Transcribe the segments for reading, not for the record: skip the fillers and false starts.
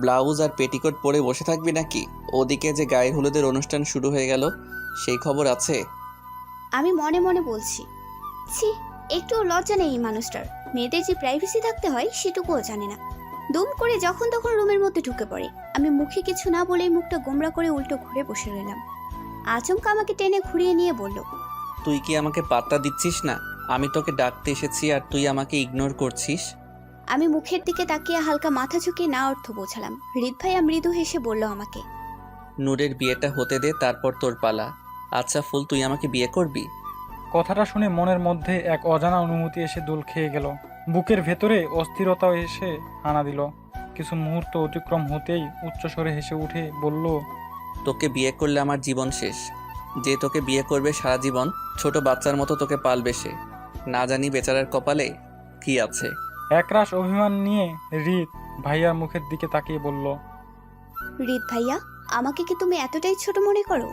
Blouse আর petticoat পরে বসে থাকবি নাকি? ওদিকে যে গায়ের হলুদের অনুষ্ঠান শুরু হয়ে গেল, সেই খবর আছে? আমি মনে মনে বলছি, ছি, একটু লজ্জা নেই এই মানুষটার। মেয়েদের যে প্রাইভেসি থাকতে হয় সেটুকুও জানে না। দুম করে যখন তখন রুমের মধ্যে ঢুকে পড়ে। আমি মুখে কিছু না বলেই মুখটা গোমরা করে উল্টো ঘুরে বসে রইলাম। আচমকা আমাকে টেনে ঘুরিয়ে নিয়ে বলল, তুই কি আমাকে পাত্তা দিচ্ছিস না? আমি তোকে ডাকতে এসেছি আর তুই আমাকে ইগনোর করছিস। আমি মুখের দিকে তাকিয়ে হালকা মাথা ঝুঁকিয়ে না অর্থ বোঝালাম। হৃদ ভাইয়া মৃদু হেসে বলল আমাকে, নূরের বিয়েটা হতে দে, তারপর তোর পালা। আচ্ছা ফুল, তুই আমাকে বিয়ে করবি? কথাটা শুনে মনের মধ্যে এক অজানা অনুভূতি এসে দোল খেয়ে গেল। বুকের ভেতরে অস্থিরতাও এসে হানা দিল। কিছু মুহূর্ত অতিক্রম হতেই উচ্চস্বরে হেসে উঠে বলল, তোকে বিয়ে করলে আমার জীবন শেষ। যে তোকে বিয়ে করবে সারা জীবন ছোট বাচ্চার মতো তোকে পালবে সে। না জানি বেচারার কপালে কি আছে। একরাশ অভিমান নিয়ে হৃদ ভাইয়ার মুখের দিকে তাকিয়ে বলল, হৃদ ভাইয়া, আমাকে কি তুমি এতটাই ছোট মনে করো?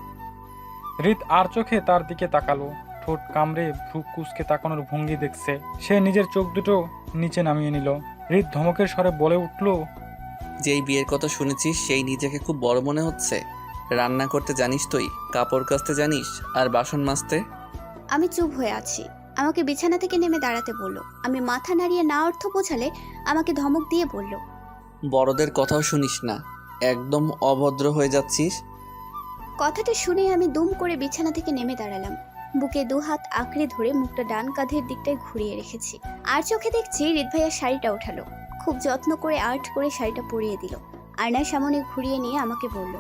হৃদ আর চোখে তার দিকে তাকালো। ঠোঁট কামড়ে ভ্রু কুঁচকে তাকানোর ভঙ্গি দেখছে। সে নিজের চোখ দুটো নিচে নামিয়ে নিল। হৃদ ধমকের স্বরে বলে উঠল, যেই বিয়ের কথা শুনেছিস সেই নিজেকে খুব বড় মনে হচ্ছে। রান্না করতে জানিস তুই? কাপড় কাচতে জানিস? আর বাসন মাজতে? আমি চুপ হয়ে আছি। আমাকে বিছানা থেকে নেমে দাঁড়াতে বলল। আমি মাথা নাড়িয়ে না অর্থ বোঝালে আমাকে ধমক দিয়ে বলল, বড়দের কথাও শুনিস না, একদম অভদ্র হয়ে যাচ্ছিস। কথাটা শুনে আমি দুম করে বিছানা থেকে নেমে দাঁড়ালাম। বুকে দু হাত আঁকড়ে ধরে মুখটা ডান কাঁধের দিকটায় ঘুরিয়ে রেখেছি। আর চোখে দেখছি হৃদ ভাইয়া শাড়িটা ওঠালো। খুব যত্ন করে আর্ট করে শাড়িটা পরিয়ে দিল। আয়নার সামনে ঘুরিয়ে নিয়ে আমাকে বলল,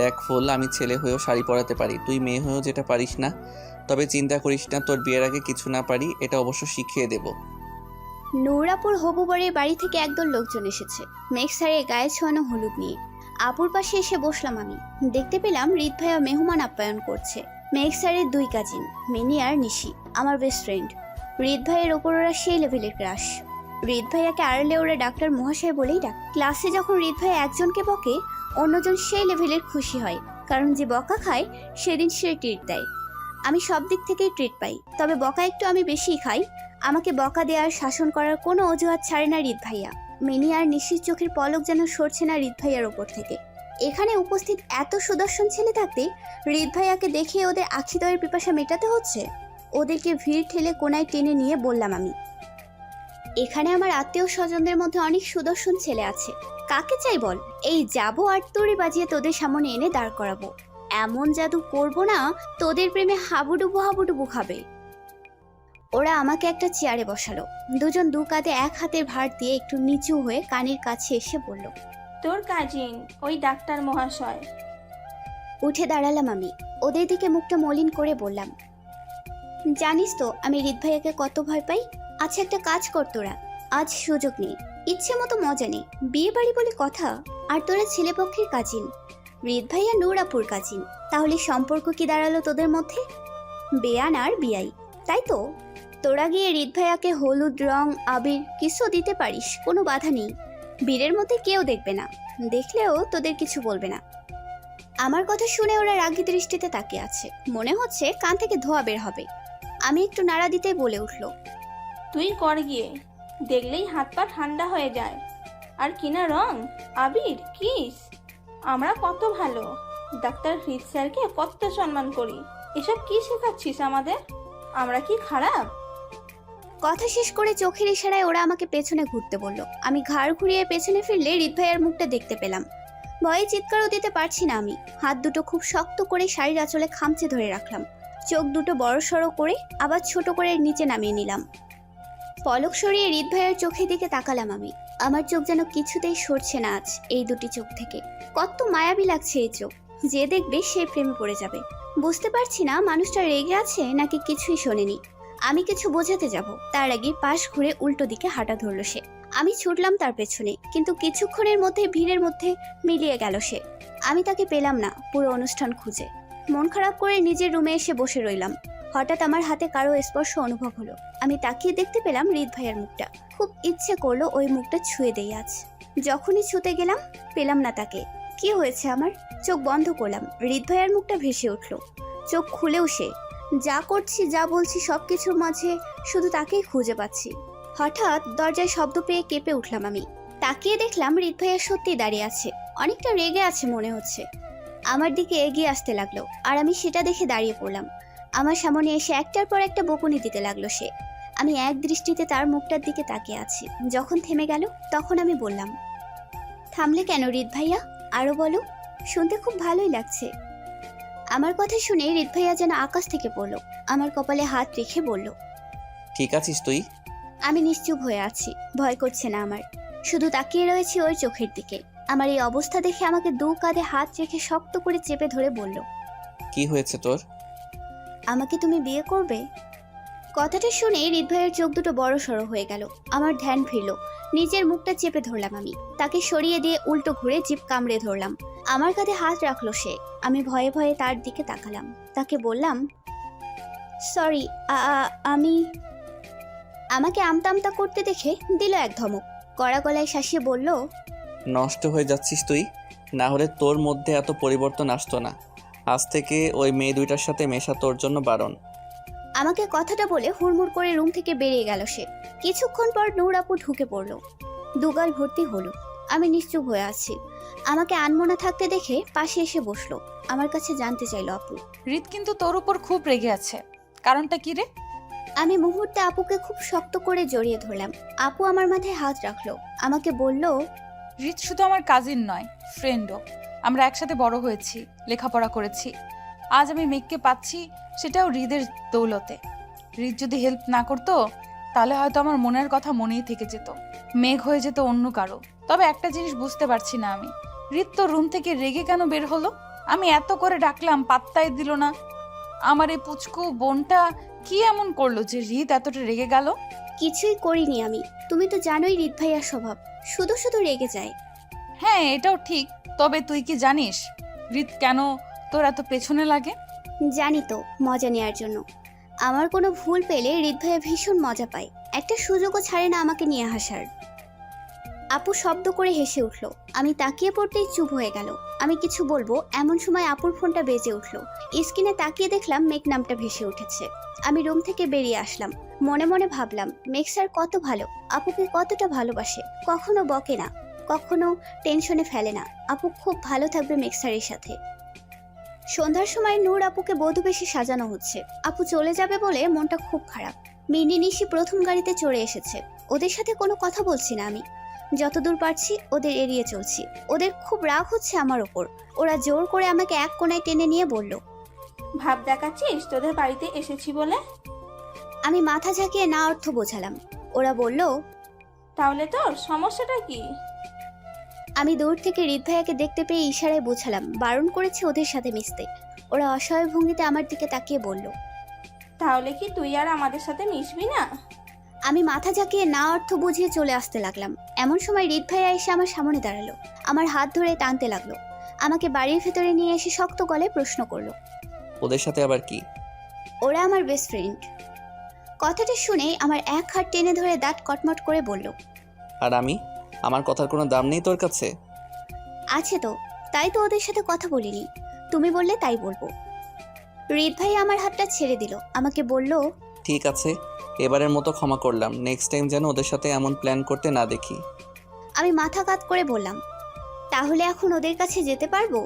দেখ ফুল, আমি ছেলে হয়েও শাড়ি পরাতে পারি, তুই মেয়ে হয়েও যেটা পারিস না। তবে চিন্তা করিস না, তোর বিয়ের আগে কিছু না পারি এটা অবশ্য শিখিয়ে দেব। নূরাপুর হবু বরের বাড়ি থেকে একদল লোকজন এসেছে মেঘ স্যারের গায়ে ছোঁয়ানো হলুদ নিয়ে। আপুর পাশে এসে বসলাম আমি। দেখতে পেলাম হৃদ ভাইয়া মেহমান আপ্যায়ন করছে। মেঘ স্যারের দুই কাজিন, মিনি আর নিশি, আমার বেস্ট ফ্রেন্ড। হৃদ ভাইয়ের ওপর ওরা সেই লেভেলের ক্রাশ। হৃদ ভাইয়াকে আড়লে ওরা ডাক্তার মহাশয় বলেই ডাক। ক্লাসে যখন হৃদ ভাই একজনকে বকে, অন্যজন সেই লেভেলের খুশি হয়, কারণ যে বকা খায় সেদিন সে ট্রিট দেয়। আমি সব দিক থেকেই ট্রিট পাই, তবে বকা একটু আমি বেশিই খাই। আমাকে বকা দেওয়ার শাসন করার কোনো অজুহাত ছাড়ে না হৃদ ভাইয়া। মিনি আর নিশির চোখের পলক যেন সরছে না হৃদ ভাইয়ার ওপর থেকে। এখানে উপস্থিত এত সুদর্শন ছেলে থাকতে হৃদ ভাইয়াকে দেখে ওদের আখিদয়ের পিপাসা মেটাতে হচ্ছে। ওদেরকে ভিড় ঠেলে কোনায় টেনে নিয়ে বললাম আমি, এখানে আমার আত্মীয় স্বজনদের মধ্যে অনেক সুদর্শন ছেলে আছে, কাকে চাই বল? এই যাবো আর তড়ি বাজিয়ে তোদের সামনে এনে দাঁড় করাবো। এমন জাদু করবো না তোদের প্রেমে হাবুডুবু হাবুডুবু খাবে। ওরা আমাকে একটা চেয়ারে বসালো। দুজন দু কাঁধে এক হাতের ভার দিয়ে একটু নিচু হয়ে কানের কাছে এসে বলল, তোর কাজিন ওই ডাক্তার মহাশয়। উঠে দাঁড়ালাম আমি। ওদের দিকে মুখটা মলিন করে বললাম, জানিস তো আমি হৃদ ভাইয়াকে কত ভয় পাই। আচ্ছা একটা কাজ কর তোরা, আজ সুযোগ নেই, ইচ্ছে মতো মজা নেই, বিয়ে বাড়ি বলে কথা। আর তোরা ছেলেপক্ষের কাজিন, হৃদ ভাইয়া নূরাপুর কাজিন, তাহলে সম্পর্ক কি দাঁড়ালো তোদের মধ্যে? বেয়ান আর বিয়াই, তাই তো? তোরা গিয়ে হৃদ ভাইয়াকে হলুদ রং আবির কিছু দিতে পারিস, কোনো বাধা নেই। বীরের মধ্যে কেউ দেখবে না, দেখলেও তোদের কিছু বলবে না। আমার কথা শুনে ওরা রাগী দৃষ্টিতে তাকিয়ে আছে, মনে হচ্ছে কান থেকে ধোঁয়া বের হবে। আমি একটু নাড়া দিতেই বলে উঠল, তুই কর গিয়ে, দেখলেই হাত পা ঠান্ডা হয়ে যায়। আর কিনা রং আবির কিস, আমরা কত ভালো, ডাক্তার হৃদ স্যারকে কত সম্মান করি। এসব কি শেখাচ্ছিস আমাদের? আমরা কি খারাপ? কথা শেষ করে চোখের ইশারায় ওরা আমাকে পেছনে ঘুরতে বলল। আমি ঘাড় ঘুরিয়ে পেছনে ফিরলে হৃদ ভাইয়ার মুখটা দেখতে পেলাম। ভয়ে চিৎকারও দিতে পারছি না আমি। হাত দুটো খুব শক্ত করে শাড়ির আঁচলে খামচে ধরে রাখলাম। চোখ দুটো বড় সড়ো করে আবার ছোট করে নিচে নামিয়ে নিলাম। পলক সরিয়ে হৃদ ভাইয়ের চোখের দিকে তাকালাম আমি। আমার চোখ যেন কিছুতেই সরছে না আজ এই দুটি চোখ থেকে। কত মায়াবী লাগছে এই চোখ, যে দেখবে সে প্রেমে পড়ে যাবে। বুঝতে পারছি না মানুষটা রেগে আছে নাকি কিছুই শোনেনি। আমি কিছু বোঝাতে যাব, তার আগে পাশ ঘুরে উল্টো দিকে হাঁটা ধরল সে। আমি ছুটলাম তার পেছনে, কিন্তু কিছুক্ষণের মধ্যে ভিড়ের মধ্যে মিলিয়ে গেল সে। আমি তাকে পেলাম না পুরো অনুষ্ঠান খুঁজে। মন খারাপ করে নিজের রুমে এসে বসে রইলাম। হঠাৎ আমার হাতে কারো স্পর্শ অনুভব হলো। আমি তাকিয়ে দেখতে পেলাম হৃদ ভাইয়ের মুখটা। খুব ইচ্ছে করলো ওই মুখটা ছুঁয়ে দেই আজ। যখনই ছুঁতে গেলাম পেলাম না তাকে। কি হয়েছে আমার? চোখ বন্ধ করলাম, হৃদ ভাইয়ের মুখটা ভেসে উঠল। চোখ খুলেও সে। যা করছি যা বলছি সবকিছুর মাঝে শুধু তাকেই খুঁজে পাচ্ছি। হঠাৎ দরজায় শব্দ পেয়ে কেঁপে উঠলাম আমি। তাকিয়ে দেখলাম হৃদ ভাইয়া সত্যি দাঁড়িয়ে আছে, অনেকটা রেগে আছে মনে হচ্ছে। আমার দিকে এগিয়ে আসতে লাগলো আর আমি সেটা দেখে দাঁড়িয়ে পড়লাম। আমার সামনে এসে একটার পর একটা বকুনি দিতে লাগলো সে। আমি এক দৃষ্টিতে তার মুখটার দিকে তাকিয়ে আছি। যখন থেমে গেল তখন আমি বললাম, থামলে কেন হৃদ ভাইয়া, আরো বলো, শুনতে খুব ভালোই লাগছে। আমার কথা শুনে হৃদ ভাইয়া যেন আকাশ থেকে পড়লো, আমার কপালে হাত রেখে বলল, ঠিক আছিস তুই? আমি নিশ্চুপ হয়ে আছি, ভয় করছে না আমার, শুধু তাকিয়ে রয়েছি ওর চোখের দিকে। আমার এই অবস্থা দেখে আমাকে দু কাঁধে হাত রেখে শক্ত করে চেপে ধরে বলল, কি হয়েছে তোর? আমাকে তুমি বিয়ে করবে? কথাটা শুনে হৃদ ভাইয়ের চোখ দুটো বড় সড়ো হয়ে গেল। আমার ধ্যান ফিরল, নিজের মুখটা চেপে ধরলাম আমি। তাকে সরিয়ে দিয়ে উল্টো ঘুরে জিভ কামড়ে ধরলাম। আমার কাঁধে হাত রাখলো সে। আমি ভয়ে ভয়ে তার দিকে তাকালাম। তাকে বললাম, সরি, আমি। আমাকে আমতা আমতা করতে দেখে দিল এক ধমক, কড়া গলায় শাসিয়ে বলল, নষ্ট হয়ে যাচ্ছিস তুই, না হলে তোর মধ্যে এত পরিবর্তন আসতো না। আজ থেকে ওই মেয়ে দুইটার সাথে মেশা তোর জন্য বারণ। আমাকে কথাটা বলে হুড়মুড় করে রুম থেকে বেরিয়ে গেল সে। কিছুক্ষণ পর নূর আপু ঢুকে পড়ল, দুগাল ভর্তি হলো। আমি নিশ্চুপ হয়ে আছি। আমাকে আনমনা থাকতে দেখে পাশে এসে বসলো। আমার কাছে জানতে চাইলো আপু। রিত কিন্তু তোর উপর খুব রেগে আছে, কারণটা কি রে? আমি মুহূর্তে আপুকে খুব শক্ত করে জড়িয়ে ধরলাম। আপু আমার মাথায় হাত রাখলো, আমাকে বলল, রিত শুধু আমার কাজিন নয়, ফ্রেন্ডও। আমরা একসাথে বড় হয়েছি, লেখাপড়া করেছি। আজ আমি মেঘকে পাচ্ছি, সেটাও হৃদের দৌলতে। হৃদ যদি হেল্প না করতো তাহলে হয়তো আমার মনের কথা মনেই থেকে যেত, মেঘ হয়ে যেত অন্য কারো। তবে একটা জিনিস বুঝতে পারছি না আমি, হৃদ তো রুম থেকে রেগে কেন বের হলো? আমি এত করে ডাকলাম, পাত্তাই দিল না। আমার এই পুচকু বোনটা কি এমন করলো যে হৃদ এতটা রেগে গেল? কিছুই করিনি আমি। তুমি তো জানোই হৃদ ভাইয়ার স্বভাব, শুধু শুধু রেগে যায়। হ্যাঁ, এটাও ঠিক। তবে তুই কি জানিস হৃদ কেন তোর এত পেছনে লাগে? জানি তো, মজা নেওয়ার জন্য। আমার কোনো ভুল পেলে হৃদ ভাইয়া ভীষণ মজা পায়, একটা সুযোগও ছাড়ে না আমাকে নিয়ে হাসার। আপু শব্দ করে হেসে উঠল। আমি তাকিয়ে পড়তেই চুপ হয়ে গেল। আমি কিছু বলবো এমন সময় আপুর ফোনটা বেজে উঠল। স্ক্রিনে তাকিয়ে দেখলাম মেঘ নামটা ভেসে উঠেছে। আমি রুম থেকে বেরিয়ে আসলাম। মনে মনে ভাবলাম, মেঘ স্যার কত ভালো, আপুকে কতটা ভালোবাসে, কখনো বকে না, কখনো টেনশনে ফেলে না। আপু খুব ভালো থাকবে মেঘ স্যারের সাথে। সন্ধ্যার সময় নূর আপুকে বধূ বেশি সাজানো হচ্ছে। আপু চলে যাবে বলে মনটা খুব খারাপ। মিনি নিশি প্রথম গাড়িতে চড়ে এসেছে। ওদের সাথে কোনো কথা বলছি না আমি, যতদূর পারছি ওদের এড়িয়ে চলছি। ওদের খুব রাগ হচ্ছে আমার ওপর। ওরা জোর করে আমাকে এক কোণায় টেনে নিয়ে বলল, ভাব দেখাচ্ছিস তোদের বাড়িতে এসেছি বলে? আমি মাথা ঝাঁকিয়ে না অর্থ বোঝালাম। ওরা বলল, তাহলে তোর সমস্যাটা কি? আমি দূর থেকে হৃদ ভাইয়াকে দেখতে পেয়ে ইশারায় বোঝালাম, বারণ করেছি ওদের সাথে মিশতে। ওরা অসহায় ভঙ্গিতে আমার দিকে তাকিয়ে বলল, তাহলে কি তুই আর আমাদের সাথে মিশবি না? আমি মাথা ঝাঁকিয়ে না অর্থ বুঝিয়ে চলে আসতে লাগলাম। এমন সময় হৃদ ভাইয়া এসে আমার সামনে দাঁড়ালো, আমার হাত ধরে টানতে লাগলো। আমাকে বাড়ির ভেতরে নিয়ে এসে শক্ত গলায় প্রশ্ন করলো, ওদের সাথে আবার কি? ওরা আমার বেস্ট ফ্রেন্ড। কথাটা শুনে আমার এক হাত টেনে ধরে দাঁত কটমট করে বলল, আর আমি? আমার কথার কোনো দাম নেই তোর কাছে? আছে তো, তাই তো ওদের সাথে কথা বলিনি। তুমি বললে তাই বলবো। হৃদ ভাই আমার হাতটা ছেড়ে দিল, আমাকে বলল, ঠিক আছে, এবারের মতো ক্ষমা করলাম। নেক্সট টাইম যেন ওদের সাথে এমন প্ল্যান করতে না দেখি। আমি মাথা কাত করে বললাম, তাহলে এখন ওদের কাছে যেতে পারবো?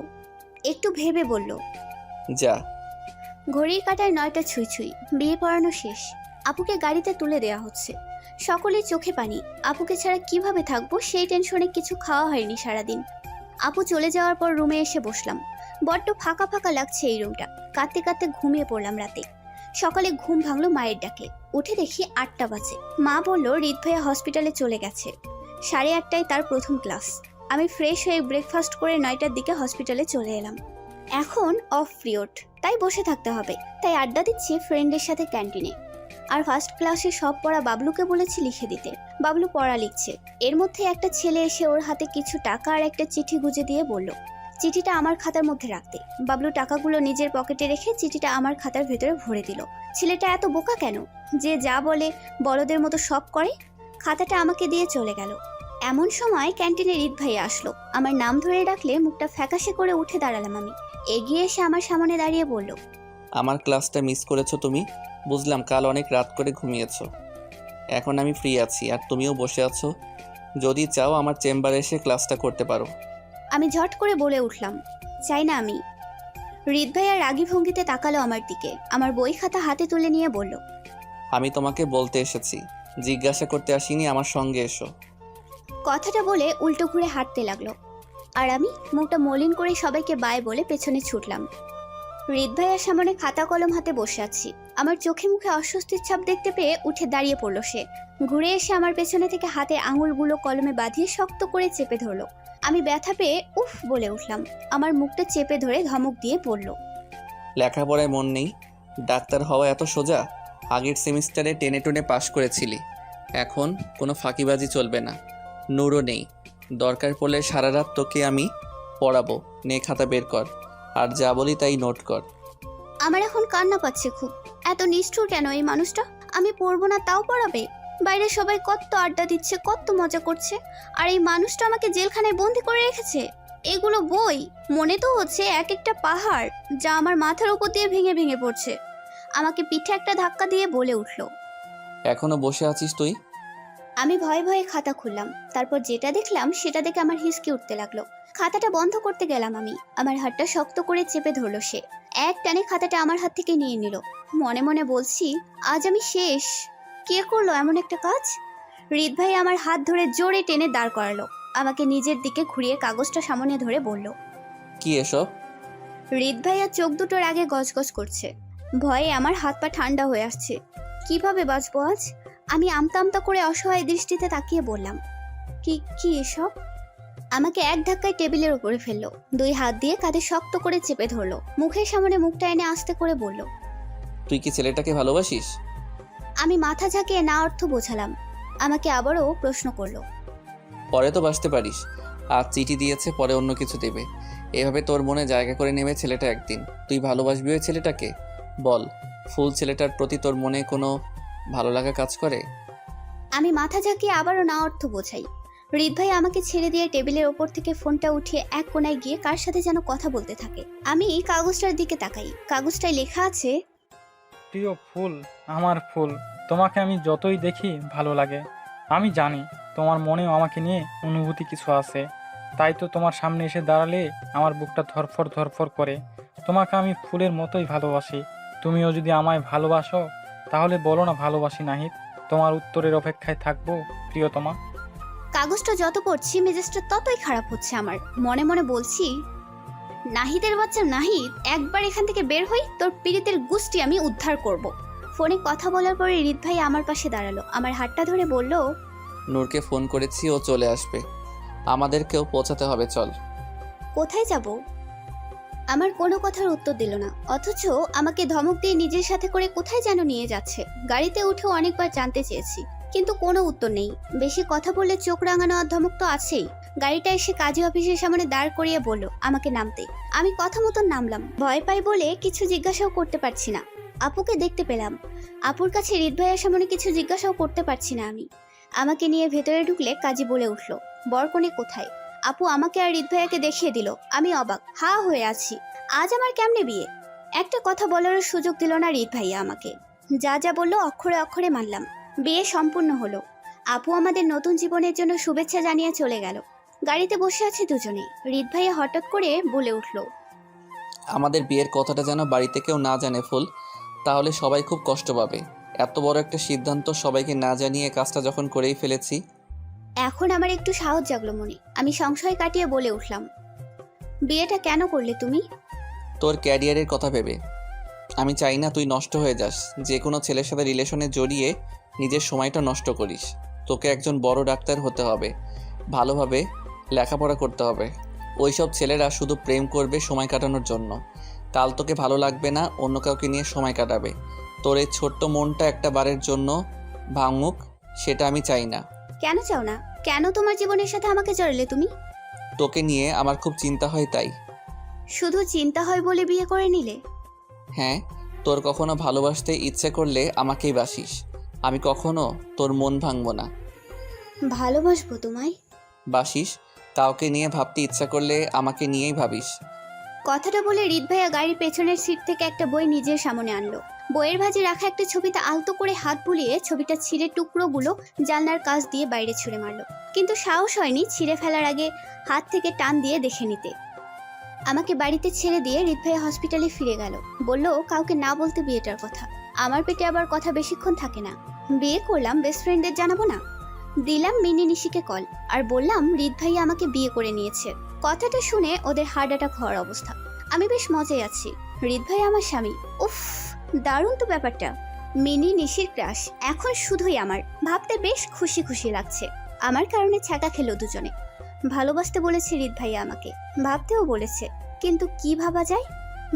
একটু ভেবে বলল, যা। ঘড়ির কাঁটায় 9টা ছুঁই ছুঁই। বিয়ে পড়ানো শেষ। আপুকে গাড়িতে তুলে দেওয়া হচ্ছে। সকলের চোখে পানি। আপুকে ছাড়া কিভাবে থাকবো সেই টেনশনে কিছু খাওয়া হয়নি সারাদিন। আপু চলে যাওয়ার পর রুমে এসে বসলাম। বড্ড ফাঁকা ফাঁকা লাগছে এই রুমটা। কাঁদতে কাঁদতে ঘুমিয়ে পড়লাম রাতে। সকালে ঘুম ভাঙলো মায়ের ডাকে। উঠে দেখি 8টা বাজে। মা বলল হৃদ ভাইয়া হসপিটালে চলে গেছে। 8:30টায় তার প্রথম ক্লাস। আমি ফ্রেশ হয়ে ব্রেকফাস্ট করে 9টার দিকে হসপিটালে চলে এলাম। এখন অফ পিরিয়ড, তাই বসে থাকতে হবে। তাই আড্ডা দিচ্ছি ফ্রেন্ডের সাথে ক্যান্টিনে। আর ফার্স্ট ক্লাসে সব পড়া বাবলুকে বলেছি লিখে দিতে। বাবলু পড়া লিখছে। এর মধ্যে একটা ছেলে এসে ওর হাতে কিছু টাকা আর একটা চিঠি গুজে দিয়ে বলল, চিঠিটা আমার খাতার মধ্যে রাখতে। বাবলু টাকাগুলো নিজের পকেটে রেখে চিঠিটা আমার খাতার ভেতরে ভরে দিল। ছেলেটা এত বোকা কেন যে যা বলে বলদের মতো সব করে? খাতাটা আমাকে দিয়ে চলে গেল। এমন সময় ক্যান্টিনে হৃদ ভাই আসলো। আমার নাম ধরে ডাকলে মুখটা ফ্যাকাশে করে উঠে দাঁড়ালাম আমি। এগিয়ে এসে আমার সামনে দাঁড়িয়ে বলল, আমার ক্লাসটা মিস করেছো তুমি? বুঝলাম কাল অনেক রাত করে ঘুমিয়েছো। এখন আমি ফ্রি আছি আর তুমিও বসে আছো। যদি চাও আমার চেম্বারে এসে ক্লাসটা করতে পারো। আমি ঝট করে বলে উঠলাম, চাই না আমি। হৃদ ভাইয়া রাগী ভঙ্গিতে তাকালো আমার দিকে, আমার বই খাতা হাতে তুলে নিয়ে বলল, আমি তোমাকে বলতে এসেছি, জিজ্ঞাসা করতে আসিনি। আমার সঙ্গে এসো। কথাটা বলে উল্টো ঘুরে হাঁটতে লাগলো। আর আমি মুখটা মলিন করে সবাইকে বাই বলে পেছনে ছুটলাম। হৃদ ভাইয়ার সামনে খাতা কলম হাতে বসে আছি। আমার চোখে মুখে অস্বস্তির ছাপ দেখতে পেয়ে উঠে দাঁড়িয়ে পড়লো সে। ঘুরে এসে আমার পেছনে থেকে হাতে আঙুলগুলো কলমে বাঁধিয়ে শক্ত করে চেপে ধরলো। আমি ব্যথা পেয়ে উফ বলে উঠলাম। আমার মুখটা চেপে ধরে ধমক দিয়ে পড়ল, লেখাপড়ায় মন নেই? ডাক্তার হওয়া এত সোজা? আগের সেমিস্টারে টেনে টুনে পাশ করেছিলি, এখন কোনো ফাঁকিবাজি চলবে না। নূরও নেই, দরকার পড়লে সারা রাত তোকে আমি পড়াবো। নে খাতা বের কর, আর যা বলি তাই নোট কর। আমার এখন কান্না পাচ্ছে খুব। এত নিষ্ঠুর কেন এই মানুষটা? আমি পড়বো না তাও পড়াবে? বাইরে সবাই কত আড্ডা দিচ্ছে, কত মজা করছে, আর এই মানুষটা আমাকে জেলখানায় বন্দি করে রেখেছে। এগুলো বই মনে তো হচ্ছে এক একটা পাহাড়, যা আমার মাথার উপর দিয়ে ভেঙে ভেঙে পড়ছে। আমাকে পিঠে একটা ধাক্কা দিয়ে বলে উঠল। এখনো বসে আছিস তুই? আমি ভয়ে ভয়ে খাতা খুললাম। তারপর যেটা দেখলাম সেটা দেখে আমার হিসকে উঠতে লাগলো। খাতাটা বন্ধ করতে গেলাম আমি, আমার হাতটা শক্ত করে চেপে ধরলো সে। এক টানে খাতাটা আমার হাত থেকে নিয়ে নিল। মনে মনে বলছি, আজ আমি শেষ। কে করলো এমন একটা কাজ? হৃদ ভাই আমার হাত ধরে জোরে টেনে দাঁড় করালো। আমাকে নিজের দিকে ঘুরিয়ে কাগজটা সামনে ধরে বলল, কি এসব? হৃদ ভাইয়া চোখ দুটোর আগে গজগজ করছে। ভয়ে আমার হাত পা ঠান্ডা হয়ে আসছে। কিভাবে বাঁচবো আজ? আমি আমতা আমতা করে অসহায় দৃষ্টিতে তাকিয়ে বললাম, কি কি এসব? আমাকে এক ধাক্কায় টেবিলের উপরে ফেললো। দুই হাত দিয়ে কাঁধে শক্ত করে চেপে ধরলো। মুখের সামনে মুখটা এনে আস্তে করে বলল, তুই কি ছেলেটাকে ভালোবাসিস? আমি মাথা ঝাঁকিয়ে না অর্থ বোঝালাম। আমাকে আবারও প্রশ্ন করলো, পরে তো বাসতে পারিস। আজ চিঠি দিয়েছে, পরে অন্য কিছু দেবে। এভাবে তোর মনে জায়গা করে নেবে ছেলেটা একদিন। তুই ভালোবাসবি ওই ছেলেটাকে? বল, ফুল ছেলেটার প্রতি তোর মনে কোনো ভালো লাগা কাজ করে? আমি মাথা ঝাঁকিয়ে আবারও না অর্থ বোঝাই। হৃদ ভাই আমাকে ছেড়ে দিয়ে টেবিলের ওপর থেকে ফোনটা উঠিয়ে এক কোণায় গিয়ে কার সাথে যেন কথা বলতে থাকে। আমি কাগজটার দিকে তাকাই। কাগজটায় লেখা আছে, প্রিয় ফুল, আমার ফুল, তোমাকে আমি যতই দেখি ভালো লাগে। আমি জানি তোমার মনেও আমাকে নিয়ে অনুভূতি কিছু আছে, তাই তো তোমার সামনে এসে দাঁড়ালে আমার বুকটা ধরফর ধরফর করে। তোমাকে আমি ফুলের মতোই ভালোবাসি। তুমিও যদি আমায় ভালোবাসো তাহলে বলো না ভালোবাসি নাহিদ। তোমার উত্তরের অপেক্ষায় থাকবো প্রিয়তমা। কাগজটা যত পড়ছি মেজাজটা ততই খারাপ হচ্ছে আমার। মনে মনে বলছি, নাহিদের বাচ্চা নাহিদ, একবার এখান থেকে বের হই, তোর পীড়িতের গুষ্টি আমি উদ্ধার করব। ফোনে কথা বলার পরে হৃদ ভাই আমার পাশে দাঁড়ালো। আমার হাতটা ধরে বলল, নূরকে ফোন করেছি, ও চলে আসবে। আমাদেরকেও পৌঁছাতে হবে, চল। কোথায় যাব? আমার কোনো কথার উত্তর দিল না, অথচ আমাকে ধমক দিয়ে নিজের সাথে করে কোথায় যেন নিয়ে যাচ্ছে। গাড়িতে উঠেও অনেকবার জানতে চেয়েছি, কিন্তু কোনো উত্তর নেই। বেশি কথা বললে চোখ রাঙানো আর ধমক তো আছেই। গাড়িটা এসে কাজী অফিসের সামনে দাঁড় করিয়ে বলল আমাকে নামতে। আমি কথা মতন নামলাম। ভয় পাই বলে কিছু জিজ্ঞাসাও করতে পারছি না। আপুকে দেখতে পেলাম। আপুর কাছে হৃদ ভাইয়ের সামনে কিছু জিজ্ঞাসাও করতে পারছি না আমি। আমাকে নিয়ে ভেতরে ঢুকলে কাজী বলে উঠল, বরকনে কোথায়? আপু আমাকে আর হৃদ ভাইয়াকে দেখিয়ে দিল। আমি অবাক হা হয়ে আছি। আজ আমার কেমনে বিয়ে? একটা কথা বলার সুযোগ দিল না হৃদ ভাইয়া আমাকে। যা যা বললো অক্ষরে অক্ষরে মানলাম। বিয়ে সম্পূর্ণ হলো। আপু আমাদের নতুন জীবনের জন্য শুভেচ্ছা জানিয়ে চলে গেল। গাড়িতে বসে আছি দুজনে। হৃদ ভাইয়া হঠাৎ করে বলে উঠল, আমাদের বিয়ের কথাটা যেন বাড়িতে কেউ না জানে ফুল, তাহলে সবাই খুব কষ্ট পাবে। এত বড় একটা সিদ্ধান্ত সবাইকে না জানিয়ে কাজটা যখন করেই ফেলেছি। এখন আমার একটু সাহস জাগলো মনে। আমি সংশয় কাটিয়ে বলে উঠলাম, বিয়েটা কেন করলে তুমি? তোর ক্যারিয়ারের কথা ভেবে। আমি চাই না তুই নষ্ট হয়ে যাস, যে কোনো ছেলের সাথে রিলেশনে জড়িয়ে নিজের সময়টা নষ্ট করিস। তোকে একজন বড় ডাক্তার হতে হবে, ভালোভাবে লেখাপড়া করতে হবে। ওইসব ছেলেরা শুধু প্রেম করবে সময় কাটানোর জন্য। কাল তোকে ভালো লাগবে না, অন্য কাউকে নিয়ে সময় কাটাবে। তোর এই ছোট্ট মনটা একটা বারের জন্য ভাঙুক, সেটা আমি চাই না। কেন চাও না? কেন তোমার জীবনের সাথে আমাকে জড়ালে তুমি? তোকে নিয়ে আমার খুব চিন্তা হয় তাই। শুধু চিন্তা হয় বলে বিয়ে করে নিলে? হ্যাঁ, তোর কখনো ভালোবাসতে ইচ্ছে করলে আমাকেই বাসিস। আমি কখনো তোর মন ভাঙবো না। ভালোবাসবো তোমায়। বাসিস, কাউকে নিয়ে ভাবতে ইচ্ছা করলে আমাকে নিয়েই ভাবিস। কথাটা বলে হৃদ ভাইয়া গাড়ির পেছনের সিট থেকে একটা বই নিজের সামনে আনলো। বইয়ের ভাঁজে রাখা একটা ছবিতে আলতো করে হাত বুলিয়ে ছবিটা ছিঁড়ে টুকরোগুলো জানলার কাছ দিয়ে বাইরে ছুঁড়ে মারলো, কিন্তু সাহস হয়নি ছিঁড়ে ফেলার আগে হাত থেকে টান দিয়ে দেখে নিতে। আমাকে বাড়িতে ছেড়ে দিয়ে হৃদ ভাইয়া হসপিটালে ফিরে গেল, বলল কাউকে না বলতে বিয়েটার কথা। আমার পেটে আবার কথা বেশিক্ষণ থাকে না। বিয়ে করলাম, বেস্ট ফ্রেন্ডদের জানাবো না? দিলাম মিনি নিশিকে কল আর বললাম হৃদ ভাইয়া আমাকে বিয়ে করে নিয়েছে। কথাটা শুনে ওদের হার্ট অ্যাটাক হওয়ার অবস্থা। আমি বেশ মজায় আছি। হৃদ ভাইয়া আমার স্বামী। উফ, দারুণ তো ব্যাপারটা। মিনি নিশির ক্রাশ এখন শুধুই আমার। ভাবতে বেশ খুশি খুশি লাগছে। আমার কারণে ছ্যাঁকা খেলো দুজনে। ভালোবাসতে বলেছে হৃদ ভাইয়া আমাকে, ভাবতেও বলেছে, কিন্তু কি ভাবা যায়?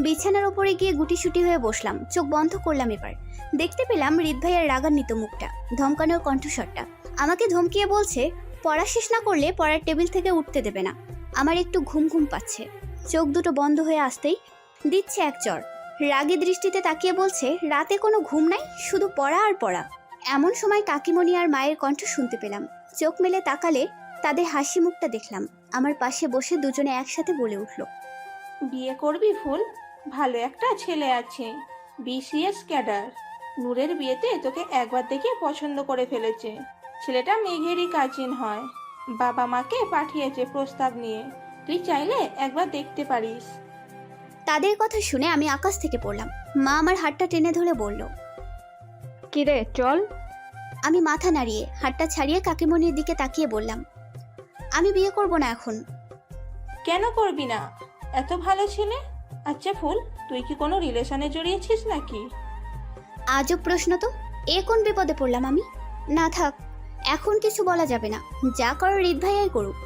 বিছানার ওপরে গিয়ে গুটিসুটি হয়ে বসলাম, চোখ বন্ধ করলাম। এবার দেখতে পেলাম হৃদ ভাইয়ার রাগান্বিত মুখটা, ধমকানোর কণ্ঠস্বরটা। আমাকে ধমকিয়ে বলছে পড়া শেষ না করলে পড়ার টেবিল থেকে উঠতে দেবে না। আমার একটু ঘুম ঘুম পাচ্ছে। চোখ দুটো বন্ধ হয়ে আসতেই দিচ্ছে এক চড়। রাগী দৃষ্টিতে তাকিয়ে বলছে রাতে কোনো ঘুম নাই, শুধু পড়া আর পড়া। এমন সময় কাকিমণি আর মায়ের কণ্ঠ শুনতে পেলাম। চোখ মেলে তাকালে তাদের হাসি মুখটা দেখলাম। আমার পাশে বসে দুজনে একসাথে বলে উঠল, বিয়ে করবি ফুল? ভালো একটা ছেলে আছে, বিসিএস ক্যাডার। নূরের বিয়েতে তোকে একবার দেখে পছন্দ করে ফেলেছে। ছেলেটা মেঘেরই কাজিন হয়। বাবা মাকে পাঠিয়েছে প্রস্তাব নিয়ে, তুই চাইলে একবার দেখতে পারিস। তাদের কথা শুনে আমি আকাশ থেকে পড়লাম। মা আমার হাতটা টেনে ধরে বলল, কিরে চল। আমি মাথা নাড়িয়ে হাতটা ছাড়িয়ে কাকিমণির দিকে তাকিয়ে বললাম, আমি বিয়ে করব না এখন। কেন করবি না? এত ভালো ছেলে। আচ্ছা ফুল, তুই কি কোনো রিলেশনে জড়িয়েছিস নাকি? আজব প্রশ্ন তো, এ কোন বিপদে পড়লাম আমি? না থাক, এখন কিছু বলা যাবে না। যা করার হৃদ ভাইয়াই করুক।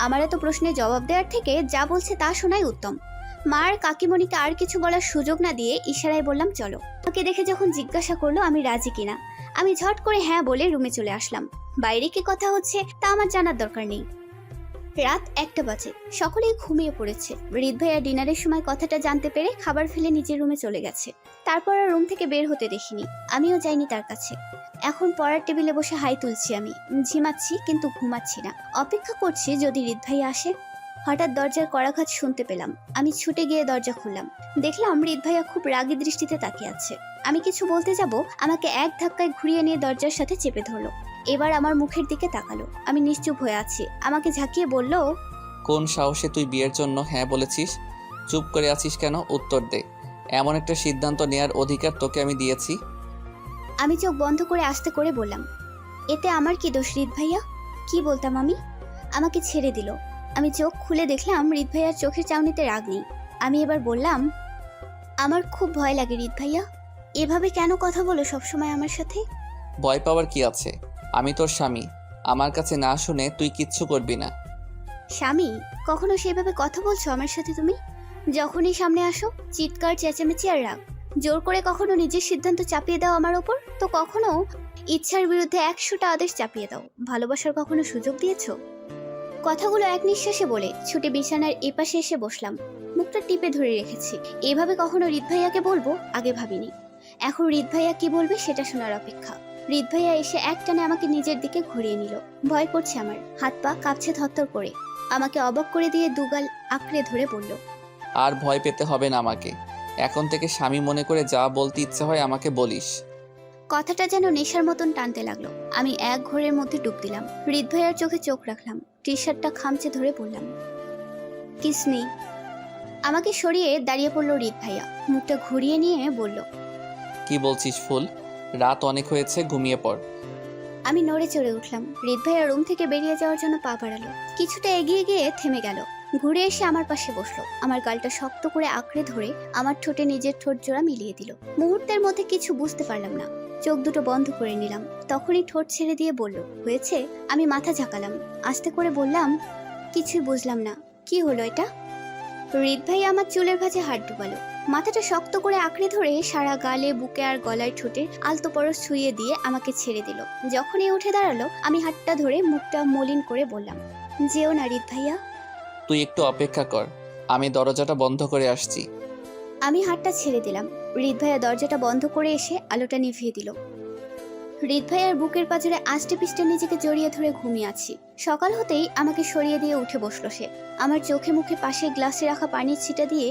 আমার এত প্রশ্নের জবাব দেওয়ার থেকে যা বলছে তা শোনাই উত্তম। মা আর কাকিমণিকে আর কিছু বলার সুযোগ না দিয়ে ইশারায় বললাম চলো। আমাকে দেখে যখন জিজ্ঞাসা করলো আমি রাজি কিনা, আমি ঝট করে হ্যাঁ বলে রুমে চলে আসলাম। বাইরে কি কথা হচ্ছে তা আমার জানার দরকার নেই। রাত 1টা বাজে, সকলেই ঘুমিয়ে পড়েছে। হৃদ ভাইয়া ডিনারের সময় কথাটা জানতে পেরে খাবার ফেলে নিজের রুমে চলে গেছে। তারপর আর রুম থেকে বের হতে দেখিনি, আমিও যাইনি তার কাছে। এখন পড়ার টেবিলে বসে হাই তুলছি আমি, ঝিমাচ্ছি কিন্তু ঘুমাচ্ছি না। অপেক্ষা করছি যদি হৃদ ভাইয়া আসে। হঠাৎ দরজার কড়াঘাত শুনতে পেলাম। আমি ছুটে গিয়ে দরজা খুললাম। দেখলাম হৃদ ভাইয়া খুব রাগী দৃষ্টিতে তাকিয়ে আছে। আমি কিছু বলতে যাব, আমাকে এক ধাক্কায় ঘুরিয়ে নিয়ে দরজার সাথে চেপে ধরলো। এবার আমার মুখের দিকে তাকালো। আমি নিশ্চুপ হয়ে আছি। আমাকে ঝাঁকিয়ে বলল, কোন সাহসে তুই বিয়ের জন্য হ্যাঁ বলেছিস? চুপ করে আছিস কেন? উত্তর দে। এমন একটা সিদ্ধান্ত নেওয়ার অধিকার তোকে আমি দিয়েছি। আমি চোখ বন্ধ করে আস্তে করে বললাম, এতে আমার কি দোষ হৃদ ভাইয়া? কি বলতাম আমি? আমাকে ছেড়ে দিল। আমি চোখ খুলে দেখলাম হৃদ ভাইয়ার চোখের চাউনিতে রাগ নেই। আমি এবার বললাম, আমার খুব ভয় লাগে হৃদ ভাইয়া। এভাবে কেন কথা বলো সবসময় আমার সাথে? ভয় পাওয়ার কি আছে? আমি তোর স্বামী। আমার কাছে না শুনে তুই কিচ্ছু করবি না। স্বামী? কখনো সেভাবে কথা বলছো আমার সাথে তুমি? যখনই সামনে আসো চিৎকার, চেঁচামেচি আর রাগ। জোর করে কখনো নিজের সিদ্ধান্ত চাপিয়ে দাও আমার ওপর, তো কখনো ইচ্ছার বিরুদ্ধে 100টা আদেশ চাপিয়ে দাও। ভালোবাসার কখনো সুযোগ দিয়েছো? কথাগুলো এক নিঃশ্বাসে বলে ছুটে বিছানার এপাশে এসে বসলাম। মুখটা টিপে ধরে রেখেছি। এভাবে কখনো হৃদ ভাইয়াকে বলবো আগে ভাবিনি। এখন হৃদ ভাইয়া কি বলবে সেটা শোনার অপেক্ষা। হৃদ ভাইয়া এসে একটানে আমাকে নিজের দিকে ঘুরিয়ে নিল। ভয় করছে আমার, হাত পা কাঁপছে থরথর করে। আমাকে অবাক করে দিয়ে দুগাল আঁকড়ে ধরে বলল, আর ভয় পেতে হবে না আমাকে। এখন থেকে স্বামী মনে করে যা বলতে ইচ্ছে হয় আমাকে বলিস। কথাটা যেন নেশার মতন টানতে লাগলো। আমি এক ঘোরের মধ্যে ডুব দিলাম। হৃদ ভাইয়ার চোখে চোখ রাখলাম। টি শার্টটা খামচে ধরে বললাম, কিস মি। আমাকে সরিয়ে দাঁড়িয়ে পড়লো হৃদ ভাইয়া। মুখটা ঘুরিয়ে নিয়ে বলল, কি বলছিস ফুল? রাত অনেক হয়েছে, ঘুমিয়ে পড়। আমি নড়ে চড়ে উঠলাম। হৃদ ভাইয়া রুম থেকে বেরিয়ে যাওয়ার জন্য পা বাড়ালো। কিছুটা এগিয়ে গিয়ে থেমে গেল। ঘুরে এসে আমার পাশে বসলো। আমার গালটা শক্ত করে আঁকড়ে ধরে আমার ঠোঁটে নিজের ঠোঁট জোড়া মিলিয়ে দিল। মুহূর্তের মধ্যে কিছু বুঝতে পারলাম না। চোখ দুটো বন্ধ করে নিলাম। তখনই ঠোঁট ছেড়ে দিয়ে বলল, হয়েছে? আমি মাথা ঝাঁকালাম। আস্তে করে বললাম, কিছুই বুঝলাম না। কি হলো এটা? হৃদ ভাই আমার চুলের ভাঁজে হাত ডুবালো। মাথাটা শক্ত করে আঁকড়ে ধরে সারা গালে, বুকে আর গলায় ঠোঁটে আলতো পরশ ছুঁয়ে দিয়ে আমাকে ছেড়ে দিল। যখনই উঠে দাঁড়ালো আমি হাতটা ধরে মুখটা মলিন করে বললাম, যেও না হৃদ ভাইয়া। তুই একটু অপেক্ষা কর, আমি দরজাটা বন্ধ করে আসছি। আমি হাতটা ছেড়ে দিলাম। হৃদ ভাইয়া দরজাটা বন্ধ করে এসে আলোটা নিভিয়ে দিল। হৃদ ভাইয়ার বুকের পাঁজরে আষ্টে পিষ্টে নিজেকে জড়িয়ে ধরে ঘুমিয়ে আছি। সকাল হতেই আমাকে সরিয়ে দিয়ে উঠে বসলো সে। আমার চোখে মুখে পাশে গ্লাসে রাখা পানির ছিটা দিয়ে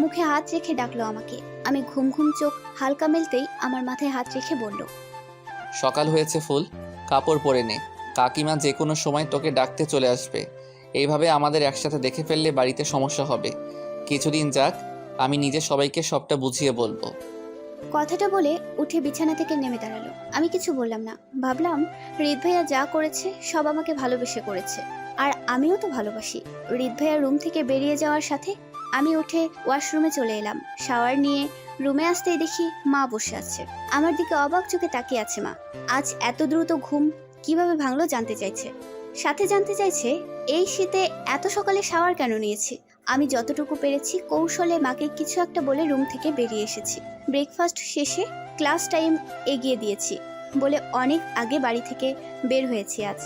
মুখে হাত রেখে ডাকলো আমাকে। আমি ঘুম ঘুম চোখ হালকা মেলতেই আমার মাথায় হাত রেখে বলল, সকাল হয়েছে ফুল, কাপড় পরে নে। কাকিমা যে কোনো সময় তোকে ডাকতে চলে আসবে। এইভাবে আমাদের একসাথে দেখে ফেললে বাড়িতে সমস্যা হবে। কিছুদিন যাক, আমি নিজে সবাইকে সবটা বুঝিয়ে বলবো। কথাটা বলে উঠে বিছানা থেকে নেমে দাঁড়ালো। আমি কিছু বললাম না। ভাবলাম হৃদ ভাইয়া যা করেছে সব আমাকে ভালোবেসে করেছে, আর আমিও তো ভালোবাসি। হৃদ ভাইয়া রুম থেকে বেরিয়ে যাওয়ার সাথে আমি উঠে ওয়াশরুমে চলে এলাম। শাওয়ার নিয়ে রুমে আসতেই দেখি মা বসে আছে। আমার দিকে অবাক চোখে তাকিয়ে আছে মা। আজ এত দ্রুত ঘুম কিভাবে ভাঙলো জানতে চাইছে। সাথে জানতে চাইছে এই শীতে এত সকালে শাওয়ার কেন নিয়েছি। আমি যতটুকু পেরেছি কৌশলে মাকে কিছু একটা বলে রুম থেকে বেরিয়ে এসেছি। ব্রেকফাস্ট শেষে ক্লাস টাইম এগিয়ে দিয়েছি বলে অনেক আগে বাড়ি থেকে বের হয়েছি আজ।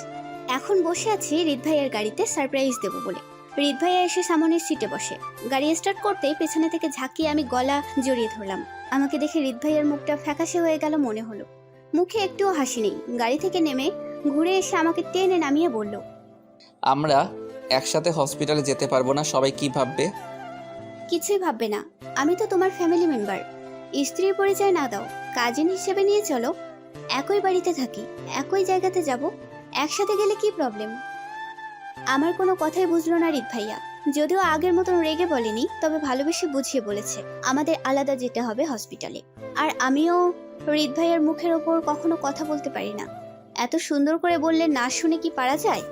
এখন বসে আছি হৃদ ভাইয়ের গাড়িতে সারপ্রাইজ দেবো বলে। হৃদ ভাইয়া এসে সামনের সিটে বসে। গাড়ি স্টার্ট করতেই পেছনে থেকে ঝাঁকিয়ে আমি গলা জড়িয়ে ধরলাম। আমাকে দেখে হৃদ ভাইয়ের মুখটা ফ্যাকাশে হয়ে গেল মনে হলো। মুখে একটুও হাসি নেই। গাড়ি থেকে নেমে ঘুরে এসে আমাকে টেনে নামিয়ে বলল, আমরা একসাথে হসপিটালে যেতে পারবো না, সবাই কি ভাববে? কিছুই ভাববে না, আমি তো তোমার ফ্যামিলি মেম্বার। স্ত্রীর পরিচয় না দাও, কাজিন হিসেবে নিয়ে চলো। একই বাড়িতে থাকি, একই জায়গাতে যাব, একসাথে গেলে কি প্রবলেম? আমার কোনো কথাই বুঝলো না হৃদ ভাইয়া। যদিও আগের মতন রেগে বলেনি, তবে ভালোবেসে বুঝিয়ে বলেছে আমাদের আলাদা যেতে হবে হসপিটালে। আর আমিও হৃদ ভাইয়ার মুখের ওপর কখনো কথা বলতে পারি না। এত সুন্দর করে বললে না শুনে কি পারা যায়?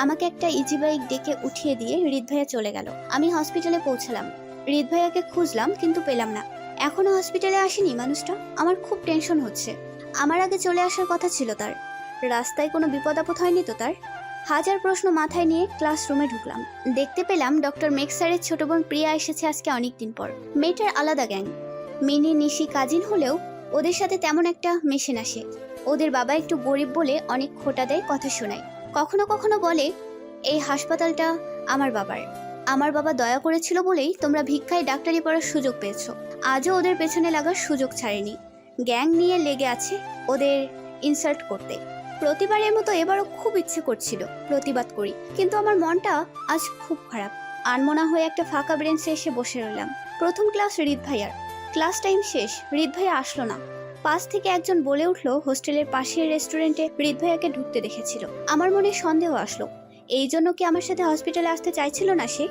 আমাকে একটা ইজি বাইক ডেকে উঠিয়ে দিয়ে হৃদ ভাইয়া চলে গেল। আমি হসপিটালে পৌঁছালাম। হৃদ ভাইয়াকে খুঁজলাম কিন্তু পেলাম না। এখনো হসপিটালে আসেনি মানুষটা। আমার খুব টেনশন হচ্ছে। আমার আগে চলে আসার কথা ছিল তার। রাস্তায় কোনো বিপদ আপদ হয়নি তো তার? হাজার প্রশ্ন মাথায় নিয়ে ক্লাসরুমে ঢুকলাম। দেখতে পেলাম ডক্টর মেঘ স্যারের ছোট বোন প্রিয়া এসেছে আজকে অনেকদিন পর। মেয়েটার আলাদা গ্যাং। মিনি নিশি কাজিন হলেও ওদের সাথে তেমন একটা মেশে না সে। ওদের বাবা একটু গরিব বলে অনেক খোটা দেয়, কথা শোনায়। কখনো কখনো বলে এই হাসপাতালটা আমার বাবার। আমার বাবা দয়া করেছিল বলেই তোমরা ভিক্ষায় ডাক্তারি পড়ার সুযোগ পেয়েছো। আজও ওদের পেছনে লাগার সুযোগ ছাড়েনি। গ্যাং নিয়ে লেগে আছে ওদের ইনসাল্ট করতে। প্রতিবারের মতো এবারও খুব ইচ্ছে করছিল প্রতিবাদ করি, কিন্তু আমার মনটা আজ খুব খারাপ। আনমনা হয়ে একটা ফাঁকা বেঞ্চে এসে বসে রইলাম। প্রথম ক্লাস হৃদ ভাইয়ার। ক্লাস টাইম শেষ, হৃদ ভাইয়া আসলো না। পাশ থেকে একজন বলে উঠলো হোস্টেলের পাশের রেস্টুরেন্টে হৃদ ভাইয়াকে ঢুকতে দেখেছিল। আমার মনে সন্দেহ আসলো, এই জন্য কি আমার সাথে হসপিটালে আসতে চাইছিল না সে?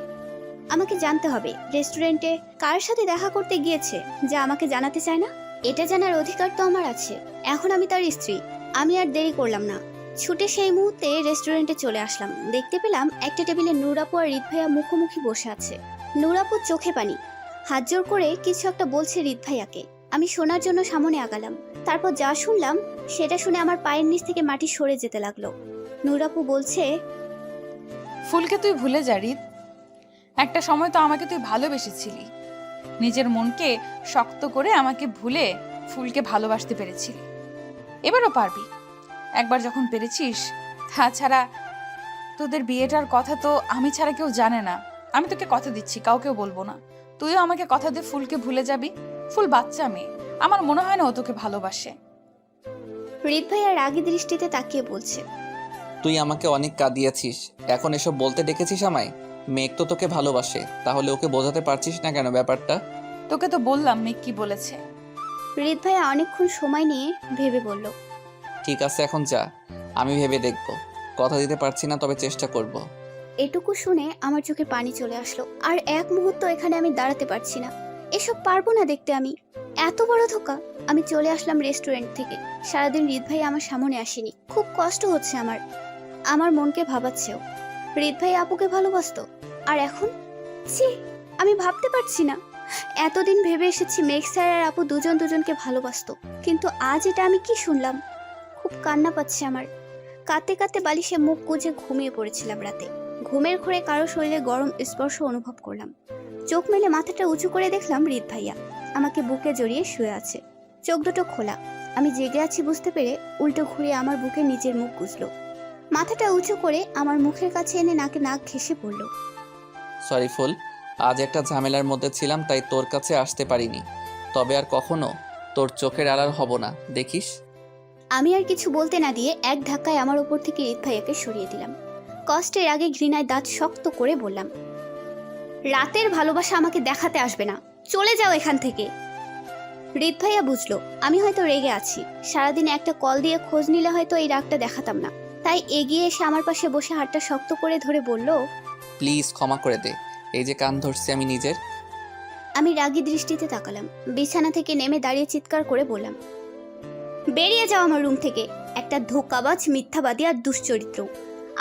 আমাকে জানতে হবে রেস্টুরেন্টে কার সাথে দেখা করতে গিয়েছে যা আমাকে জানাতে চায় না। এটা জানার অধিকার তো আমার আছে। এখন আমি তার স্ত্রী। আমি আর দেরি করলাম না, ছুটে সেই মুহূর্তে রেস্টুরেন্টে চলে আসলাম। দেখতে পেলাম একটা টেবিলে নূর আপু আর হৃদ ভাইয়া মুখোমুখি বসে আছে। নূর আপুর চোখে পানি, হাত জোর করে কিছু একটা বলছে হৃদ ভাইয়াকে। আমি শোনার জন্য সামনে আগালাম। তারপর যা শুনলাম সেটা শুনে আমার পায়ের নিচ থেকে মাটি সরে যেতে লাগলো। নূর আপু বলছে, ফুলকে তুই ভুলে যা হৃদ। একটা সময় তো আমাকে তুই ভালোবেসেছিলি। নিজের মনকে শক্ত করে আমাকে ভুলে ফুলকে ভালোবাসতে পেরেছিলি। এবারও পারবি। একবার যখন পেরেছিস, তাছাড়া তোদের বিয়েটার কথা তো আমি ছাড়া কেউ জানে না। আমি তোকে কথা দিচ্ছি, কাউকেও বলবো না। তুইও আমাকে কথা দে ফুলকে ভুলে যাবি। ফুল বাচ্চা মেয়ে, আমার মনে হয় না ও তোকে ভালোবাসে। হৃদ ভাইয়া রাগী দৃষ্টিতে তাকিয়ে বলছে, তুই আমাকে অনেক কাঁদিয়েছিস, এখন এসব বলতে ডেকেছিস আমায়? মেঘ তো তোকে ভালোবাসে, তাহলে ওকে বোঝাতে পারছিস না কেন ব্যাপারটা? তোকে তো বললাম মেঘ কি বলেছে। হৃদ ভাইয়া অনেকক্ষণ সময় নিয়ে ভেবে বলল, ঠিক আছে, এখন যা, আমি ভেবে দেখব। কথা দিতে পারছি না, তবে চেষ্টা করব। এটুকু শুনে আমার চোখে পানি চলে আসলো। আর এক মুহূর্ত এখানে আমি দাঁড়াতে পারছি না। এসব পারবো না দেখতে আমি। এত বড় ধোকা। আমি চলে আসলাম রেস্টুরেন্ট থেকে। সারাদিন হৃদ ভাই আমার সামনে আসেনি। খুব কষ্ট হচ্ছে আমার মনকে ভাবাচ্ছেও। হৃদ ভাই আপুকে ভালোবাসতো, আর এখন ছি, আমি ভাবতে পারছি না। এতদিন ভেবে এসেছি মেঘ স্যার আর আপু দুজন দুজনকে ভালোবাসতো, কিন্তু আজ এটা আমি কি শুনলাম? খুব কান্না পাচ্ছে আমার। কাঁদতে কাঁদতে বালিশে মুখ গুজে ঘুমিয়ে পড়েছিলাম রাতে। ঘুমের ঘোরে কারো শরীরে গরম স্পর্শ অনুভব করলাম। চোখ মেলে মাথাটা উঁচু করে দেখলাম হৃদ ভাইয়া আমাকে বুকে জড়িয়ে শুয়ে আছে, চোখ দুটো খোলা। আমি জেগে আছি বুঝতে পেরে উল্টো ঘুরে আমার বুকে নিজের মুখ গুজলো। মাথাটা উঁচু করে আমার মুখের কাছে এনে নাকে নাক ঘেঁষে পড়ল। সরি ফুল, আজ একটা ঝামেলার মধ্যে ছিলাম, তাই তোর কাছে আসতে পারিনি। তবে আর কখনো তোর চোখের আড়াল হব না, দেখিস। আমি আর কিছু বলতে না দিয়ে এক ধাক্কায় আমার উপর থেকে হৃদ ভাইয়াকে সরিয়ে দিলাম। কষ্টের আগে ঘৃণায় দাঁত শক্ত করে বললাম, রাতের ভালোবাসা আমাকে দেখাতে আসবে না। চলে যাও এখান থেকে। হৃদ ভাইয়া বুঝলো আমি হয়তো রেগে আছি। সারাদিন একটা কল দিয়ে খোঁজ নিলে হয়তো এই রাগটা দেখাতাম না। তাই এগিয়ে এসে আমার পাশে বসে হাতটা শক্ত করে ধরে বলল, প্লিজ ক্ষমা করে দে, এই যে কান ধরছি আমি নিজের। আমি রাগী দৃষ্টিতে তাকালাম। বিছানা থেকে নেমে দাঁড়িয়ে চিৎকার করে বললাম, বেরিয়ে যাও আমার রুম থেকে, একটা ধোঁকাবাজ, মিথ্যাবাদী আর দুশ্চরিত্র।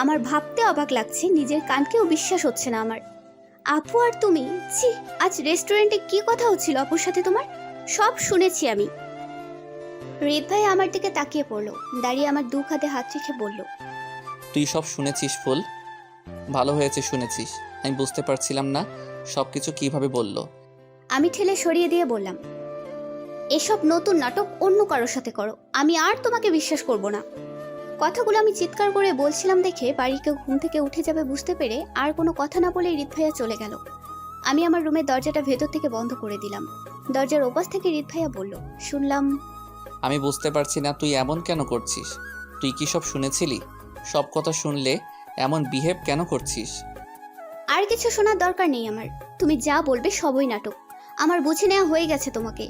আমার ভাবতে অবাক লাগছে, নিজের কানকেও বিশ্বাস হচ্ছে না আমার। আপু আর তুমি, ছি, আজ রেস্টুরেন্টে কি কথা হচ্ছিল আপুর সাথে তোমার? সব শুনেছি আমি। হৃদ ভাই আমার দিকে তাকিয়ে পড়লো, দাঁড়িয়ে আমার দু হাতে হাত রেখে বলল, তুই সব শুনেছিস ফুল? ভালো হয়েছে শুনেছিস, আমি বুঝতে পারছিলাম না সব কিছু কীভাবে বললো। আমি ঠেলে সরিয়ে দিয়ে বললাম, এসব নতুন নাটক অন্য কারোর সাথে করো, আমি আর তোমাকে বিশ্বাস করব না। কথাগুলো আমি চিৎকার করে বলছিলাম দেখে বাড়ির কেউ ঘুম থেকে উঠে যাবে বুঝতে পেরে আর কোনো কথা না বলে হৃদ ভাইয়া চলে গেল। আমি আমার রুমের দরজাটা ভেতর থেকে বন্ধ করে দিলাম। দরজার ওপাশ থেকে হৃদ ভাইয়া বলল, শুনলাম। আমি বুঝতে পারছি না তুই এমন কেন করছিস। তুই কি সব শুনেছিলি? সব কথা শুনলে এমন বিহেভ কেন করছিস? আর কিছু শোনার দরকার নেই আমার, তুমি যা বলবে সবই নাটক। আমার বুঝে নেওয়া হয়ে গেছে তোমাকে।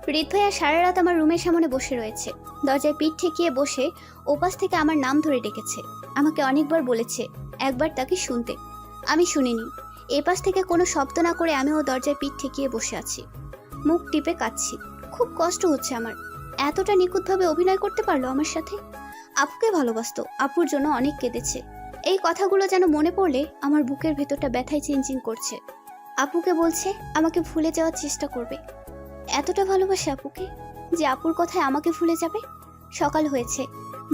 হৃদ ভাইয়া সারা রাত আমার রুমের সামনে বসে রয়েছে। দরজায় পিঠ ঠেকিয়ে বসে ওপাশ থেকে আমার নাম ধরে ডেকেছে। আমাকে অনেকবার বলেছে একবার তাকে শুনতে, আমি শুনিনি। এপাশ থেকে কোনো শব্দ না করে আমিও দরজায় পিঠ ঠেকিয়ে বসে আছি, মুখ টিপে কাঁদছি। খুব কষ্ট হচ্ছে আমার। এতটা নিখুঁতভাবে অভিনয় করতে পারলো আমার সাথে। আপুকে ভালোবাসতো, আপুর জন্য অনেক কেঁদেছে। এই কথাগুলো যেন মনে পড়লে আমার বুকের ভেতরটা ব্যথায় চিনচিন করছে। আপুকে বলছে আমাকে ভুলে যাওয়ার চেষ্টা করবে। এতটা ভালোবাসে আপুকে যে আপুর কথায় আমাকে ভুলে যাবে। সকাল হয়েছে,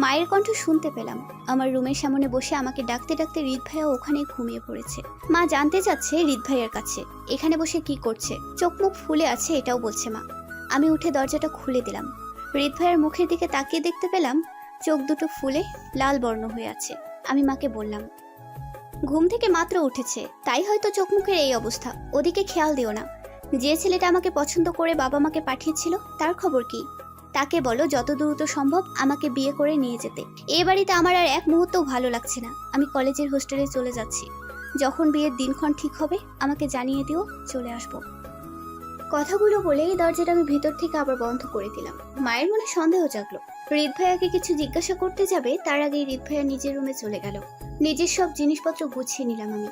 মায়ের কণ্ঠ শুনতে পেলাম। আমার রুমের সামনে বসে আমাকে ডাকতে ডাকতে হৃদ ভাইয়া ওখানে ঘুমিয়ে পড়েছে। মা জানতে চাচ্ছে হৃদ ভাইয়ের কাছে এখানে বসে কি করছে, চোখ মুখ ফুলে আছে এটাও বলছে মা। আমি উঠে দরজাটা খুলে দিলাম। হৃদ ভাইয়ের মুখের দিকে তাকিয়ে দেখতে পেলাম চোখ দুটো ফুলে লাল বর্ণ হয়ে আছে। আমি মাকে বললাম, ঘুম থেকে মাত্র উঠেছে, তাই হয়তো চোখ মুখের এই অবস্থা। ওদিকে খেয়াল দিও না। যে ছেলেটা আমাকে পছন্দ করে বাবা মাকে পাঠিয়েছিল তার খবর কি? তাকে বলো যত দ্রুত সম্ভব আমাকে বিয়ে করে নিয়ে যেতে। এ বাড়িতে আমার আর এক মুহূর্তও ভালো লাগছে না। আমি কলেজের হোস্টেলে চলে যাচ্ছি। যখন বিয়ের দিনক্ষণ ঠিক হবে আমাকে জানিয়ে দিও, চলে আসবো। কথাগুলো বলেই দরজাটা আমি ভেতর থেকে আবার বন্ধ করে দিলাম। মায়ের মনে সন্দেহ জাগলো। হৃদ ভাইয়াকে কিছু জিজ্ঞাসা করতে যাবে তার আগেই হৃদ ভাইয়া নিজের রুমে চলে গেল। নিজের সব জিনিসপত্র গুছিয়ে নিলাম আমি।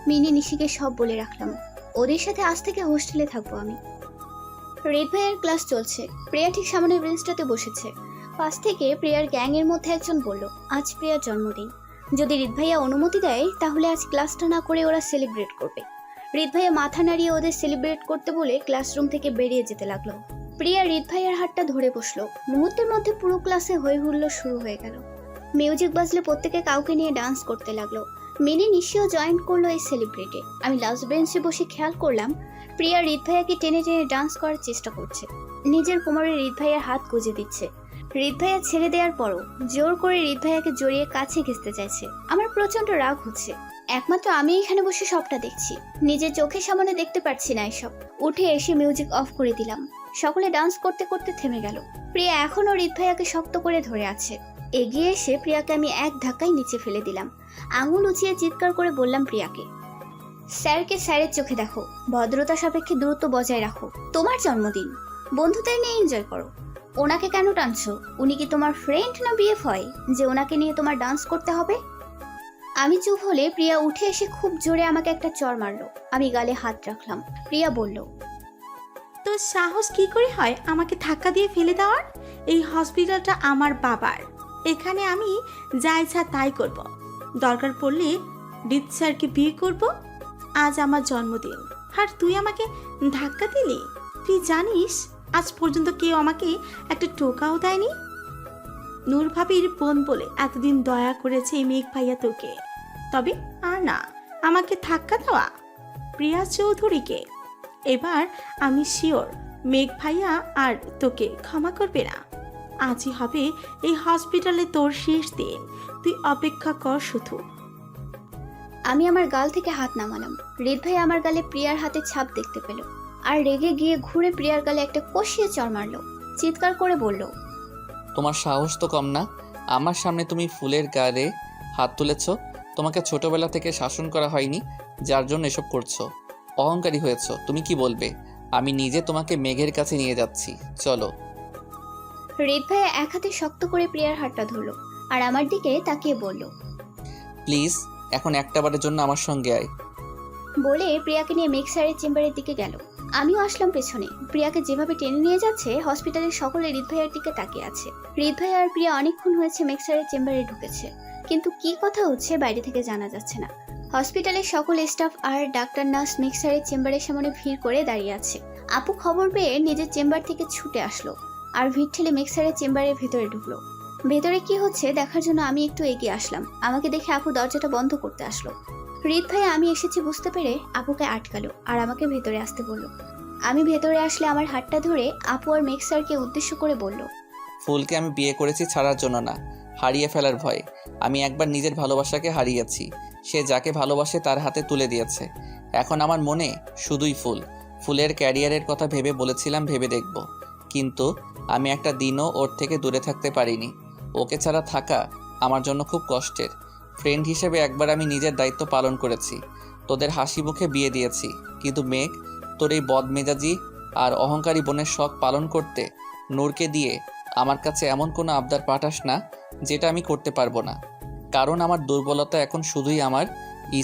মিনি নিশিকে সব বলে রাখলাম, ওদের সাথে আজ থেকে হোস্টেলে থাকবো আমি। হৃদ ভাইয়ের ক্লাস চলছে। প্রিয়া ঠিক সামনের বেঞ্চটাতে বসেছে। পাশ থেকে প্রিয়ার গ্যাংয়ের মধ্যে একজন বলল, আজ প্রিয়ার জন্মদিন। যদি হৃদ ভাইয়া অনুমতি দেয় তাহলে আজ ক্লাসটা না করে ওরা সেলিব্রেট করবে। হৃদ ভাইয়া মাথা নাড়িয়ে ওদের সেলিব্রেট করতে বলে ক্লাসরুম থেকে বেরিয়ে যেতে লাগলো। প্রিয়া হৃদ ভাইয়ার হাতটা ধরে বসলো। মুহূর্তের মধ্যে পুরো ক্লাসে হই হুল্লোড় শুরু হয়ে গেল। মিউজিক বাজলে প্রত্যেকে কাউকে নিয়ে ডান্স করতে লাগলো। মিনি নিশিও জয়েন করলো এই সেলিব্রেটে। আমি লাস্ট বেঞ্চে বসে খেয়াল করলাম প্রিয়া হৃদ ভাইয়াকে টেনে টেনে ডান্স করার চেষ্টা করছে। নিজের কোমরে হৃদ ভাইয়ার হাত গুজে দিচ্ছে। হৃদ ভাইয়া ছেড়ে দেওয়ার পরও জোর করে হৃদ ভাইয়াকে জড়িয়ে কাছে ঘেঁচতে চাইছে। আমার প্রচন্ড রাগ হচ্ছে। একমাত্র আমি এখানে বসে সবটা দেখছি, নিজের চোখের সামনে দেখতে পারছি না এসব। উঠে এসে মিউজিক অফ করে দিলাম। সকলে ডান্স করতে করতে থেমে গেল। প্রিয়া এখনো হৃদ ভাইয়াকে শক্ত করে ধরে আছে। এগিয়ে এসে প্রিয়াকে আমি এক ধাক্কায় নিচে ফেলে দিলাম। আঙুল উঁচিয়ে চিৎকার করে বললাম প্রিয়াকে, স্যারকে স্যারের চোখে দেখো, ভদ্রতা সাপেক্ষে দূরত্ব বজায় রাখো। তোমার জন্মদিন, বন্ধুদের নিয়ে এনজয় করো। ওনাকে কেন টানছো? উনি কি তোমার ফ্রেন্ড না বিএফ হয় যে ওনাকে নিয়ে তোমার ডান্স করতে হবে? আমি চুপ হলে প্রিয়া উঠে এসে খুব জোরে আমাকে একটা চড় মারলো। আমি গালে হাত রাখলাম। প্রিয়া বলল, তোর সাহস কি করে হয় আমাকে ধাক্কা দিয়ে ফেলে দেওয়ার? এই হসপিটালটা আমার বাবার। এখানে আমি যা ইচ্ছা তাই করব। দরকার পড়লে হৃদ স্যারকে বিয়ে করব। আজ আমার জন্মদিন আর তুই আমাকে ধাক্কা দিলি? তুই জানিস আজ পর্যন্ত কেউ আমাকে একটা টোকাও দেয়নি। নূর ভাবির বোন বলে এতদিন দয়া করেছে এই মেঘ ভাইয়া তোকে, তবে আর না আমাকে ধাক্কা দেওয়া। প্রিয়া চৌধুরীকে এবার আমি শিওর মেঘ ভাইয়া আর তোকে ক্ষমা করবে না। আজই হবে এই হসপিটালে তোর শেষ দিন। তুই অপেক্ষা কর শুধু। আমি আমার গাল থেকে হাত নামালাম। হৃদ ভাই আমার গালে প্রিয়ার হাতে ছাপ দেখতে পেল আর রেগে গিয়ে ঘুরে প্রিয়ার গালে একটা কষিয়ে চড় মারলো। চিৎকার করে বলল, তোমার সাহস তো কম না, আমার সামনে তুমি ফুলের গায়ে হাত তুলেছ। তোমাকে ছোটবেলা থেকে শাসন করা হয়নি, যার জন্য এসব করছো। অহংকারী হয়েছো। তুমি কি বলবে? আমি নিজে তোমাকে মেঘের কাছে নিয়ে যাচ্ছি, চলো। হৃদ ভাইয়া এক হাতে শক্ত করে প্রিয়ার হাতটা ধরলো আর আমার দিকে তাকিয়ে বলল, প্লিজ এখন একটাবারের জন্য আমার সঙ্গে আয়। বলে প্রিয়াকে নিয়ে মেঘ স্যারের চেম্বারের দিকে গেল। আমিও আসলাম পেছনে। প্রিয়াকে যেভাবে টেনে নিয়ে যাচ্ছে, হসপিটালের সকলে হৃদ ভাইয়ার দিকে তাকিয়ে আছে। হৃদ ভাইয়া আর প্রিয়া অনেকক্ষণ হয়েছে মেঘ স্যারের চেম্বারে ঢুকেছে, কিন্তু কি কথা হচ্ছে বাইরে থেকে জানা যাচ্ছে না। হসপিটালের সকল স্টাফ আর ডাক্তার নার্স মেঘ স্যারের চেম্বারের সামনে ভিড় করে দাঁড়িয়ে আছে। আপু খবর পেয়ে নিজের চেম্বার থেকে ছুটে আসলো আর ভিড় ঠেলে মেঘ স্যারের চেম্বারের ভেতরে ঢুকলো। ভেতরে কি হচ্ছে দেখার জন্য আমি একটু এগিয়ে আসলাম। আমাকে দেখে আপু দরজাটা বন্ধ করতে আসলো। হৃদ ভাইয়া আমি এসেছি বুঝতে পেরে আপুকে আটকালো আর আমাকে ভেতরে আসতে বলল। আমি ভেতরে আসলে আমার হাতটা ধরে আপু আর মেঘ স্যারকে উদ্দেশ্য করে বলল, ফুলকে আমি বিয়ে করেছি ছাড়ার জন্য না, হারিয়ে ফেলার ভয়ে। আমি একবার নিজের ভালোবাসাকে হারিয়েছি, সে যাকে ভালোবাসে তার হাতে তুলে দিয়েছে। এখন আমার মনে শুধুই ফুল। ফুলের ক্যারিয়ারের কথা ভেবে বলেছিলাম ভেবে দেখব, কিন্তু আমি একটা দিনও ওর থেকে দূরে থাকতে পারিনি। ওকে ছাড়া থাকা আমার জন্য খুব কষ্টের। ফ্রেন্ড হিসেবে একবার আমি নিজের দায়িত্ব পালন করেছি, তোদের হাসি মুখে বিয়ে দিয়েছি। কিন্তু মেঘ, তোর এই বদমেজাজি আর অহংকারী বোনের শখ পালন করতে নূরকে দিয়ে আমার কাছে এমন কোনো আবদার পাঠাস না যেটা আমি করতে পারবো না। কারণ আমার দুর্বলতা এখন শুধুই আমার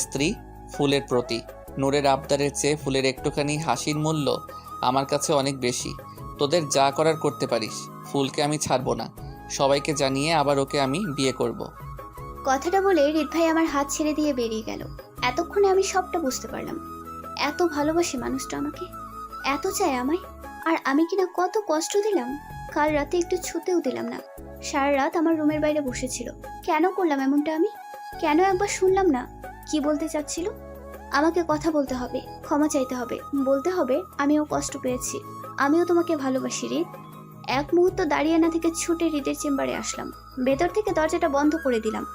স্ত্রী ফুলের প্রতি। নূরের আবদারের চেয়ে ফুলের একটুখানি হাসির মূল্য আমার কাছে অনেক বেশি। তোদের যা করার করতে পারিস, ফুলকে আমি ছাড়বো না। সবাইকে জানিয়ে আবার ওকে আমি বিয়ে করব। কথাটা বলে হৃদ ভাই আমার হাত ছেড়ে দিয়ে বেরিয়ে গেল। এতক্ষণে আমি সবটা বুঝতে পারলাম। এত ভালোবাসে মানুষটা আমাকে, এত চায় আমায়, আর আমি কিনা কত কষ্ট দিলাম। কাল রাতে একটু ছুতেও দিলাম না। সারা রাত আমার রুমের বাইরে বসেছিল। কেন করলাম এমনটা আমি? কেন একবার শুনলাম না কি বলতে চাচ্ছিল? আমাকে কথা বলতে হবে, ক্ষমা চাইতে হবে, বলতে হবে আমিও কষ্ট পেয়েছি, আমিও তোমাকে ভালোবাসি হৃদ। এক মুহূর্ত দাঁড়িয়ে না থেকে ছুটে হৃদের চেম্বারে আসলাম। ভেতর থেকে দরজাটা বন্ধ করে দিলাম।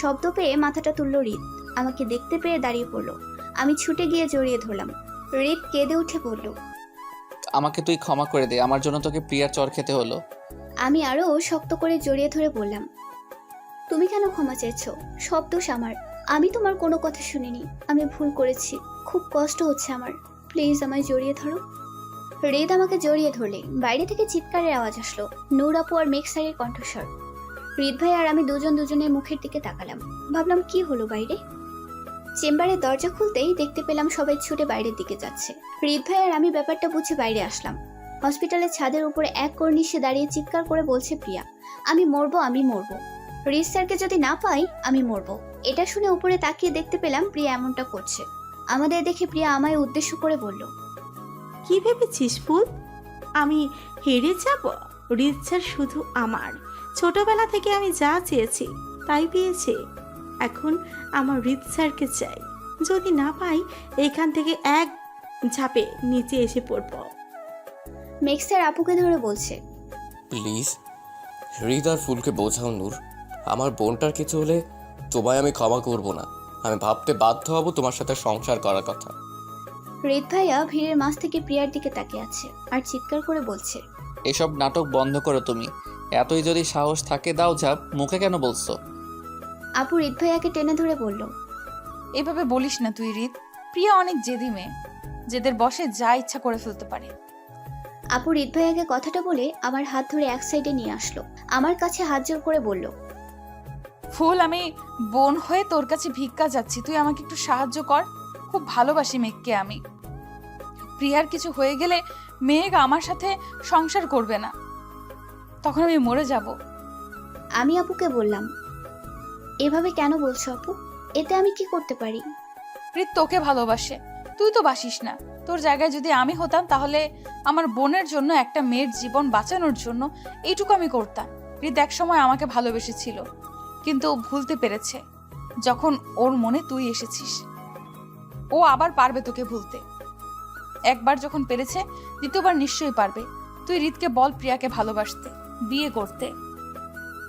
শব্দ পেয়ে মাথাটা তুলল হৃদ। আমাকে দেখতে পেয়ে দাঁড়িয়ে পড়লো। আমি ছুটে গিয়ে জড়িয়ে ধরলাম। হৃদ কেঁদে উঠে পড়ল। আমাকে তুই ক্ষমা করে দে, আমার জন্য তোকে প্রিয়ার চর খেতে হলো। আমি আরো শক্ত করে জড়িয়ে ধরে বললাম, তুমি কেন ক্ষমা চাইছো? সব দোষ আমার। আমি তোমার কোনো কথা শুনিনি। আমি ভুল করেছি, খুব কষ্ট হচ্ছে আমার। প্লিজ আমায় জড়িয়ে ধরো। হৃদ আমাকে জড়িয়ে ধরলে বাইরে থেকে চিৎকারের আওয়াজ আসলো। নূর আপু আর মেঘ স্যারের কণ্ঠস্বর। হৃদ ভাই আর আমি দুজন দুজনের মুখের দিকে তাকালাম। ভাবলাম কি হলো বাইরে। চেম্বারের দরজা খুলতেই দেখতে পেলাম সবাই ছুটে বাইরের দিকে যাচ্ছে। হৃদ ভাই আর আমি ব্যাপারটা বুঝে বাইরে আসলাম। হসপিটালের ছাদের উপরে এক কর্নিশে দাঁড়িয়ে চিৎকার করে বলছে প্রিয়া, আমি মরবো, আমি মরবো। হৃদ স্যারকে যদি না পাই আমি মরবো। এটা শুনে উপরে তাকিয়ে দেখতে পেলাম প্রিয়া এমনটা করছে। আমাদের দেখে প্রিয়া আমায় উদ্দেশ্য করে বলল, কি ভেবেছিস ফুল? আমি হেরে যাব? রিচার শুধু আমার। ছোটবেলা থেকে আমি যা চেয়েছি তাই পেয়েছি। এখন আমার রিত স্যারকে চাই। যদি না পাই এখান থেকে এক ঝাঁপে নিচে এসে পড়ব। মেঘ স্যার আপুকে ধরে বলছে, প্লিজ হৃদ আর ফুলকে বোঝাও নূর, আমার বোনটার কিছু হলে তোমায় আমি ক্ষমা করব না। আমি ভাবতে বাধ্য হব তোমার সাথে সংসার করার কথা। হৃদ ভাইয়া ভিড়ের মাঝ থেকে প্রিয়ার দিকে তাকিয়ে আছে আর চিৎকার করে বলছে, এসব নাটক বন্ধ করো তুমি। এতই যদি সাহস থাকে দাও ঝাঁপ, মুখে কেন বলছো? আপু হৃদ ভাইয়াকে টেনে ধরে বলল, এভাবে বলিস না তুই হৃদ। প্রিয়া অনেক জেদি মেয়ে, জেদের বসে যা ইচ্ছা করে ফেলতে পারে। আপু হৃদ ভাইয়াকে কথাটা বলে আমার হাত ধরে এক সাইডে নিয়ে আসলো। আমার কাছে হাত জোর করে বলল, ফুল, আমি বোন হয়ে তোর কাছে ভিক্ষা যাচ্ছি, তুই আমাকে একটু সাহায্য কর। খুব ভালোবাসি মেঘকে আমি। প্রিয়ার কিছু হয়ে গেলে মেঘ আমার সাথে সংসার করবে না, তখন আমি মরে যাব। আমি আপুকে বললাম, এভাবে কেন বলছো আপু? এতে আমি কি করতে পারি? হৃদ তোকে ভালোবাসে, তুই তো বাসিস না। তোর জায়গায় যদি আমি হতাম তাহলে আমার বোনের জন্য, একটা মেয়ের জীবন বাঁচানোর জন্য এইটুকু আমি করতাম। হৃদ একসময় আমাকে ভালোবেসেছিল, কিন্তু ও ভুলতে পেরেছে যখন ওর মনে তুই এসেছিস। ও আবার পারবে তোকে ভুলতে। একবার যখন পেরেছে দ্বিতীয়বার নিশ্চয়ই পারবে। তুই হৃদকে বল প্রিয়াকে ভালোবাসতে, বিয়ে করতে।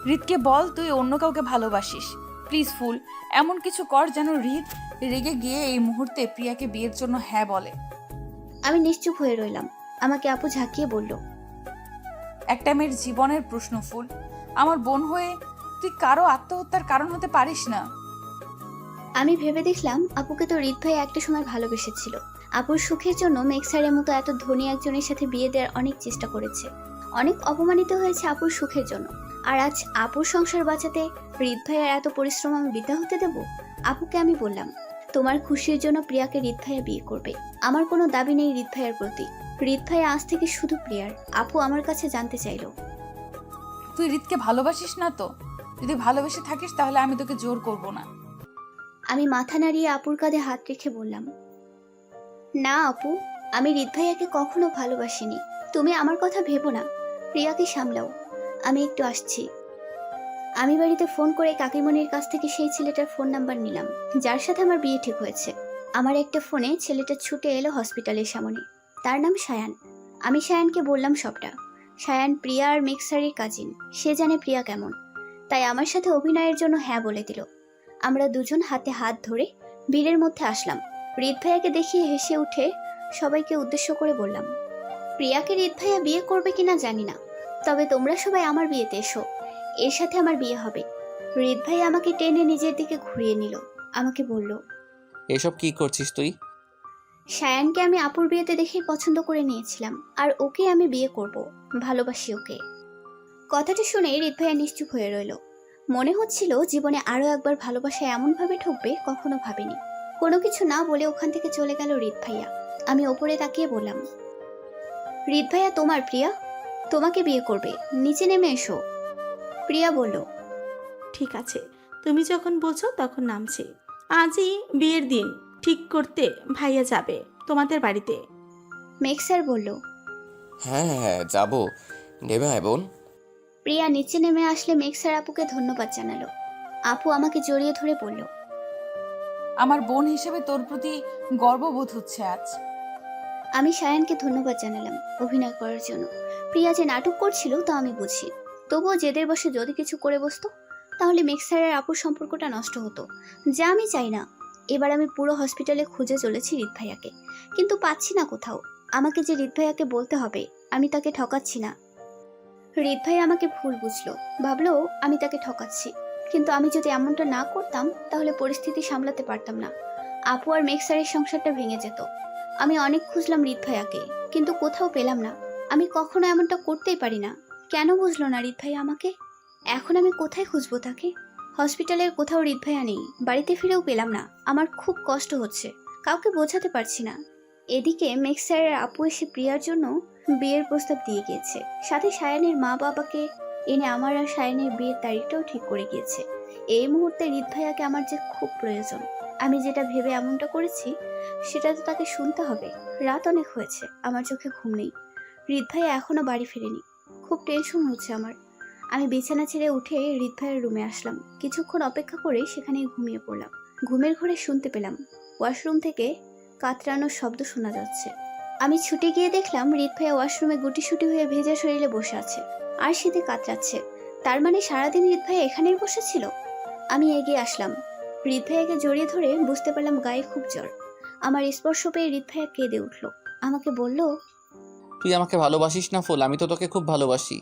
হৃদকে বল তুই অন্য কাউকে ভালোবাসিস। প্লিজ ফুল, এমন কিছু কর যেন হৃদ রেগে গিয়ে এই মুহূর্তে প্রিয়াকে বিয়ের জন্য হ্যাঁ বলে। আমি নিশ্চুপ হয়ে রইলাম। আমাকে আপু ঝাঁকিয়ে বলল, একটা মেয়ের জীবনের প্রশ্ন ফুল। আমার বোন হয়ে তুই কারো আত্মহত্যার কারণ হতে পারিস না। আমি ভেবে দেখলাম আপুকে তো হৃদ ভাই একটা সময় ভালোবেসেছিল। আপুর সুখের জন্য মেক্সারের মতো এত ধনী একজনের সাথে বিয়ে দেওয়ার অনেক চেষ্টা করেছে, অনেক অপমানিত হয়েছে আপুর সুখের জন্য। আর আজ আপুর সংসার বাঁচাতে হৃদ ভাইয়ার এত পরিশ্রম আমি বৃথা হতে দেব? আপুকে আমি বললাম, তোমার খুশির জন্য প্রিয়াকে হৃদ ভাইয়া বিয়ে করবে। আমার কোনো দাবি নেই হৃদ ভাইয়ার প্রতি। হৃদ ভাইয়া আজ থেকে শুধু প্রিয়ার। আপু আমার কাছে জানতে চাইলো, তুই রিতকে ভালোবাসিস না তো? যদি ভালোবেসে থাকিস তাহলে আমি তোকে জোর করব না। আমি মাথা নাড়িয়ে আপুর কাঁধে হাত রেখে বললাম, না আপু, আমি হৃদ ভাইয়াকে কখনো ভালোবাসিনি। তুমি আমার কথা ভেবো না, প্রিয়াকে সামলাও। আমি একটু আসছি। আমি বাড়িতে ফোন করে কাকিমণির কাছ থেকে সেই ছেলেটার ফোন নাম্বার নিলাম যার সাথে আমার বিয়ে ঠিক হয়েছে। আমার একটা ফোনে ছেলেটা ছুটে এলো হসপিটালের সামনে। তার নাম সায়ান। আমি সায়ানকে বললাম সবটা। সায়ান প্রিয়া আর মিক্সারের কাজিন, সে জানে প্রিয়া কেমন, তাই আমার সাথে অভিনয়ের জন্য হ্যাঁ বলে দিল। আমরা দুজন হাতে হাত ধরে ভিড়ের মধ্যে আসলাম। হৃদ ভাইয়াকে দেখিয়ে হেসে উঠে সবাইকে উদ্দেশ্য করে বললাম, প্রিয়াকে হৃদ ভাইয়া বিয়ে করবে কিনা জানি না, তবে তোমরা সবাই আমার বিয়েতে এসো, এর সাথে আমার বিয়ে হবে। হৃদ ভাই আমাকে টেনে নিজের দিকে ঘুরিয়ে নিল। আমাকে বলল, এসব কি করছিস তুই? সায়ানকে আমি আপুর বিয়েতে দেখেই পছন্দ করে নিয়েছিলাম, আর ওকে আমি বিয়ে করব, ভালোবাসি ওকে। কথাটা শুনে হৃদ ভাইয়া নিশ্চুপ হয়ে রইল। মনে হচ্ছিল জীবনে আরো একবার ভালোবাসায় এমনভাবে ঠকবে কখনো ভাবিনি। কোনো কিছু না বলে ওখান থেকে চলে গেল হৃদ ভাইয়া। আমি ওপরে তাকিয়ে বললাম, হৃদ ভাইয়া তোমার প্রিয়া তোমাকে বিয়ে করবে, নিচে নেমে এসো। প্রিয়া বলল, ঠিক আছে, তুমি যখন বলছো তখন নামছি। আজই বিয়ের দিন ঠিক করতে ভাইয়া যাবে তোমাদের বাড়িতে। মেক্সার বলল। হ্যাঁ হ্যাঁ হ্যাঁ, যাবো। নেমে আয় বোন। প্রিয়া নিচে নেমে আসলে মেক্সার আপুকে ধন্যবাদ জানালো। আপু আমাকে জড়িয়ে ধরে বলল, আমার বোন হিসেবে তোর প্রতি গর্ববোধ হচ্ছে আজ। আমি সায়ানকে ধন্যবাদ জানালাম অভিনয় করার জন্য। প্রিয়া যে নাটক করছিল তা আমি বুঝি, তবুও জেদের বসে যদি কিছু করে বসতো তাহলে মেক্সারের আপুর সম্পর্কটা নষ্ট হতো, যা আমি চাই না। এবার আমি পুরো হসপিটালে খুঁজে চলেছি হৃদ ভাইয়াকে, কিন্তু পাচ্ছি না কোথাও। আমাকে যে হৃদ ভাইয়াকে বলতে হবে আমি তাকে ঠকাচ্ছি না। হৃদ ভাই আমাকে ভুল বুঝলো, ভাবলো আমি তাকে ঠকাচ্ছি, কিন্তু আমি যদি এমনটা না করতাম তাহলে পরিস্থিতি সামলাতে পারতাম না। আপু আর মেক্সারের সংসারটা ভেঙে যেত। আমি অনেক খুঁজলাম হৃদ ভাইয়াকে, কিন্তু কোথাও পেলাম না। আমি কখনো এমনটা করতেই পারি না। কেন বুঝলো না হৃদ ভাইয়া আমাকে? এখন আমি কোথায় খুঁজবো তাকে? হসপিটালের কোথাও হৃদ ভাইয়া নেই, বাড়িতে ফিরেও পেলাম না। আমার খুব কষ্ট হচ্ছে, কাউকে বোঝাতে পারছি না। এদিকে মেক্সারের আপু এসে প্রিয়ার জন্য বিয়ের প্রস্তাব দিয়ে গিয়েছে, সাথে সায়ানের মা বাবাকে এনে আমার আর সায়ানের বিয়ের তারিখটাও ঠিক করে গিয়েছে। এই মুহূর্তে হৃদ ভাইয়াকে আমার যে খুব প্রয়োজন। আমি যেটা ভেবে এমনটা করেছি সেটা তো তাকে শুনতে হবে। রাত অনেক হয়েছে, আমার চোখে ঘুম নেই। হৃদ ভাইয়া এখনো বাড়ি ফেরেনি, খুব টেনশন হচ্ছে আমার। আমি বিছানা ছেড়ে উঠে হৃদ ভাইয়ের রুমে আসলাম। কিছুক্ষণ অপেক্ষা করে সেখানেই ঘুমিয়ে পড়লাম। ঘুমের ঘরে শুনতে পেলাম ওয়াশরুম থেকে কাতরানোর শব্দ শোনা যাচ্ছে। আমি ছুটে গিয়ে দেখলাম হৃদ ভাইয়া ওয়াশরুমে গুটিসুটি হয়ে ভেজা শরীরে বসে আছে আর শীতে কাতরাচ্ছে। তার মানে সারাদিন হৃদ ভাইয়া এখানেই বসেছিল। আমি এগিয়ে আসলাম, হৃদ ভাইয়াকে জড়িয়ে ধরে বুঝতে পারলাম গায়ে খুব জ্বর। আমার স্পর্শ পেয়ে হৃদ ভাইয়া কেঁদে উঠল। আমাকে বলল, তুই আমাকে ভালোবাসিস না ফুল? আমি তো তোকে খুব ভালোবাসি।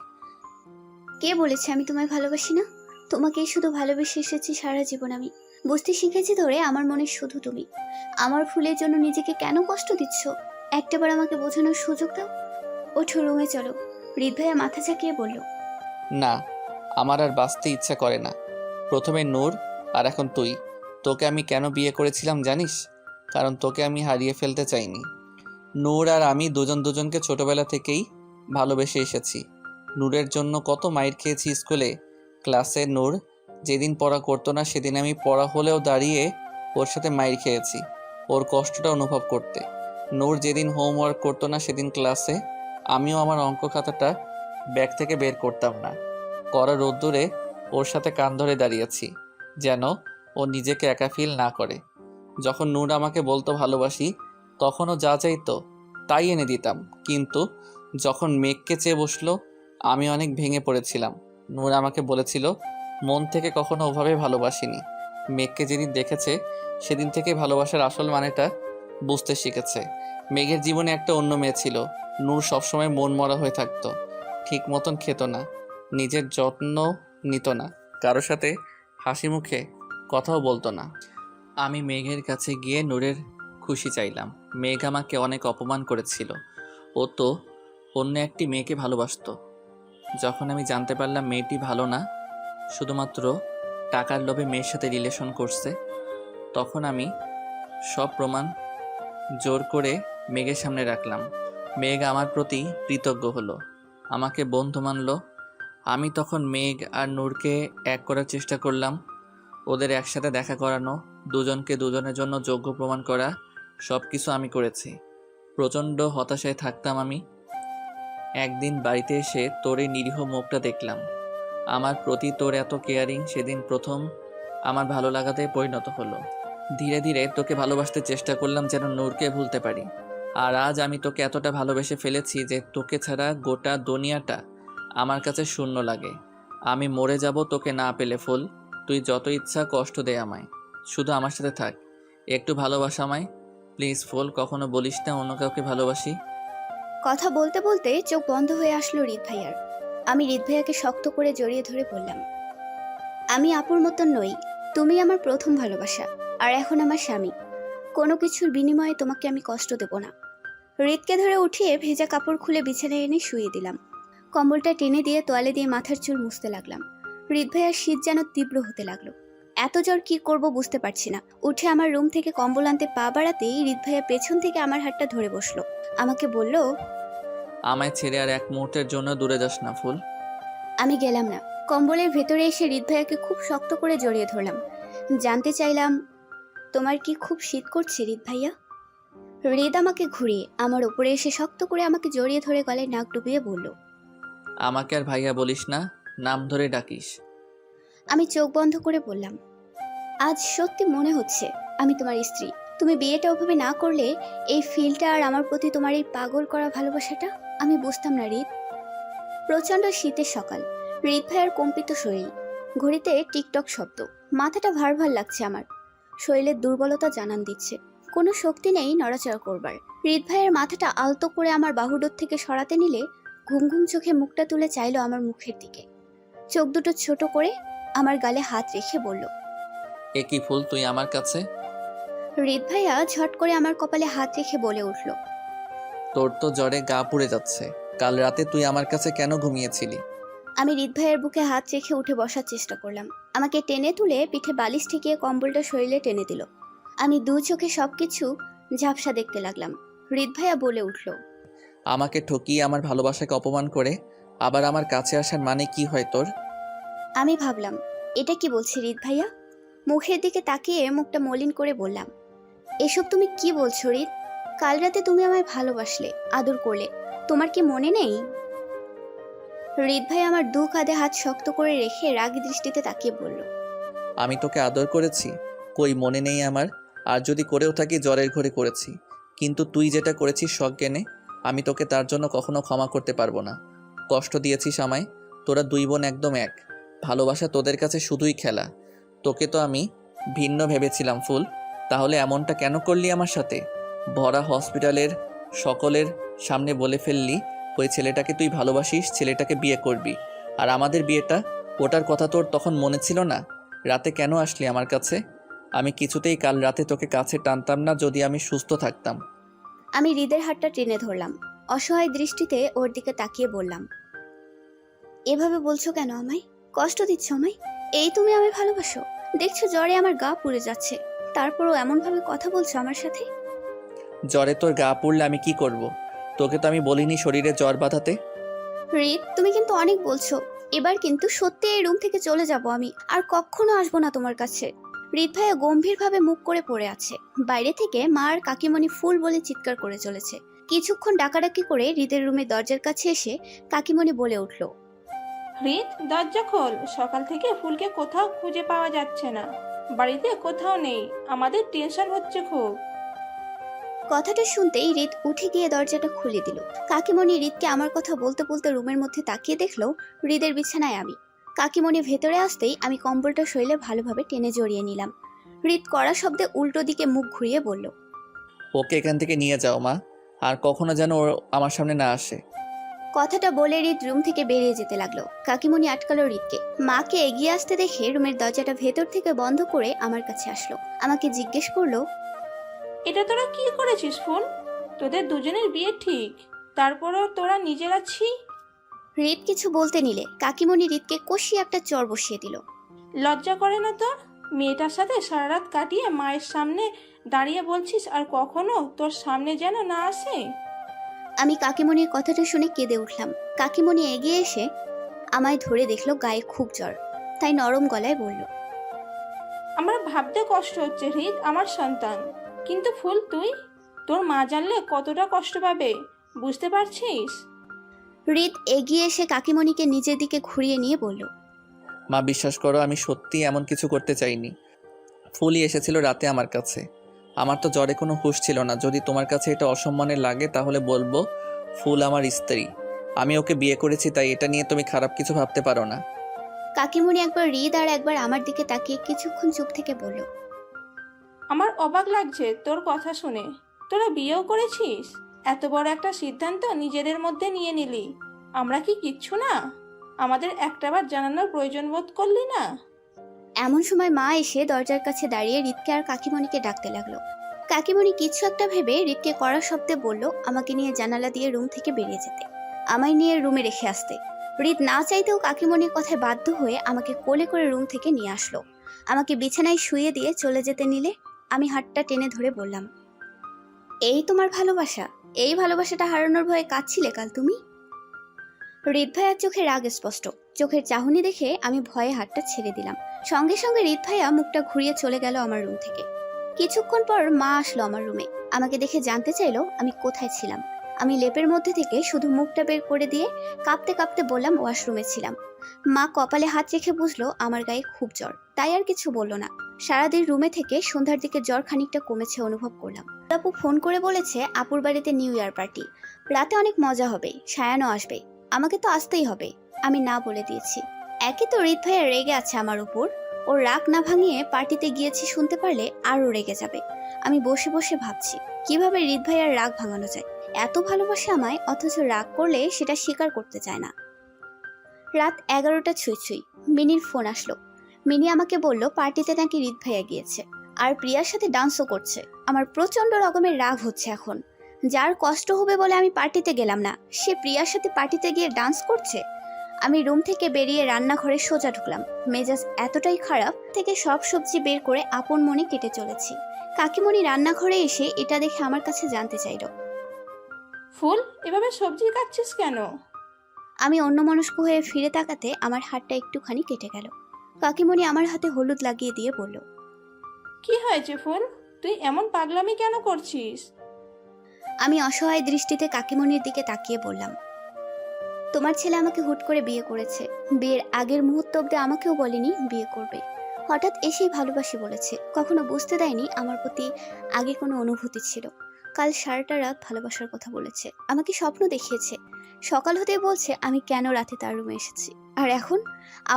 কে বলেছে আমি তোমায় ভালোবাসি না? তোমাকেই শুধু ভালোবেসে এসেছি সারা জীবন। আমি বুঝতে শিখেছি ধরে আমার মনে শুধু তুমি। আমার ফুলের জন্য নিজেকে কেন কষ্ট দিচ্ছ? একটাবার আমাকে বোঝানোর সুযোগ দাও। ওঠো, রুমে চলো। হৃদ ভাইয়া মাথা ঝাঁকিয়ে বলল, না, আমার আর বাঁচতে ইচ্ছা করে না। প্রথমে নূর আর এখন তুই। তোকে আমি কেন বিয়ে করেছিলাম জানিস? কারণ তোকে আমি হারিয়ে ফেলতে চাইনি। নূর আর আমি দুজন দুজনকে ছোটবেলা থেকেই ভালোবেসে এসেছি। নূরের জন্য কত মাইর খেয়েছি স্কুলে, ক্লাসে। নূর যেদিন পড়া করতো না সেদিন আমি পড়া হলেও দাঁড়িয়ে ওর সাথে মাইর খেয়েছি, ওর কষ্টটা অনুভব করতে। নূর যেদিন হোমওয়ার্ক করতো না সেদিন ক্লাসে আমিও আমার অঙ্ক খাতাটা ব্যাগ থেকে বের করতাম না। কড়া রোদ্দুরে ওর সাথে কান ধরে দাঁড়িয়েছি যেন ও নিজেকে একা ফিল না করে। যখন নূর আমাকে বলতো ভালোবাসি, তখনও যা চাইতো তাই এনে দিতাম। কিন্তু যখন মেঘকে চেয়ে বসলো আমি অনেক ভেঙে পড়েছিলাম। নূর আমাকে বলেছিল মন থেকে কখনো ওভাবে ভালোবাসিনি। মেঘকে যেদিন দেখেছে সেদিন থেকে ভালোবাসার আসল মানেটা বুঝতে শিখেছে। মেঘের জীবনে একটা অন্য মেয়ে ছিল। নূর সবসময় মন মরা হয়ে থাকতো, ঠিক মতন খেত না, নিজের যত্ন নিত না, কারোর সাথে হাসি মুখে কথাও বলতো না। আমি মেঘের কাছে গিয়ে নূরের খুশি চাইলাম। মেঘ আমাকে অনেক অপমান করেছিল। ও তো অন্য একটি মেয়েকে ভালোবাসতো। যখন আমি জানতে পারলাম মেয়েটি ভালো না, শুধুমাত্র টাকার লোভে মেয়ের সাথে রিলেশন করছে, তখন আমি সব প্রমাণ জোর করে মেঘের সামনে রাখলাম। মেঘ আমার প্রতি কৃতজ্ঞ হলো, আমাকে বন্ধু মানলো। আমি তখন মেঘ আর নূরকে এক করার চেষ্টা করলাম। ওদের একসাথে দেখা করানো, দুজনকে দুজনের জন্য যোগ্য প্রমাণ করা, সব কিছু আমি করেছি। প্রচণ্ড হতাশায় থাকতাম আমি। একদিন বাড়িতে এসে তোর এই নিরীহ মুখটা দেখলাম। আমার প্রতি তোর এত কেয়ারিং সেদিন প্রথম আমার ভালো লাগাতে পরিণত হলো। ধীরে ধীরে তোকে ভালোবাসতে চেষ্টা করলাম যেন নূরকে ভুলতে পারি। আর আজ আমি তোকে এতটা ভালোবেসে ফেলেছি যে তোকে ছাড়া গোটা দুনিয়াটা আমার কাছে শূন্য লাগে। আমি মরে যাব তোকে না পেলে ফুল। তুই যত ইচ্ছা কষ্ট দে আমায়, শুধু আমার সাথে থাক। একটু ভালোবাসা আমায় প্লিজ ফুল। কখনো বলিস না অন্য কাউকে ভালোবাসি। কথা বলতে বলতে চোখ বন্ধ হয়ে আসলো হৃদ ভাইয়ার। আমি হৃদ ভাইয়াকে শক্ত করে জড়িয়ে ধরে বললাম, আমি আপুর মতন নই। তুমি আমার প্রথম ভালোবাসা, আর এখন আমার স্বামী। কোনো কিছুর বিনিময়ে তোমাকে আমি কষ্ট দেব না। হৃদকে ধরে উঠিয়ে ভেজা কাপড় খুলে বিছানায় এনে শুয়ে দিলাম। কম্বলটা টেনে দিয়ে তোয়ালে দিয়ে মাথার চুল মুছতে লাগলাম। হৃদ ভাইয়ার শীত যেন তীব্র হতে লাগলো। এত জ্বর কি করব বুঝতে পারছি না। উঠে আমার রুম থেকে কম্বল আনতে পা বাড়াতেই হৃদ ভাইয়া পেছন থেকে আমার হাতটা ধরে বসলো। আমাকে বলল, আমায় ছেড়ে আর এক মুহূর্তের জন্য দূরে যাস না ফুল। আমি গেলাম না। কম্বলের ভেতরে এসে হৃদ ভাইয়াকে খুব শক্ত করে জড়িয়ে ধরলাম। জানতে চাইলাম, তোমার কি খুব শীত করছে হৃদ ভাইয়া? হৃদ আমাকে ঘুরিয়ে আমার উপরে এসে শক্ত করে আমাকে জড়িয়ে ধরে গলায় নাক ডুবিয়ে বলল, আমাকে আর ভাইয়া বলিস না, নাম ধরে ডাকিস। আমি চোখ বন্ধ করে বললাম, আজ সত্যি মনে হচ্ছে আমি তোমার স্ত্রী। তুমি বিয়েটা ওভাবে না করলে এই ফিলটা আর আমার প্রতি তোমার এই পাগল করা ভালোবাসাটা আমি বুঝতাম না হৃদ। প্রচণ্ড শীতের সকাল, হৃদ ভাইয়ার কম্পিত শরীর, ঘড়িতে টিকটক শব্দ। মাথাটা ভার ভার লাগছে আমার, শরীরের দুর্বলতা জানান দিচ্ছে। কোনো শক্তি নেই নড়াচড়া করবার। হৃদ ভাইয়ের মাথাটা আলতো করে আমার বাহুডোর থেকে সরাতে নিলে ঘুম ঘুম চোখে মুখটা তুলে চাইলো আমার মুখের দিকে। চোখ দুটো ছোট করে আমার গালে হাত রেখে বলল, এ কি ফুল তুই আমার কাছে? হৃদ ভাইয়া ঝট করে আমার কপালে হাত রেখে বলে উঠল, তোর তো জ্বরে গা পুড়ে যাচ্ছে। কাল রাতে তুই আমার কাছে কেন ঘুমিয়েছিলি? আমি হৃদ ভাইয়ের বুকে হাত রেখে উঠে বসার চেষ্টা করলাম। আমাকে টেনে তুলে পিঠে বালিশ ঠেকিয়ে কম্বলটা শরীরে টেনে দিল। আমি দু চোখে সবকিছু ঝাপসা দেখতে লাগলাম। হৃদ ভাইয়া বলে উঠল, আমাকে ঠকিয়ে আমার ভালোবাসাকে অপমান করে আবার আমার কাছে আসার মানে কি হয় তোর? আমি ভাবলাম, এটা কি বলছে হৃদ ভাইয়া? মুখের দিকে তাকিয়ে মুখটা মলিন করে বললাম, এসব তুমি কি বলছো হৃদ? কাল রাতে তুমি আমায় ভালোবাসলে, আদর করলে, তোমার কি মনে নেই? হৃদ ভাই আমার দু কাঁধে হাত শক্ত করে রেখে রাগী দৃষ্টিতে তাকিয়ে বলল, আমি তোকে আদর করেছি? কই মনে নেই আমার। আর যদি করেও থাকি জ্বরের ঘরে করেছি। কিন্তু তুই যেটা করেছিস সজ্ঞানে, আমি তোকে তার জন্য কখনো ক্ষমা করতে পারবো না। কষ্ট দিয়েছিস আমায়। তোরা দুই বোন একদম এক। ভালোবাসা তোদের কাছে শুধুই খেলা। তোকে তো আমি ভিন্ন ভেবেছিলাম ফুল। তাহলে এমনটা কেন করলি আমার সাথে? ভরা হসপিটালের সকলের সামনে বলে ফেললি ওই ছেলেটাকে তুই ভালোবাসিস, ছেলেটাকে বিয়ে করবি। আর আমাদের বিয়েটা, ওটার কথা তোর তখন মনে ছিল না? রাতে কেন আসলি আমার কাছে? আমি কিছুতেই কাল রাতে তোকে কাছে টানতাম না যদি আমি সুস্থ থাকতাম। আমি হৃদের হাতটা টেনে ধরলাম। অসহায় দৃষ্টিতে ওর দিকে তাকিয়ে বললাম, এভাবে বলছো কেন আমায়? কষ্ট দিচ্ছ আমায়? এই তুমি আমায় ভালোবাসো? দেখছো জ্বরে আমার গা পুড়ে যাচ্ছে, তারপরও এমন ভাবে কথা বলছো আমার সাথে? জ্বরে তোর গা পুড়লে আমি কি করব? তোকে তো আমি বলিনি শরীরে জ্বর বাঁধাতে। হৃদ, তুমি কিন্তু অনেক বলছো। এবার কিন্তু সত্যি এই রুম থেকে চলে যাব আমি, আর কখনো আসবো না তোমার কাছে। হৃদ ভাইয়া গম্ভীরভাবে মুখ করে পড়ে আছে। বাইরে থেকে মা আর কাকিমণি ফুল বলে চিৎকার করে চলেছে। কিছুক্ষণ ডাকাডাকি করে হৃদের রুমের দরজার কাছে এসে কাকিমণি বলে উঠল, হৃদ, দরজা খোল। সকাল থেকে ফুলকে কোথাও খুঁজে পাওয়া যাচ্ছে না, বাড়িতে কোথাও নেই, আমাদের টেনশন হচ্ছে খুব। কথাটা শুনতেই হৃদ উঠে গিয়ে দরজাটা খুলে দিল। কাকিমণি হৃদকে আমার কথা বলতে বলতে রুমের মধ্যে তাকিয়ে দেখলো হৃদের বিছানায় আমি। কাকিমণি ভেতরে আসতেই আমি কম্বলটা শরীরে ভালোভাবে টেনে জড়িয়ে নিলাম। হৃদ কড়া শব্দে উল্টো দিকে মুখ ঘুরিয়ে বলল, ওকে এখান থেকে নিয়ে যাও মা, আর কখনো যেন ওর আমার সামনে না আসে। কথাটা বলে হৃদ রুম থেকে বেরিয়ে যেতে লাগলো। কাকিমণি আটকালো হৃদকে। মাকে এগিয়ে আসতে দেখে রুমের দরজাটা ভেতর থেকে বন্ধ করে আমার কাছে আসলো। আমাকে জিজ্ঞেস করলো, এটা তোরা কি করেছিস ফুল? তোদের দুজনের বিয়ে ঠিক, তারপরেও তোরা নিজেরা ছি। হৃদ কিছু বলতে নিলে কাকিমণি হৃদকে কষিয়ে একটা চর বসিয়ে দিল। লজ্জা করে না তোর? মেয়েটার সাথে সারা রাত কাটিয়ে মায়ের সামনে দাঁড়িয়ে বলছিস আর কখনো তোর সামনে যেন না আসে। আমি কাকিমণির কথাটা শুনে কেঁদে উঠলাম। কাকিমণি এগিয়ে এসে আমায় ধরে দেখলো গায়ে খুব জ্বর, তাই নরম গলায় বলল, আমার ভাবতে কষ্ট হচ্ছে হৃদ, আমার সন্তান। কিন্তু ফুল তুই, তোর মা জানলে কতটা কষ্ট পাবে বুঝতে পারছিস? হৃদ এগিয়ে এসে কাকিমণিকে নিজের দিকে ঘুরিয়ে নিয়ে বলল, মা বিশ্বাস করো, আমি সত্যি এমন কিছু করতে চাইনি। ফুলই এসেছিল রাতে আমার কাছে। আমার তো জ্বরে কোনো হুঁশ ছিল না। যদি তোমার কাছে এটা অসম্মানের লাগে তাহলে বলবো, ফুল আমার স্ত্রী, আমি ওকে বিয়ে করেছি, তাই এটা নিয়ে তুমি খারাপ কিছু ভাবতে পারো না। কাকিমণি একবার হৃদ আর একবার আমার দিকে তাকিয়ে কিছুক্ষণ চুপ থেকে বলল, আমার অবাক লাগছে তোর কথা শুনে। তোরা বিয়েও করেছিস? এত বড় একটা সিদ্ধান্ত নিজেদের মধ্যে নিয়ে নিলি। আমরা কি কিচ্ছু না? আমাদের একটাবার জানানোর প্রয়োজন বোধ করলি না? এমন সময় মা এসে দরজার কাছে দাঁড়িয়ে হৃদকে আর কাকিমণিকে ডাকতে লাগলো। কাকিমণি কিছু একটা ভেবে হৃদকে কড়া শব্দে বলল আমাকে নিয়ে জানালা দিয়ে রুম থেকে বেরিয়ে যেতে, আমায় নিয়ে রুমে রেখে আসতে। হৃদ না চাইতেও কাকিমণির কথায় বাধ্য হয়ে আমাকে কোলে করে রুম থেকে নিয়ে আসলো। আমাকে বিছানায় শুইয়ে দিয়ে চলে যেতে নিলে আমি হাতটা টেনে ধরে বললাম, এই তোমার ভালোবাসা? এই ভালোবাসাটা হারানোর ভয়ে কাঁদছিলে কাল তুমি? হৃদ ভাইয়ার চোখে রাগ স্পষ্ট। চোখের চাহনি দেখে আমি ভয়ে হাতটা ছেড়ে দিলাম। সঙ্গে সঙ্গে হৃদ ভাইয়া মুখটা ঘুরিয়ে চলে গেল আমার রুম থেকে। কিছুক্ষণ পর মা আসলো আমার রুমে। আমাকে দেখে জানতে চাইলো আমি কোথায় ছিলাম। আমি লেপের মধ্যে থেকে শুধু মুখটা বের করে দিয়ে কাঁপতে কাঁপতে বললাম ওয়াশরুমে ছিলাম। মা কপালে হাত রেখে বুঝলো আমার গায়ে খুব জ্বর, তাই আর কিছু বলল না। সারাদিন রুমে থেকে সন্ধ্যার দিকে জ্বর খানিকটা কমেছে অনুভব করলাম। আপু ফোন করে বলেছে আপুর বাড়িতে নিউ ইয়ার পার্টি, রাতে অনেক মজা হবে, সায়ানও আসবে। আমাকে তো আসতেই হবে, আমি না বলে দিয়েছি। একে তো হৃদ ভাইয়া রেগে আছে আমার উপর, ওর রাগ না ভাঙিয়ে পার্টিতে গিয়েছি শুনতে পারলে আরও রেগে যাবে। আমি বসে বসে ভাবছি কিভাবে হৃদ ভাইয়ার রাগ ভাঙানো যায়। এত ভালোবাসে আমায়, অথচ রাগ করলে সেটা স্বীকার করতে চায় না। রাত 11টা ছুঁই ছুঁই মিনির ফোন আসলো। মিনি আমাকে বলল পার্টিতে নাকি হৃদ ভাইয়া গিয়েছে আর প্রিয়ার সাথে ডান্সও করছে। আমার প্রচন্ড রকমের রাগ হচ্ছে এখন। যার কষ্ট হবে বলে আমি পার্টিতে গেলাম না, সে প্রিয়ার সাথে পার্টিতে গিয়ে ডান্স করছে। আমি রুম থেকে বেরিয়ে রান্নাঘরে সোজা ঢুকলাম। মেজাজ এতটাই খারাপ থেকে সব সবজি বের করে আপন মনে কেটে চলেছি। কাকিমণি রান্নাঘরে এসে এটা দেখে আমার কাছে জানতে চাইল, ফুল, এভাবে সবজি কাটছিস কেন? আমি অন্যমনস্ক হয়ে ফিরে তাকাতে আমার হাতটা একটুখানি কেটে গেল। কাকিমণি আমার হাতে হলুদ লাগিয়ে দিয়ে বলল, কি হয়েছে ফুল, তুই এমন পাগলামি কেন করছিস? আমি অসহায় দৃষ্টিতে কাকিমণির দিকে তাকিয়ে বললাম, তোমার ছেলে আমাকে হুট করে বিয়ে করেছে। বিয়ের আগের মুহূর্ত অব্দি আমাকেও বলেনি বিয়ে করবে। হঠাৎ এসেই ভালোবাসি বলেছে। কখনো বুঝতে দেয়নি আমার প্রতি আগে কোনো অনুভূতি ছিল। কাল সারাটা রাত ভালোবাসার কথা বলেছে, আমাকে স্বপ্ন দেখিয়েছে। সকাল হতেই বলছে আমি কেন রাতে তার রুমে এসেছি। আর এখন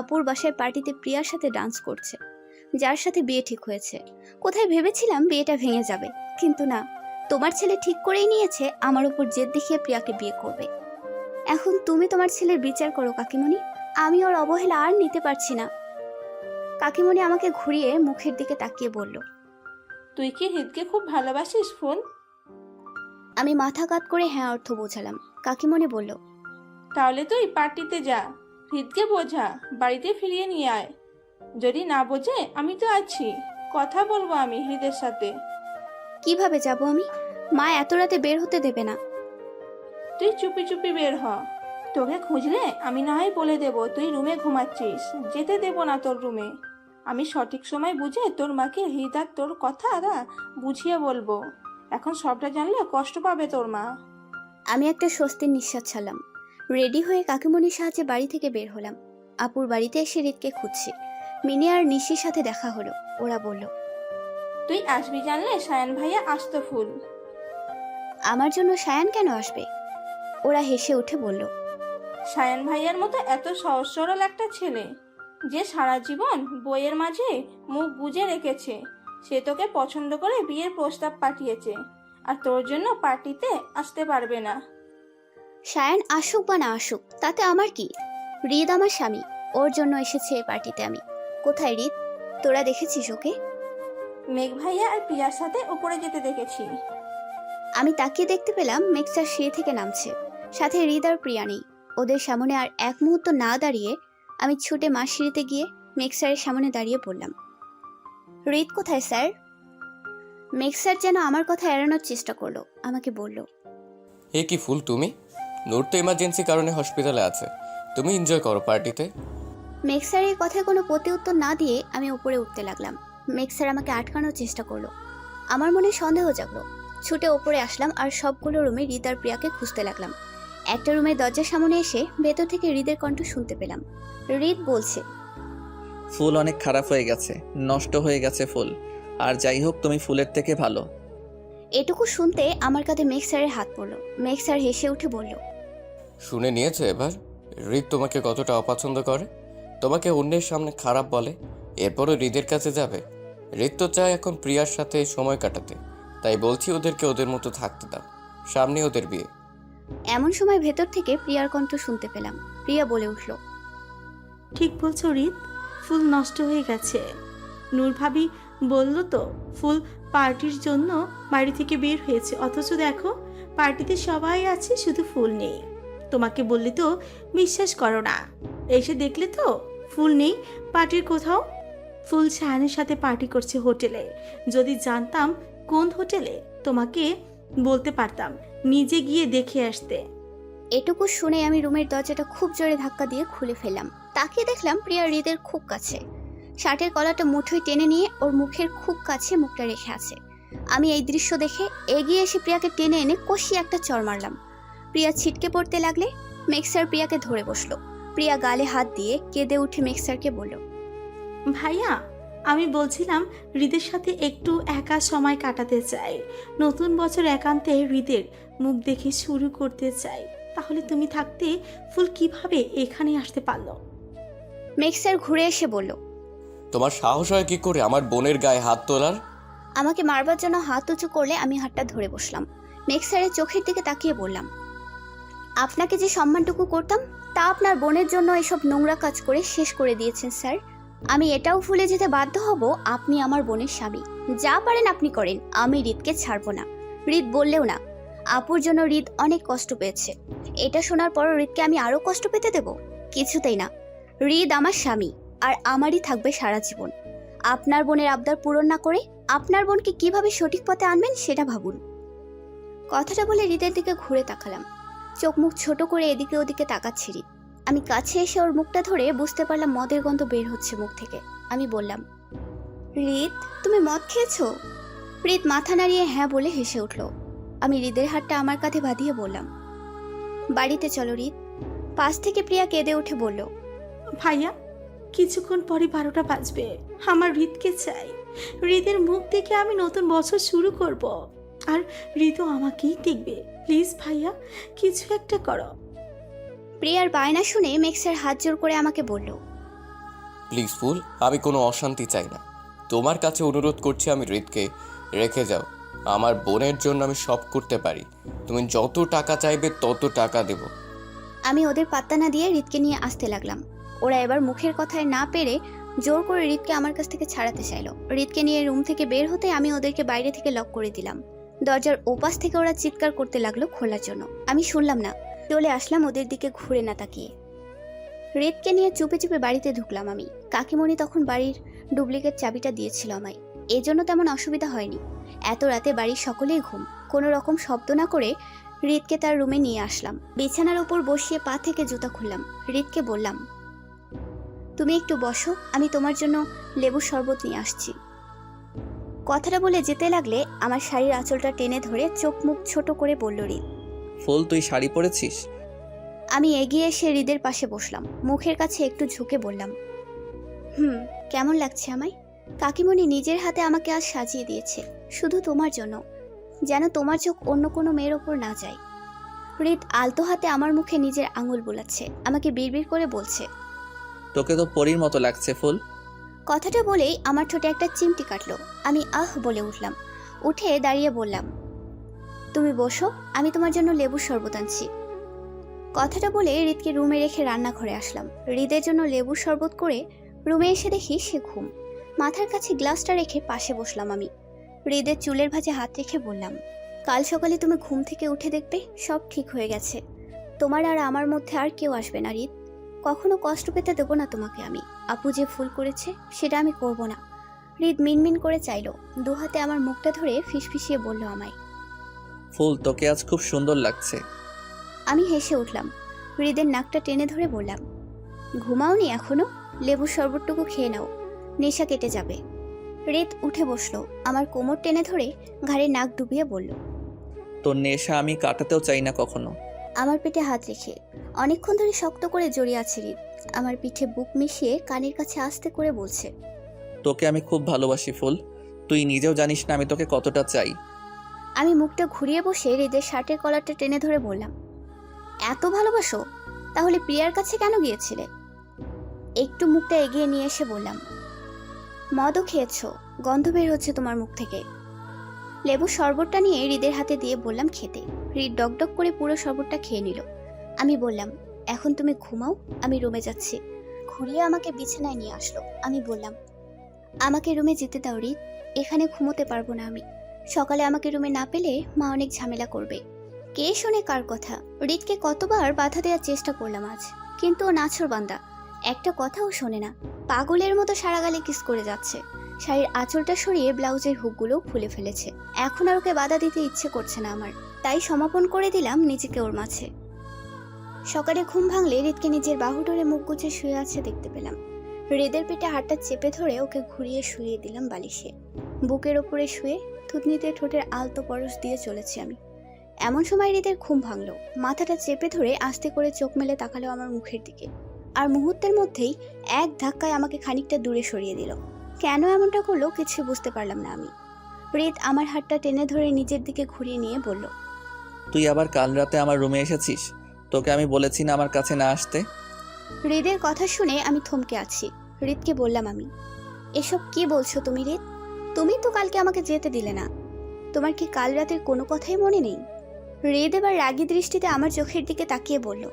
আপুর বাসায় পার্টিতে প্রিয়ার সাথে ডান্স করছে, যার সাথে বিয়ে ঠিক হয়েছে। কোথায় ভেবেছিলাম বিয়েটা ভেঙে যাবে, কিন্তু না, তোমার ছেলে ঠিক করেই নিয়েছে আমার উপর জেদ দেখিয়ে প্রিয়াকে বিয়ে করবে। এখন তুমি তোমার ছেলের বিচার করো কাকিমণি, আমি ওর অবহেলা আর নিতে পারছি না। কাকিমণি আমাকে ঘুরিয়ে মুখের দিকে তাকিয়ে বলল, তুই কি হৃদকে খুব ভালোবাসিস ফুল? আমি মাথা কাত করে হ্যাঁ অর্থ বোঝালাম। কাকিমণি বলল, তাহলে তুই পার্টিতে যা, হৃদকে বোঝা, বাড়িতে ফিরিয়ে নিয়ে আয়। যদি না বোঝে আমি তো আছি, কথা বলবো আমি হৃদের সাথে। কিভাবে যাব আমি? মা এত রাতে বের হতে দেবে না। তুই চুপি চুপি বের হ, তোকে খুঁজলে আমি না হয় বলে দেব তুই রুমে ঘুমাচ্ছিস, যেতে দেব না তোর রুমে। আমি সঠিক সময় বুঝে তোর মাকে হৃদ আর তোর কথাটা বুঝিয়ে বলবো। এখন সবটা জানলে কষ্ট পাবে তোর মা। আমি একটা স্বস্তির নিঃশ্বাস ছাড়লাম। রেডি হয়ে কাকিমণির সাহায্যে বাড়ি থেকে বের হলাম। আপুর বাড়িতে এসে হৃদকে খুঁজছি। মিনি আর নিশির সাথে দেখা হলো। ওরা বলল, তুই আসবি জানলে সায়ান ভাইয়া আসতো ফুল। আমার জন্য সায়ান কেন আসবে? ওরা হেসে উঠে বলল, সায়ান ভাইয়ার মতো এত সহজ সরল একটা ছেলে, যে সারা জীবন বইয়ের মাঝে মুখ গুজে রেখেছে, সে তোকে পছন্দ করে বিয়ের প্রস্তাব পাঠিয়েছে, আর তোর জন্য পার্টিতে আসতে পারবে না। সায়ান আসুক বা না আসুক তাতে আমার কি? হৃদ আমার স্বামী, ওর জন্য এসেছে এই পার্টিতে আমি। কোথায় হৃদ? তোরা দেখেছিস ওকে? মেঘ ভাইয়া আর প্রিয়ার সাথে উপরে যেতে দেখেছি। আমি তাকিয়ে দেখতে পেলাম মেঘ স্যার সিঁড়ি থেকে নামছে, সাথে হৃদ আর প্রিয়া নেই। ওদের সামনে আর এক মুহূর্ত না দাঁড়িয়ে আমি ছুটে মার সিঁড়িতে গিয়ে মেঘ স্যারের সামনে দাঁড়িয়ে বললাম, হৃদ কোথায় স্যার? মেঘ স্যার যেন আমার কথা এড়ানোর চেষ্টা করলো, আমাকে বলল, এ কি ফুল তুমি? নূর তো ইমার্জেন্সি কারণে হসপিটালে আছে, তুমি এনজয় করো পার্টিতে। মেঘ স্যারের কথায় কোনো প্রতি উত্তর না দিয়ে আমি উপরে উঠতে লাগলাম। মেঘ স্যার আমাকে আটকানোর চেষ্টা করলো। আমার মনে সন্দেহ জাগলো। ছুটে ওপরে আসলাম আর সবগুলো রুমে হৃদ আর প্রিয়াকে খুঁজতে লাগলাম। একটা রুমের দরজার সামনে এসে ভেতর থেকে হৃদের কণ্ঠ শুনতে পেলাম। হৃদ বলছে, ফুল অনেক খারাপ হয়ে গেছে, নষ্ট হয়ে গেছে ফুল। আর যাই হোক, তুমি ফুলের থেকে ভালো। এটুকু শুনতে আমার কাঁধে মেঘ স্যারের হাত পড়লো। মেঘ স্যার হেসে উঠে বলল, শুনে নিয়েছে এবার হৃদ তোমাকে কতটা অপছন্দ করে, তোমাকে অন্যের সামনে খারাপ বলে, এরপরও হৃদের কাছে যাবে। হৃদ তো চায় এখন প্রিয়ার সাথে সময় কাটাতে, তাই বলছি ওদেরকে ওদের মতো থাকতে দাও, সামনে ওদের বিয়ে। এমন সময় ভেতর থেকে প্রিয়ার কণ্ঠ শুনতে পেলাম। প্রিয়া বলে উঠল, ঠিক বলছো হৃদ, ফুল নষ্ট হয়ে গেছে। নূর ভাবি বলল তো ফুল পার্টির জন্য বাড়ি থেকে বের হয়েছে, অথচ দেখো পার্টিতে সবাই আছে, শুধু ফুল নেই। তোমাকে বললে তো বিশ্বাস করো না, এসে দেখলে তো ফুল নেই পার্টির কোথাও। ফুল শাহানের সাথে পার্টি করছে হোটেলে। যদি জানতাম কোন হোটেলে তোমাকে বলতে পারতাম, নিজে গিয়ে দেখে আসতে। এটুকু শুনে আমি রুমের দরজাটা খুব জোরে ধাক্কা দিয়ে খুলে ফেললাম। তাকিয়ে দেখলাম প্রিয়া হৃদের খুব কাছে, শার্টের কলারটা মুঠোয় টেনে নিয়ে ওর মুখের খুব কাছে মুখটা রেখে আছে। আমি এই দৃশ্য দেখে এগিয়ে এসে প্রিয়াকে টেনে এনে কষিয়ে একটা চড় মারলাম। প্রিয়া ছিটকে পড়তে লাগলে মেঘ স্যার প্রিয়াকে ধরে বসলো। প্রিয়া গালে হাত দিয়ে কেঁদে উঠে মেঘ স্যারকে বলল, ভাইয়া, আমি বলছিলাম হৃদের সাথে একটু একা সময় কাটাতে চাই। নতুন বছর একান্তে হৃদের মুখ দেখে শুরু করতে চাই। তাহলে তুমি থাকতে ফুল কিভাবে এখানে আসতে পারলো? মেঘ স্যার ঘুরে এসে বলল, তোমার সাহস হয় কি করে আমার বোনের গায়ে হাত তোলার? আমাকে মারবার জন্য হাত উঁচু করলে আমি হাতটা ধরে বসলাম। মেঘ স্যারের চোখের দিকে তাকিয়ে বললাম, আপনাকে যে সম্মানটুকু করতাম তা আপনার বোনের জন্য এসব নোংরা কাজ করে শেষ করে দিয়েছেন স্যার। আমি এটাও ভুলে যেতে বাধ্য হব আপনি আমার বোনের স্বামী। যা পারেন আপনি করেন, আমি হৃদকে ছাড়বো না। হৃদ বললেও না। আপুর জন্য হৃদ অনেক কষ্ট পেয়েছে। এটা শোনার পর হৃদকে আমি আরো কষ্ট পেতে দেব? কিছুতেই না। হৃদ আমার স্বামী আর আমারই থাকবে সারা জীবন। আপনার বোনের আবদার পূরণ না করে আপনার বোনকে কিভাবে সঠিক পথে আনবেন সেটা ভাবুন। কথাটা বলে হৃদের দিকে ঘুরে তাকালাম। চোখ মুখ ছোট করে এদিকে ওদিকে তাকাচ্ছি হৃদ। আমি কাছে এসে ওর মুখটা ধরে বুঝতে পারলাম মদের গন্ধ বের হচ্ছে মুখ থেকে। আমি বললাম, হৃদ, তুমি মদ খেয়েছো? হৃদ মাথা নাড়িয়ে হ্যাঁ বলে হেসে উঠল। আমি হৃদের হাতটা আমার কাঁধে বাঁধিয়ে বললাম, বাড়িতে চলো হৃদ। পাশ থেকে প্রিয়া কেঁদে উঠে বলল, ভাইয়া, কিছুক্ষণ পরে 12টা বাজবে। আমার হৃদকে চাই। হৃদের মুখ দেখে আমি নতুন বছর শুরু করব। আর হৃদও আমাকেই দেখবে। প্লিজ ভাইয়া, কিছু একটা করো। প্রিয়ার বায়না শুনে মেঘ স্যার হাত জোর করে আমাকে বলল, প্লিজ ফুল, আমি কোনো অশান্তি চাই না, তোমার কাছে অনুরোধ করছি আমি হৃদকে রেখে যাও। আমার বোনের জন্য আমি সব করতে পারি, তুমি যত টাকা চাইবে তত টাকা দেব। আমি ওদের পাত্তা না দিয়ে হৃদকে নিয়ে আসতে লাগলাম। ওরা এবার মুখের কথায় না পেরে জোর করে হৃদকে আমার কাছ থেকে ছাড়াতে চাইলো। হৃদকে নিয়ে রুম থেকে বের হতে আমি ওদেরকে বাইরে থেকে লক করে দিলাম। দরজার ওপাশ থেকে ওরা চিৎকার করতে লাগলো খোলার জন্য। আমি শুনলাম না, চলে আসলাম ওদের দিকে ঘুরে না তাকিয়ে। হৃদকে নিয়ে চুপে চুপে বাড়িতে ঢুকলাম আমি। কাকিমণি তখন বাড়ির ডুপ্লিকেট চাবিটা দিয়েছিল আমায়, এই জন্য তেমন অসুবিধা হয়নি। এত রাতে বাড়ির সকলেই ঘুম। কোনো রকম শব্দ না করে হৃদকে তার রুমে নিয়ে আসলাম। বিছানার উপর বসিয়ে পা থেকে জুতা খুললাম। হৃদকে বললাম, তুমি একটু বসো, আমি তোমার জন্য লেবুর শরবত নিয়ে আসছি। কথাটা বলে যেতে লাগলে আমার শাড়ির আঁচলটা টেনে ধরে চোখ মুখ ছোট করে বলল হৃদ। ফুল, তুই শাড়ি পরেছিস? আমি এগিয়ে এসে হৃদের পাশে বসলাম। মুখের কাছে একটু ঝুঁকে বললাম, কেমন লাগছে আমায়? কাকিমণি নিজের হাতে আমাকে আজ সাজিয়ে দিয়েছে, শুধু তোমার জন্য, যেন তোমার চোখ অন্য কোনো মেয়ের ওপর না যায়। হৃদ আলতো হাতে আমার মুখে নিজের আঙুল বোলাচ্ছে, আমাকে বিড়বিড় করে বলছে, তোকে তো পরীর মতো লাগছে ফুল। কথাটা বলেই আমার ঠোঁটে একটা চিমটি কাটলো। আমি আহ বলে উঠলাম। উঠে দাঁড়িয়ে বললাম, তুমি বসো, আমি তোমার জন্য লেবুর শরবত আনছি। কথাটা বলে হৃদকে রুমে রেখে রান্নাঘরে আসলাম। হৃদের জন্য লেবুর শরবত করে রুমে এসে দেখি সে ঘুম। মাথার কাছে গ্লাসটা রেখে পাশে বসলাম আমি। হৃদের চুলের ভাঁজে হাত রেখে বললাম, কাল সকালে তুমি ঘুম থেকে উঠে দেখবে সব ঠিক হয়ে গেছে। তোমার আর আমার মধ্যে আর কেউ আসবে না হৃদ। কখনো কষ্ট পেতে দেবো না তোমাকে আমি। আপু যে ভুল করেছে সেটা আমি করব না। হৃদ মিনমিন করে চাইলো, দু হাতে আমার মুখটা ধরে ফিসফিসিয়ে বলল আমায়। ফুল, তোকে আজ খুব সুন্দর লাগছে। আমি হেসে উঠলাম। হৃদের নাকটা টেনে ধরে বললাম, ঘুমাওনি এখনো? লেবুর শরবতটুকু খেয়ে নাও, নেশা কেটে যাবে। হৃদ উঠে বসলো, আমার কোমর টেনে ধরে ঘাড়ে নাক ডুবিয়ে বলল, তোর নেশা আমি কাটাতেও চাই না কখনো। আমার পেটে হাত রেখে অনেকক্ষণ ধরে শক্ত করে জড়িয়ে আছে হৃদ। আমার পিঠে বুক মিশিয়ে কানের কাছে আস্তে করে বলছে, তোকে আমি খুব ভালোবাসি ফুল। তুই নিজেও জানিস না আমি তোকে কতটা চাই। আমি মুখটা ঘুরিয়ে বসে হৃদের শার্টের কলারটা টেনে ধরে বললাম, এত ভালোবাসো? তাহলে প্রিয়ার কাছে কেন গিয়েছিলে? একটু মুখটা এগিয়ে নিয়ে এসে বললাম, মদও খেয়েছো, গন্ধ বের হচ্ছে তোমার মুখ থেকে। লেবুর শরবতটা নিয়ে হৃদের হাতে দিয়ে বললাম খেতে। হৃদ ডকডক করে পুরো শরবতটা খেয়ে নিল। আমি বললাম, এখন তুমি ঘুমাও, আমি রুমে যাচ্ছি। ঘুরিয়ে আমাকে বিছানায় নিয়ে আসলো। আমি বললাম, আমাকে রুমে যেতে দাও হৃদ, এখানে ঘুমোতে পারবো না আমি। সকালে আমাকে রুমে না পেলে মা অনেক ঝামেলা করবে। কে শোনে কার কথা? হৃদকে কতবার বাধা দেওয়ার চেষ্টা করলাম আজ, কিন্তু ও নাছোড়বান্দা, একটা কথাও শোনে না। পাগলের মতো সারা গালে কিস করে যাচ্ছে। শাড়ির আঁচলটা সরিয়ে ব্লাউজের হুকগুলো খুলে ফেলেছে। এখন আর ওকে বাধা দিতে ইচ্ছে করছে না আমার, তাই সমাপন করে দিলাম নিজেকে ওর মাঝে। সকালে ঘুম ভাঙলে হৃদকে নিজের বাহু ধরে মুখ গুছে শুয়ে আছে দেখতে পেলাম। হৃদের পেটে হাতটা চেপে ধরে ওকে ঘুরিয়ে শুইয়ে দিলাম বালিশে। বুকের ওপরে শুয়ে থুতনিতে ঠোঁটের আলতো পরশ দিয়ে চলেছি আমি। এমন সময় হৃদের ঘুম ভাঙলো। মাথাটা চেপে ধরে আস্তে করে চোখ মেলে তাকালো আমার মুখের দিকে, আর মুহূর্তের মধ্যেই এক ধাক্কায় আমাকে খানিকটা দূরে সরিয়ে দিল। কেন এমনটা করলো কিছু বুঝতে পারলাম না আমি। হৃদ আমার হাতটা টেনে ধরে নিজের দিকে ঘুরিয়ে নিয়ে বলল, তুই আবার কাল রাতে আমার রুমে এসেছিস? তোকে আমি বলেছি না আমার কাছে না আসতে? হৃদের কথা শুনে আমি থমকে আছি। হৃদকে বললাম আমি, এসব কি বলছো তুমি হৃদ? তুমি তো কালকে আমাকে যেতে দিলে না। তোমার কি কাল রাতের কোনো কথাই মনে নেই? হৃদ এবার রাগী দৃষ্টিতে আমার চোখের দিকে তাকিয়ে বলল,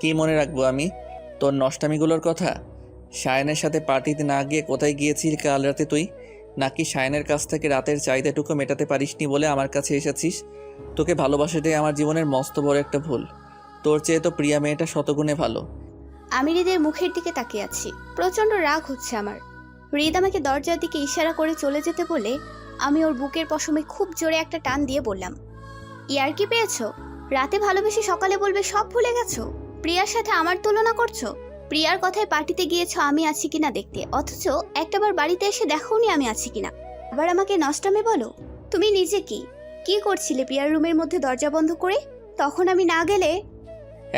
কি মনে রাখবো আমি তোর নষ্টামিগুলোর কথা? শায়নের সাথে পার্টিতে না গিয়ে কোথায় গিয়েছিস কাল রাতে তুই? নাকি শায়নের কাছ থেকে রাতের চাহিদাটুকু মেটাতে পারিসনি বলে আমার কাছে এসেছিস? তোকে ভালোবাসাটাই আমার জীবনের মস্ত বড় একটা ভুল। তোর চেয়ে তো প্রিয়া মেয়েটা শতগুণে ভালো। আমি হৃদের মুখের দিকে তাকিয়ে আছি। প্রচন্ড রাগ হচ্ছে আমার। হৃদ আমাকে দরজার দিকে ইশারা করে চলে যেতে বলে আমি ওর বুকের পশমে খুব জোরে একটা টান দিয়ে বললাম, ইয়ার কি পেয়েছো? রাতে ভালোবেসে সকালে বলবে সব ভুলে গেছো? প্রিয়ার সাথে আমার তুলনা করছো? প্রিয়ার কথায় পার্টিতে গিয়েছো আমি আছি কিনা দেখতে, অথচ একটাবার বাড়িতে এসে দেখোনি আমি আছি কিনা। আবার আমাকে নষ্টামে বলো। তুমি নিজে কি করছিলে প্রিয়ার রুমের মধ্যে দরজা বন্ধ করে? তখন আমি না গেলে?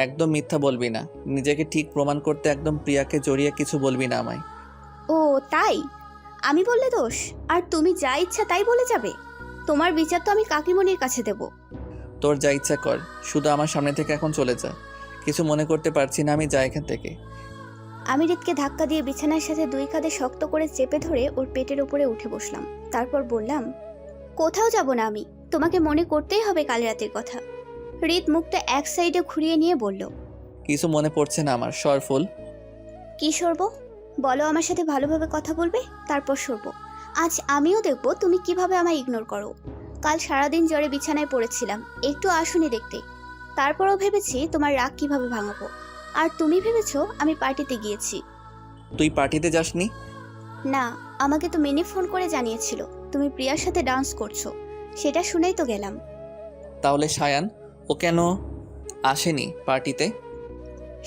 একদম মিথ্যা বলবি না। নিজেকে ঠিক প্রমাণ করতে একদম প্রিয়াকে জড়িয়ে কিছু বলবি না আমায়। ও তাই? আমি বললে দোষ? আর তুমি যা ইচ্ছা তাই বলে যাবে? তোমার বিচার তো আমি কাকিমণির কাছে দেব। তোর যা ইচ্ছা কর, শুধু আমার সামনে থেকে এখন চলে যা। কিছু মনে করতে পারছি না আমি, যা এখান থেকে। আমি হৃদকে ধাক্কা দিয়ে বিছানার সাথে দুই কাঁধে শক্ত করে চেপে ধরে ওর পেটের উপরে উঠে বসলাম। তারপর বললাম, কোথাও যাব না আমি, তোমাকে মনে করতেই হবে কাল রাতের কথা। হৃদ মুখটা এক সাইডে ঘুরিয়ে নিয়ে বলল, কিছু মনে পড়ছে না আমার, সরফুল। কি সরবো? বলো, আমার সাথে ভালোভাবে কথা বলবে, তারপর সরবো। আজ আমিও দেখবো তুমি কিভাবে আমায় ইগনোর করো। কাল সারাদিন জ্বরে বিছানায় পড়েছিলাম, একটু আসুনি দেখতে। তারপরও ভেবেছি তোমার রাগ কিভাবে ভাঙাবো। আর তুমি ভেবেছো আমি পার্টিতে গিয়েছি। তুই পার্টিতে যাসনি? না, আমাকে তো মিনি ফোন করে জানিয়েছিল তুমি প্রিয়ার সাথে ডান্স করছো, সেটা শুনেই তো গেলাম। তাহলে সায়ান, ও কেন আসেনি পার্টিতে?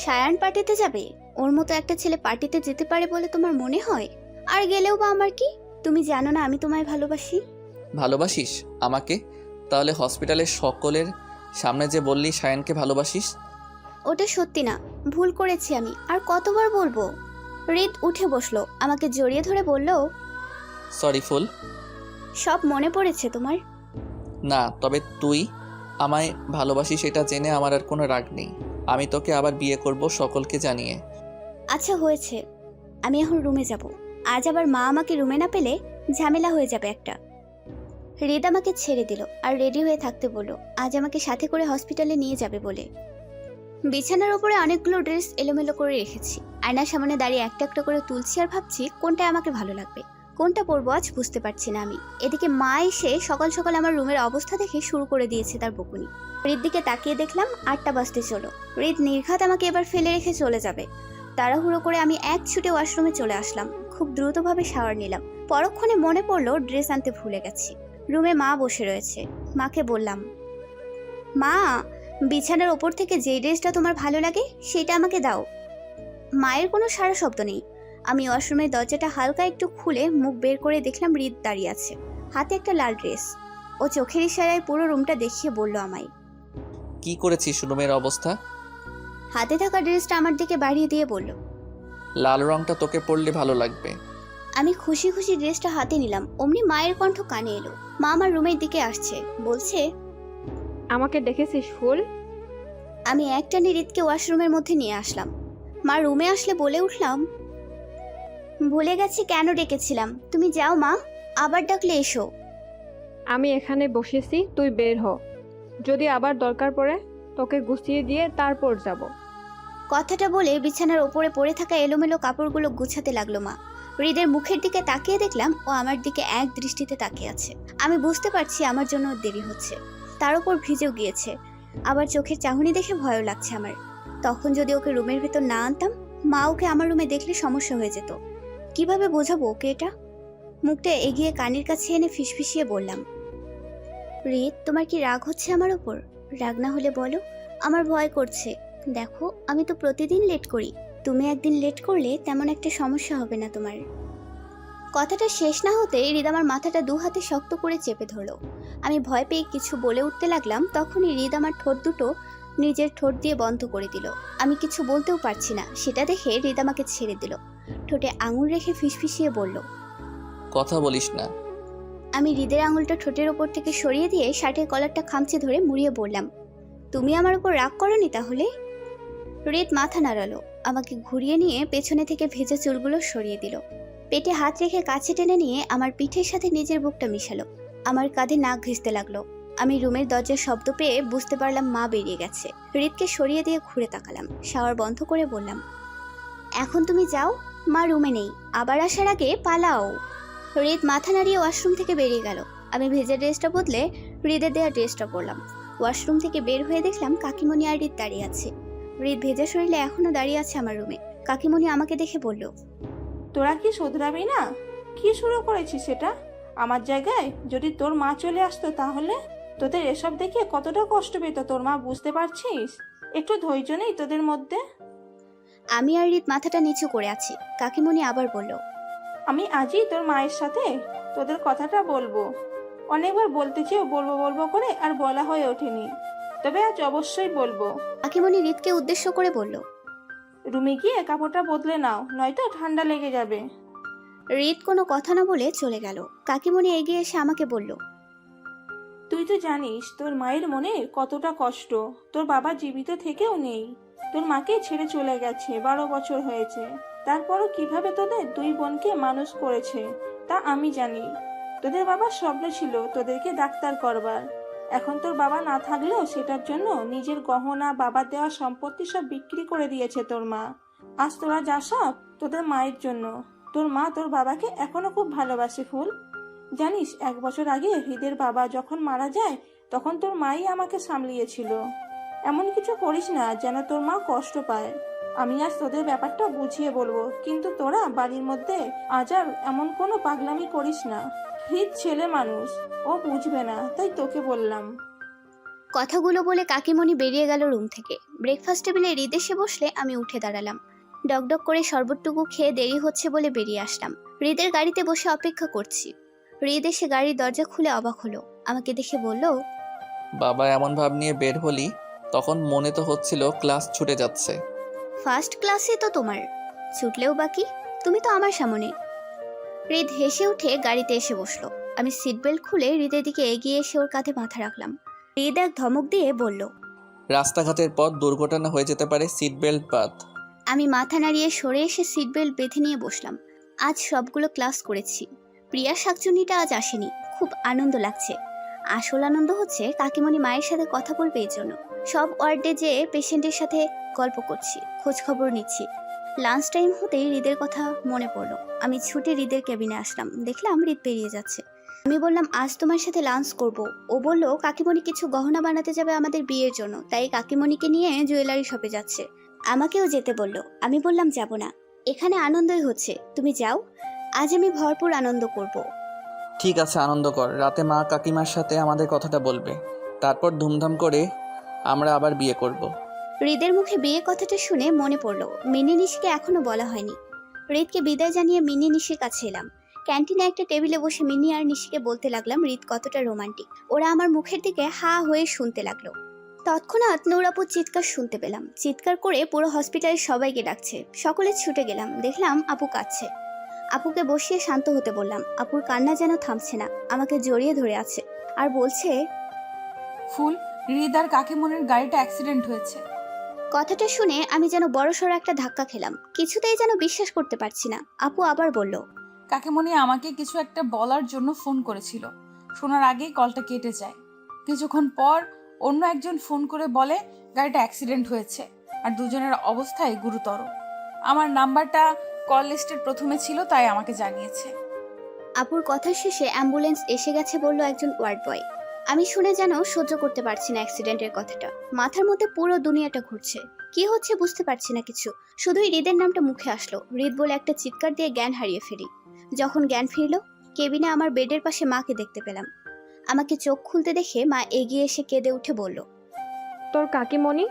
সায়ান পার্টিতে যাবে? ওর মতো একটা ছেলে পার্টিতে যেতে পারে বলে তোমার মনে হয়? আর গেলেও বা আমার কি? তুমি জানো না আমি তোমায় ভালোবাসি। ভালোবাসিস আমাকে? তাহলে হসপিটালের সকলের সামনে যে বললি সায়ানকে ভালোবাসিস। ওটা সত্যি না, ভুল করেছি আমি, আর কতবার বলবো। হৃদ উঠে বসলো, আমাকে জড়িয়ে ধরে বলল, সরি ফুল। সব মনে পড়েছে তোমার? না, তবে তুই আমায় ভালোবাসিস এটা জেনে আমার আর কোনো রাগ নেই। আমি তোকে আবার বিয়ে করব সকলকে জানিয়ে। আচ্ছা হয়েছে, আমি এখন রুমে যাব। আজ আবার মা আমাকে রুমে না পেলে ঝামেলা হয়ে যাবে একটা। হৃদ আমাকে ছেড়ে দিল আর রেডি হয়ে থাকতে বলল আজ আমাকে সাথে করে হসপিটালে নিয়ে যাবে বলে। বিছানার ওপরে অনেকগুলো ড্রেস এলোমেলো করে রেখেছি। আয়নার সামনে দাঁড়িয়ে একটা একটা করে তুলছি আর ভাবছি কোনটা আমাকে ভালো লাগবে। কোনটা পরবো আজ বুঝতে পারছি না আমি। এদিকে মা এসে সকাল সকাল আমার রুমের অবস্থা দেখে শুরু করে দিয়েছে তার বকুনি। হৃদ দিকে তাকিয়ে দেখলাম 8টা বাজতে চলো। হৃদ নির্ঘাত আমাকে এবার ফেলে রেখে চলে যাবে। তাড়াহুড়ো করে আমি এক ছুটে ওয়াশরুমে চলে আসলাম। খুব দ্রুতভাবে শাওয়ার নিলাম। পরক্ষণে মনে পড়লো ড্রেস আনতে ভুলে গেছি। রুমে মা বসে রয়েছে। মাকে বললাম, মা, বিছানার ওপর থেকে যে ড্রেসটা তোমার ভালো লাগে সেটা আমাকে দাও। মায়ের কোনো সারা শব্দ নেই। আমি ওয়াশরুমের দরজাটা হালকা একটু খুলে মুখ বের করে দেখলাম হৃদ দাঁড়িয়ে আছে, হাতে একটা লাল ড্রেস। ও চোখের ইশারায় পুরো রুমটা দেখিয়ে বলল আমায়। কি করেছিস রুমের অবস্থা? হাতে থাকা ড্রেসটা আমার দিকে বাড়িয়ে দিয়ে বলল, লাল রংটা তোকে পরলে ভালো লাগবে। আমি খুশি খুশি ড্রেসটা হাতে নিলাম। অমনি মায়ের কণ্ঠ কানে এলো। মা আমার রুমের দিকে আসছে, বলছে, আমাকে দেখেছিস ফুল? আমি একটানে হৃদকে ওয়াশরুমের মধ্যে নিয়ে আসলাম। মা রুমে আসলে বলে উঠলাম, ভুলে গেছি কেন ডেকেছিলাম। তুমি যাও মা, আবার ডাকলে এসো। আমি এখানে বসেছি, তুই বের হ। যদি আবার দরকার পড়ে তোকে গুছিয়ে দিয়ে তারপর যাব। কথাটা বলে বিছানার ওপরে পড়ে থাকা এলোমেলো কাপড়গুলো গুছাতে লাগলো মা। হৃদের মুখের দিকে তাকিয়ে দেখলাম ও আমার দিকে এক দৃষ্টিতে তাকিয়ে আছে। আমি বুঝতে পারছি আমার জন্য ওর দেরি হচ্ছে, তার উপর ভিজেও গিয়েছে। আবার চোখের চাহনি দেখে ভয়ও লাগছে আমার। তখন যদি ওকে রুমের ভেতর না আনতাম, মা ওকে আমার রুমে দেখলে সমস্যা হয়ে যেত। কিভাবে বোঝাবো ওকে এটা? মুখটা এগিয়ে কানের কাছে এনে ফিসফিসিয়ে বললাম, হৃদ, তোমার কি রাগ হচ্ছে আমার ওপর? রাগ না হলে বলো, আমার ভয় করছে। দেখো, আমি তো প্রতিদিন লেট করি। তুমি একদিন লেট করলে তেমন একটা সমস্যা হবে না তোমার। কথাটা শেষ না হতে হৃদ আমার মাথাটা 2 হাতে শক্ত করে চেপে ধরলো। আমি ভয় পেয়ে কিছু বলে উঠতে লাগলাম, তখনই হৃদ আমার ঠোঁট দুটো নিজের ঠোঁট দিয়ে বন্ধ করে দিল। আমি কিছু বলতেও পারছি না। সেটা দেখে হৃদ আমাকে ছেড়ে দিল। ঠোঁটে আঙুল রেখে ফিসফিসিয়ে বলল, কথা বলিস না। আমি হৃদের আঙুলটা ঠোঁটের ওপর থেকে সরিয়ে দিয়ে শার্টের কলারটা খামচে ধরে মুড়িয়ে বললাম, তুমি আমার উপর রাগ করনি তাহলে? হৃদ মাথা নাড়ালো, আমাকে ঘুরিয়ে নিয়ে পেছনে থেকে ভেজা চুলগুলো সরিয়ে দিল। পেটে হাত রেখে কাছে টেনে নিয়ে আমার পিঠের সাথে নিজের বুকটা মিশালো। আমার কাঁধে নাক ঘেঁষতে লাগলো। আমি রুমের দরজার শব্দ পেয়ে বুঝতে পারলাম মা বেরিয়ে গেছে। হৃদকে সরিয়ে দিয়ে ঘুরে তাকালাম। শাওয়ার বন্ধ করে বললাম, এখন তুমি যাও, মা রুমে নেই। আবার আসার আগে পালাও। হৃদ মাথা নাড়িয়ে ওয়াশরুম থেকে বেরিয়ে গেল। আমি ভেজা ড্রেসটা বদলে হৃদের দেওয়া ড্রেসটা পরলাম। ওয়াশরুম থেকে বের হয়ে দেখলাম কাকিমণি আর হৃদ দাঁড়িয়ে আছে। হৃদ ভেজা শরীরে এখনো দাঁড়িয়ে আছে আমার রুমে। কাকিমণি আমাকে দেখে বলল, তোরা কি শোধরাবি না? কি শুরু করেছিস সেটা? আমার জায়গায় যদি তোর মা চলে আসতো তাহলে তোদের এসব দেখে কতটা কষ্ট পেত তোর মা, বুঝতে পারছিস? একটু ধৈর্য নেই তোদের মধ্যে? আমি আর হৃদ মাথাটা নিচু করে আছি। কাকিমণি আবার বলল, আমি আজই তোর মায়ের সাথে তোদের কথাটা বলবো। অনেকবার বলতে চেয়েও বলবো বলবো করে আর বলা হয়ে ওঠেনি, তবে আজ অবশ্যই বলবো। কাকিমণি হৃদকে উদ্দেশ্য করে বলল, রুমে গিয়ে কাপড়টা বদলে নাও, নয়তো ঠান্ডা লেগে যাবে। হৃদ কোনো কথা না বলে চলে গেল। কাকিমণি এগিয়ে এসে আমাকে বলল, তুই তো জানিস তোর মায়ের মনে কতটা কষ্ট। তোর বাবা জীবিত থেকেও নেই, তোর মাকে ছেড়ে চলে গেছে, 12 বছর হয়েছে। তারপরও কিভাবে তোদের 2 বোনকে মানুষ করেছে তা আমি জানি। তোদের বাবার স্বপ্ন ছিল তোদেরকে ডাক্তার করবার। এখন তোর বাবা না থাকলেও সেটার জন্য নিজের গহনা, বাবার দেওয়া সম্পত্তি সব বিক্রি করে দিয়েছে তোর মা। আজ তোরা যা সব তোদের মায়ের জন্য। তোর মা তোর বাবাকে এখনো খুব ভালোবাসে ফুল। জানিস 1 বছর আগে হৃদের বাবা যখন মারা যায় তখন তোর মাই আমাকে সামলিয়েছিল। এমন কিছু করিস না যেন তোর মা কষ্ট পায়। আমি আজ তোদের ব্যাপারটা বুঝিয়ে বলবো, কিন্তু তোরা বাড়ির মধ্যে আজ আর এমন কোনো পাগলামি করিস না। হৃদ ছেলে মানুষ, ও বুঝবে না, তাই তোকে বললাম। কথাগুলো বলে কাকিমণি বেরিয়ে গেল রুম থেকে। ব্রেকফাস্ট টেবিলে হৃদ এসে বসলে আমি উঠে দাঁড়ালাম। ডকডক করে শরবতটুকু খেয়ে দেরি হচ্ছে বলে বেরিয়ে আসলাম। হৃদের গাড়িতে বসে অপেক্ষা করছি। হৃদ এসে গাড়ির দরজা খুলে অবাক হলো। আমাকে দেখে বলল, বাবা এমন ভাব নিয়ে বের হলি, তখন মনে তো হচ্ছিল ক্লাস ছুটে যাচ্ছে। ফার্স্ট ক্লাসে তো তোমার, ছুটলেও বাকি, তুমি তো আমার সামনে। হৃদ হেসে উঠে গাড়িতে এসে বসলো। আমি সিট বেল্ট খুলে হৃদের দিকে এগিয়ে এসে ওর কাঁধে মাথা রাখলাম। হৃদ এক ধমক দিয়ে বলল, রাস্তাঘাটের পথ দুর্ঘটনা হয়ে যেতে পারে, সিট বেল্ট বাদ। আমি মাথা নাড়িয়ে সরে এসে সিট বেল্ট বেঁধে নিয়ে বসলাম। আজ সবগুলো ক্লাস করেছি। প্রিয়ার শাকচুনিটা আজ আসেনি। খুব আনন্দ লাগছে। আসল আনন্দ হচ্ছে কাকিমণি মায়ের সাথে কথা বলবে এই জন্য। সব ওয়ার্ডে যেয়ে পেশেন্টের সাথে গল্প করছি, খোঁজ খবর নিচ্ছি। লাঞ্চ টাইম হতেই হৃদের কথা মনে পড়লো। আমি ছুটে হৃদের কেবিনে আসলাম, দেখলাম হৃদ বেরিয়ে যাচ্ছে। আমি বললাম আজ তোমার সাথে লাঞ্চ করব। ও বলল কাকিমণি কিছু গহনা বানাতে যাবে আমাদের বিয়ের জন্য, তাই কাকিমণিকে নিয়ে জুয়েলারি শপে যাচ্ছে। আমাকেও যেতে বলল। আমি বললাম যাব না, এখানে আনন্দই হচ্ছে, তুমি যাও, আজ আমি ভরপুর আনন্দ করব। ঠিক আছে, আনন্দ কর। রাতে মা কাকিমার সাথে আমাদের কথাটা বলবে, তারপর ধুমধাম করে আমরা আবার বিয়ে করব। হৃদের মুখে বিয়ে কথাটা শুনে মনে পড়লো মিনি নিশিকে এখনো বলা হয়নি। হৃদকে বিদায় জানিয়ে মিনি নিশির কাছে এলাম। ক্যান্টিনে একটা টেবিলে বসে মিনি আর নিশিকে বলতে লাগলাম হৃদ কতটা রোমান্টিক। ওরা আমার মুখের দিকে হা হয়ে শুনতে লাগলো। তৎক্ষণাৎ নূরাপুর চিৎকার শুনতে পেলাম। চিৎকার করে পুরো হসপিটালের সবাইকে ডাকছে। সকলে ছুটে গেলাম, দেখলাম আপু কাঁদছে। আপুকে বসিয়ে শান্ত হতে বললাম। আপুর কান্না যেন থামছে না, আমাকে জড়িয়ে ধরে আছে আর বলছে, ফুল, হৃদ আর কাকিমনির গাড়িটা অ্যাক্সিডেন্ট হয়েছে। কথাটা শুনে আমি যেন বড়সড় একটা ধাক্কা খেলাম। কিছুতেই যেন বিশ্বাস করতে পারছি না। আপু আবার বলল, কাকিমণি আমাকে কিছু একটা বলার জন্য ফোন করেছিল, শোনার আগেই কলটা কেটে যায়। কিছুক্ষণ পর অন্য একজন ফোন করে বলে গাড়িটা অ্যাক্সিডেন্ট হয়েছে আর দুজনের অবস্থাই গুরুতর। আমার নাম্বারটা কল লিস্টের প্রথমে ছিল, তাই আমাকে জানিয়েছে। আপুর কথা শেষে অ্যাম্বুলেন্স এসে গেছে বলল একজন ওয়ার্ড বয়। আমি শুনে যেন সহ্য করতে পারছি না অ্যাক্সিডেন্টের কথাটা। মাথার মধ্যে পুরো দুনিয়াটা ঘুরছে, কি হচ্ছে বুঝতে পারছি না কিছু। শুধুই হৃদের নামটা মুখে আসলো। হৃদ বলে একটা চিৎকার দিয়ে জ্ঞান হারিয়ে ফেলি। যখন জ্ঞান ফিরল, কেবিনে আমার বেডের পাশে মাকে দেখতে পেলাম। আমাকে চোখ খুলতে দেখে মা এগিয়ে এসে কেঁদে উঠে বলল, তোর কাকিমণি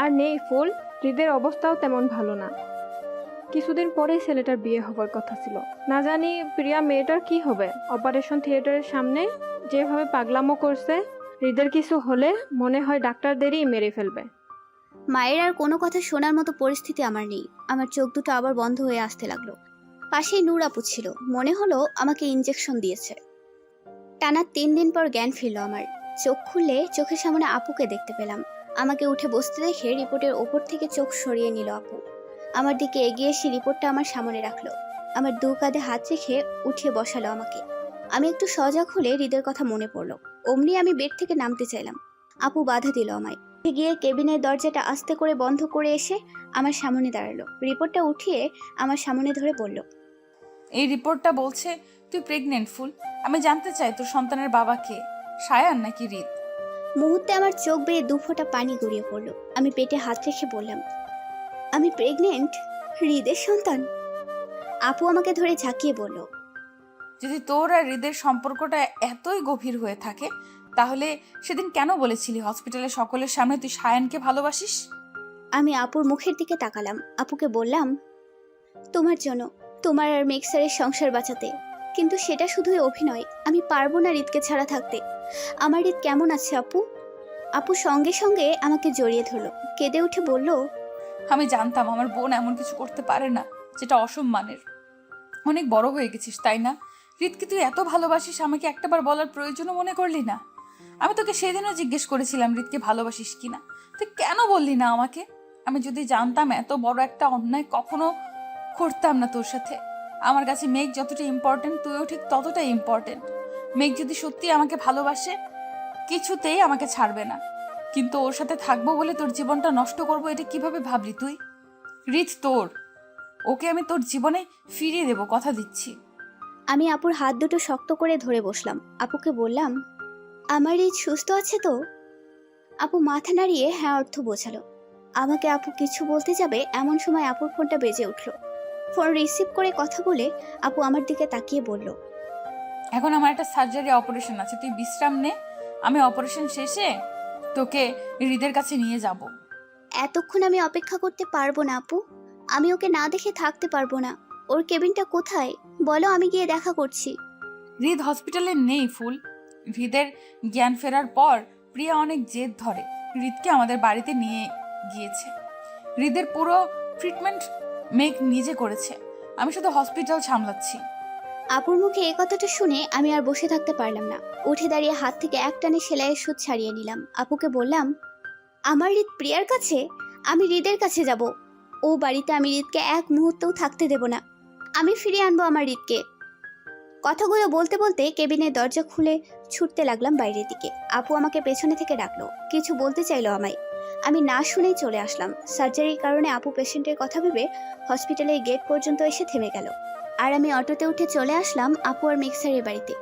আর নেই ফুল, হৃদের অবস্থাও তেমন ভালো না। কিছুদিন পরেই ছেলেটার বিয়ে হবার কথা ছিল। না জানি প্রিয়া মেয়েটার কি হবে। অপারেশন থিয়েটারের সামনে যেভাবে পাগলামো করছে, হৃদের কিছু হলে মনে হয় ডাক্তারদেরই মেরে ফেলবে। মায়ের আর কোনো কথা শোনার মতো পরিস্থিতি আমার নেই। আমার চোখ দুটো আবার বন্ধ হয়ে আসতে লাগলো। পাশেই নূর আপু ছিল, মনে হলো আমাকে ইনজেকশন দিয়েছে। টানা 3 দিন পর জ্ঞান ফিরল আমার। চোখ খুললে চোখের সামনে আপুকে দেখতে পেলাম। আমাকে উঠে বসতে দেখে রিপোর্টের ওপর থেকে চোখ সরিয়ে নিল আপু। আমার দিকে এগিয়ে এসে রিপোর্টটা আমার সামনে রাখলো। আমার 2 কাঁধে হাত রেখে উঠিয়ে বসালো আমাকে। আমি একটু সজাগ হলে হৃদের কথা মনে পড়লো। অমনি আমি বেড থেকে নামতে চাইলাম, আপু বাধা দিল আমায়। গিয়ে কেবিনের দরজাটা আস্তে করে বন্ধ করে এসে আমার সামনে দাঁড়ালো। রিপোর্টটা উঠিয়ে আমার সামনে ধরে বলল, এই রিপোর্টটা বলছে তুই প্রেগনেন্ট ফুল। আমি জানতে চাই তোর সন্তানের বাবা কে, সায়ান নাকি হৃদ? মুহূর্তে আমার চোখ বেয়ে 2 ফোঁটা পানি গড়িয়ে পড়লো। আমি পেটে হাত রেখে বললাম, আমি প্রেগনেন্ট, হৃদের সন্তান। আপু আমাকে ধরে ঝাঁকিয়ে বলল, যদি তোর আর হৃদের সম্পর্কটা এতই গভীর হয়ে থাকে, তাহলে সেদিন কেন বলেছিলি হসপিটালে সকলের সামনে তুই সায়ানকে ভালোবাসিস? আমি আপুর মুখের দিকে তাকালাম। আপুকে বললাম, তোমার জন্য, তোমার আর মেক্সারের সংসার বাঁচাতে। কিন্তু সেটা শুধুই অভিনয়। আমি পারবো না হৃদকে ছাড়া থাকতে। আমার হৃদ কেমন আছে আপু? আপু সঙ্গে সঙ্গে আমাকে জড়িয়ে ধরলো, কেঁদে উঠে বলল, আমি জানতাম আমার বোন এমন কিছু করতে পারে না যেটা অসম্মানের। অনেক বড় হয়ে গেছিস তাই না? হৃদকে তুই এত ভালোবাসিস, আমাকে একটাবার বলার প্রয়োজনও মনে করলি না? আমি তোকে সেদিনও জিজ্ঞেস করেছিলাম হৃদকে ভালোবাসিস কিনা, তুই কেন বললি না আমাকে? আমি যদি জানতাম এত বড় একটা অন্যায় কখনো করতাম না তোর সাথে। আমার কাছে মেঘ যতটা ইম্পর্টেন্ট, তুইও ঠিক ততটাই ইম্পর্টেন্ট। মেঘ যদি সত্যি আমাকে ভালোবাসে, কিছুতেই আমাকে ছাড়বে না। কিন্তু ওর সাথে থাকবো বলে তোর জীবনটা নষ্ট করবো, এটা কিভাবে ভাবলি তুই? হৃদ তোর, ওকে আমি তোর জীবনে ফিরিয়ে দেবো, কথা দিচ্ছি। আমি আপুর হাত দুটো শক্ত করে ধরে বসলাম। আপুকে বললাম, আমার হৃদ সুস্থ আছে তো? আপু মাথা নাড়িয়ে হ্যাঁ অর্থ বোঝালো। আমাকে আপু কিছু বলতে যাবে এমন সময় আপুর ফোনটা বেজে উঠলো। ফোন রিসিভ করে কথা বলে আপু আমার দিকে তাকিয়ে বলল, এখন আমার একটা সার্জারি অপারেশন আছে, তুই বিশ্রাম নে। আমি অপারেশন শেষে তোকে হৃদের কাছে নিয়ে যাব। এতক্ষণ আমি অপেক্ষা করতে পারবো না আপু। আমি ওকে না দেখে থাকতে পারবো না। ওর কেবিনটা কোথায় বলো, আমি গিয়ে দেখা করছি। হৃদ হসপিটালে নেই ফুল। হৃদের জ্ঞান ফেরার পর প্রিয়া অনেক জেদ ধরে হৃদকে আমাদের বাড়িতে নিয়ে গিয়েছে। হৃদের পুরো ট্রিটমেন্ট মেঘ নিজে করেছে, আমি শুধু হসপিটাল সামলাচ্ছি। আপুর মুখে এই কথাটা শুনে আমি আর বসে থাকতে পারলাম না। উঠে দাঁড়িয়ে হাত থেকে একটানে সেলাইয়ের সুচ ছাড়িয়ে নিলাম। আপুকে বললাম, আমার হৃদ প্রিয়ার কাছে? আমি হৃদের কাছে যাব। ও বাড়িতে আমি হৃদকে এক মুহূর্তও থাকতে দেব না। আমি ফিরিয়ে আনবো আমার হৃদকে। কথাগুলো বলতে বলতে কেবিনের দরজা খুলে ছুটতে লাগলাম বাইরের দিকে। আপু আমাকে পেছনে থেকে ডাকলো, কিছু বলতে চাইলো আমায়। আমি না শুনেই চলে আসলাম। সার্জারির কারণে আপু পেশেন্টের কথা ভেবে হসপিটালের গেট পর্যন্ত এসে থেমে গেল। আর আমি অটোতে উঠে চলে আসলাম আপু আর মিক্সারের বাড়িতে।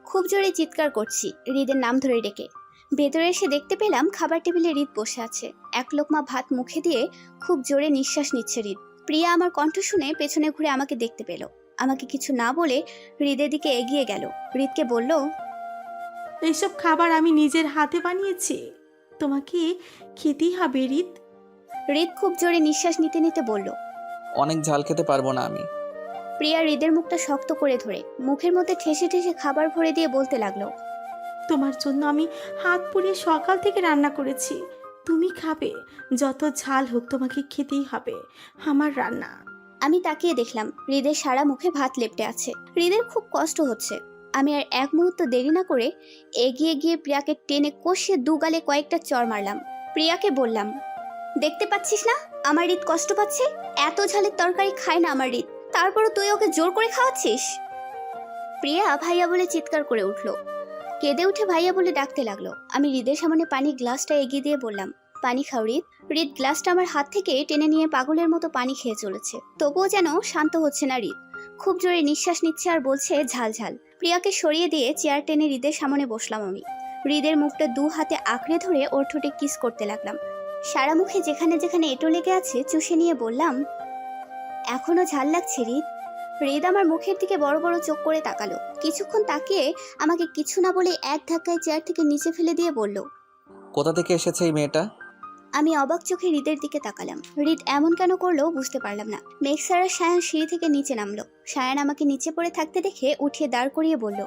খুব জোরে চিৎকার করছি হৃদের নাম ধরে ডেকে। ভেতরে এসে দেখতে পেলাম খাবার টেবিলে হৃদ বসে আছে। এক লোকমা ভাত মুখে দিয়ে খুব জোরে নিঃশ্বাস নিচ্ছে হৃদ। প্রিয়া আমার কণ্ঠ শুনে পেছনে ঘুরে আমাকে দেখতে পেল। আমাকে কিছু না বলে হৃদের দিকে এগিয়ে গেল। হৃদকে বলল, এইসব খাবার আমি নিজের হাতে বানিয়েছি, তোমাকে খেতেই হবে হৃদ। হৃদ খুব জোরে নিঃশ্বাস নিতে নিতে বলল। অনেক ঝাল খেতে পারবো না আমি। প্রিয়া হৃদের মুখটা শক্ত করে ধরে মুখের মধ্যে ঠেসে ঠেসে খাবার ভরে দিয়ে বলতে লাগলো, তোমার জন্য আমি হাত পুড়িয়ে সকাল থেকে রান্না করেছি, তুমি খাবে। যত ঝাল হোক তোমাকে খেতেই হবে আমার রান্না। আমি তাকিয়ে দেখলাম হৃদের সারা মুখে ভাত লেপটে আছে। হৃদের খুব কষ্ট হচ্ছে। আমি আর এক মুহূর্ত দেরি না করে এগিয়ে গিয়ে প্রিয়াকে টেনে কষিয়ে দুগালে কয়েকটা চড় মারলাম। প্রিয়াকে বললাম, দেখতে পাচ্ছিস না আমার হৃদ কষ্ট পাচ্ছে? এত ঝালের তরকারি খায় না আমার হৃদ, তারপরও তুই ওকে জোর করে খাওয়াচ্ছিস। প্রিয়া ভাইয়া বলে চিৎকার করে উঠল। কেঁদে উঠে ভাইয়া বলে ডাকতে লাগলো। আমি হৃদের সামনে পানির গ্লাসটা এগিয়ে দিয়ে বললাম, পানি খাও হৃদ। হৃদ গ্লাসটা আমার হাত থেকে টেনে নিয়ে পাগলের মতো পানি খেয়ে চলেছে। তবুও যেন শান্ত হচ্ছে না হৃদ। খুব জোরে নিঃশ্বাস নিচ্ছে আর বলছে ঝাল ঝাল। প্রিয়াকে সরিয়ে দিয়ে চেয়ার টেনে হৃদের সামনে বসলাম আমি। হৃদের মুখটা দু হাতে আঁকড়ে ধরে ওর ঠোঁটে কিস করতে লাগলাম। সারা মুখে যেখানে যেখানে এঁটো লেগে আছে চুষে নিয়ে বললাম, এখনো ঝাল লাগছে হৃদ? হৃদ আমার মুখের দিকে বড় বড় চোখ করে তাকালো। কিছুক্ষণ তাকিয়ে আমাকে কিছু না বলে এক ধাক্কায় চেয়ার থেকে নিচে ফেলে দিয়ে বলল, কোথা থেকে এসেছে এই মেয়েটা? আমি অবাক চোখে হৃদের দিকে তাকালাম। হৃদ এমন কেন করলো বুঝতে পারলাম না। মেঘসার আর সায়ান সিঁড়ি থেকে নিচে নামলো। সায়ান আমাকে নিচে পড়ে থাকতে দেখে উঠিয়ে দাঁড় করিয়ে বলল,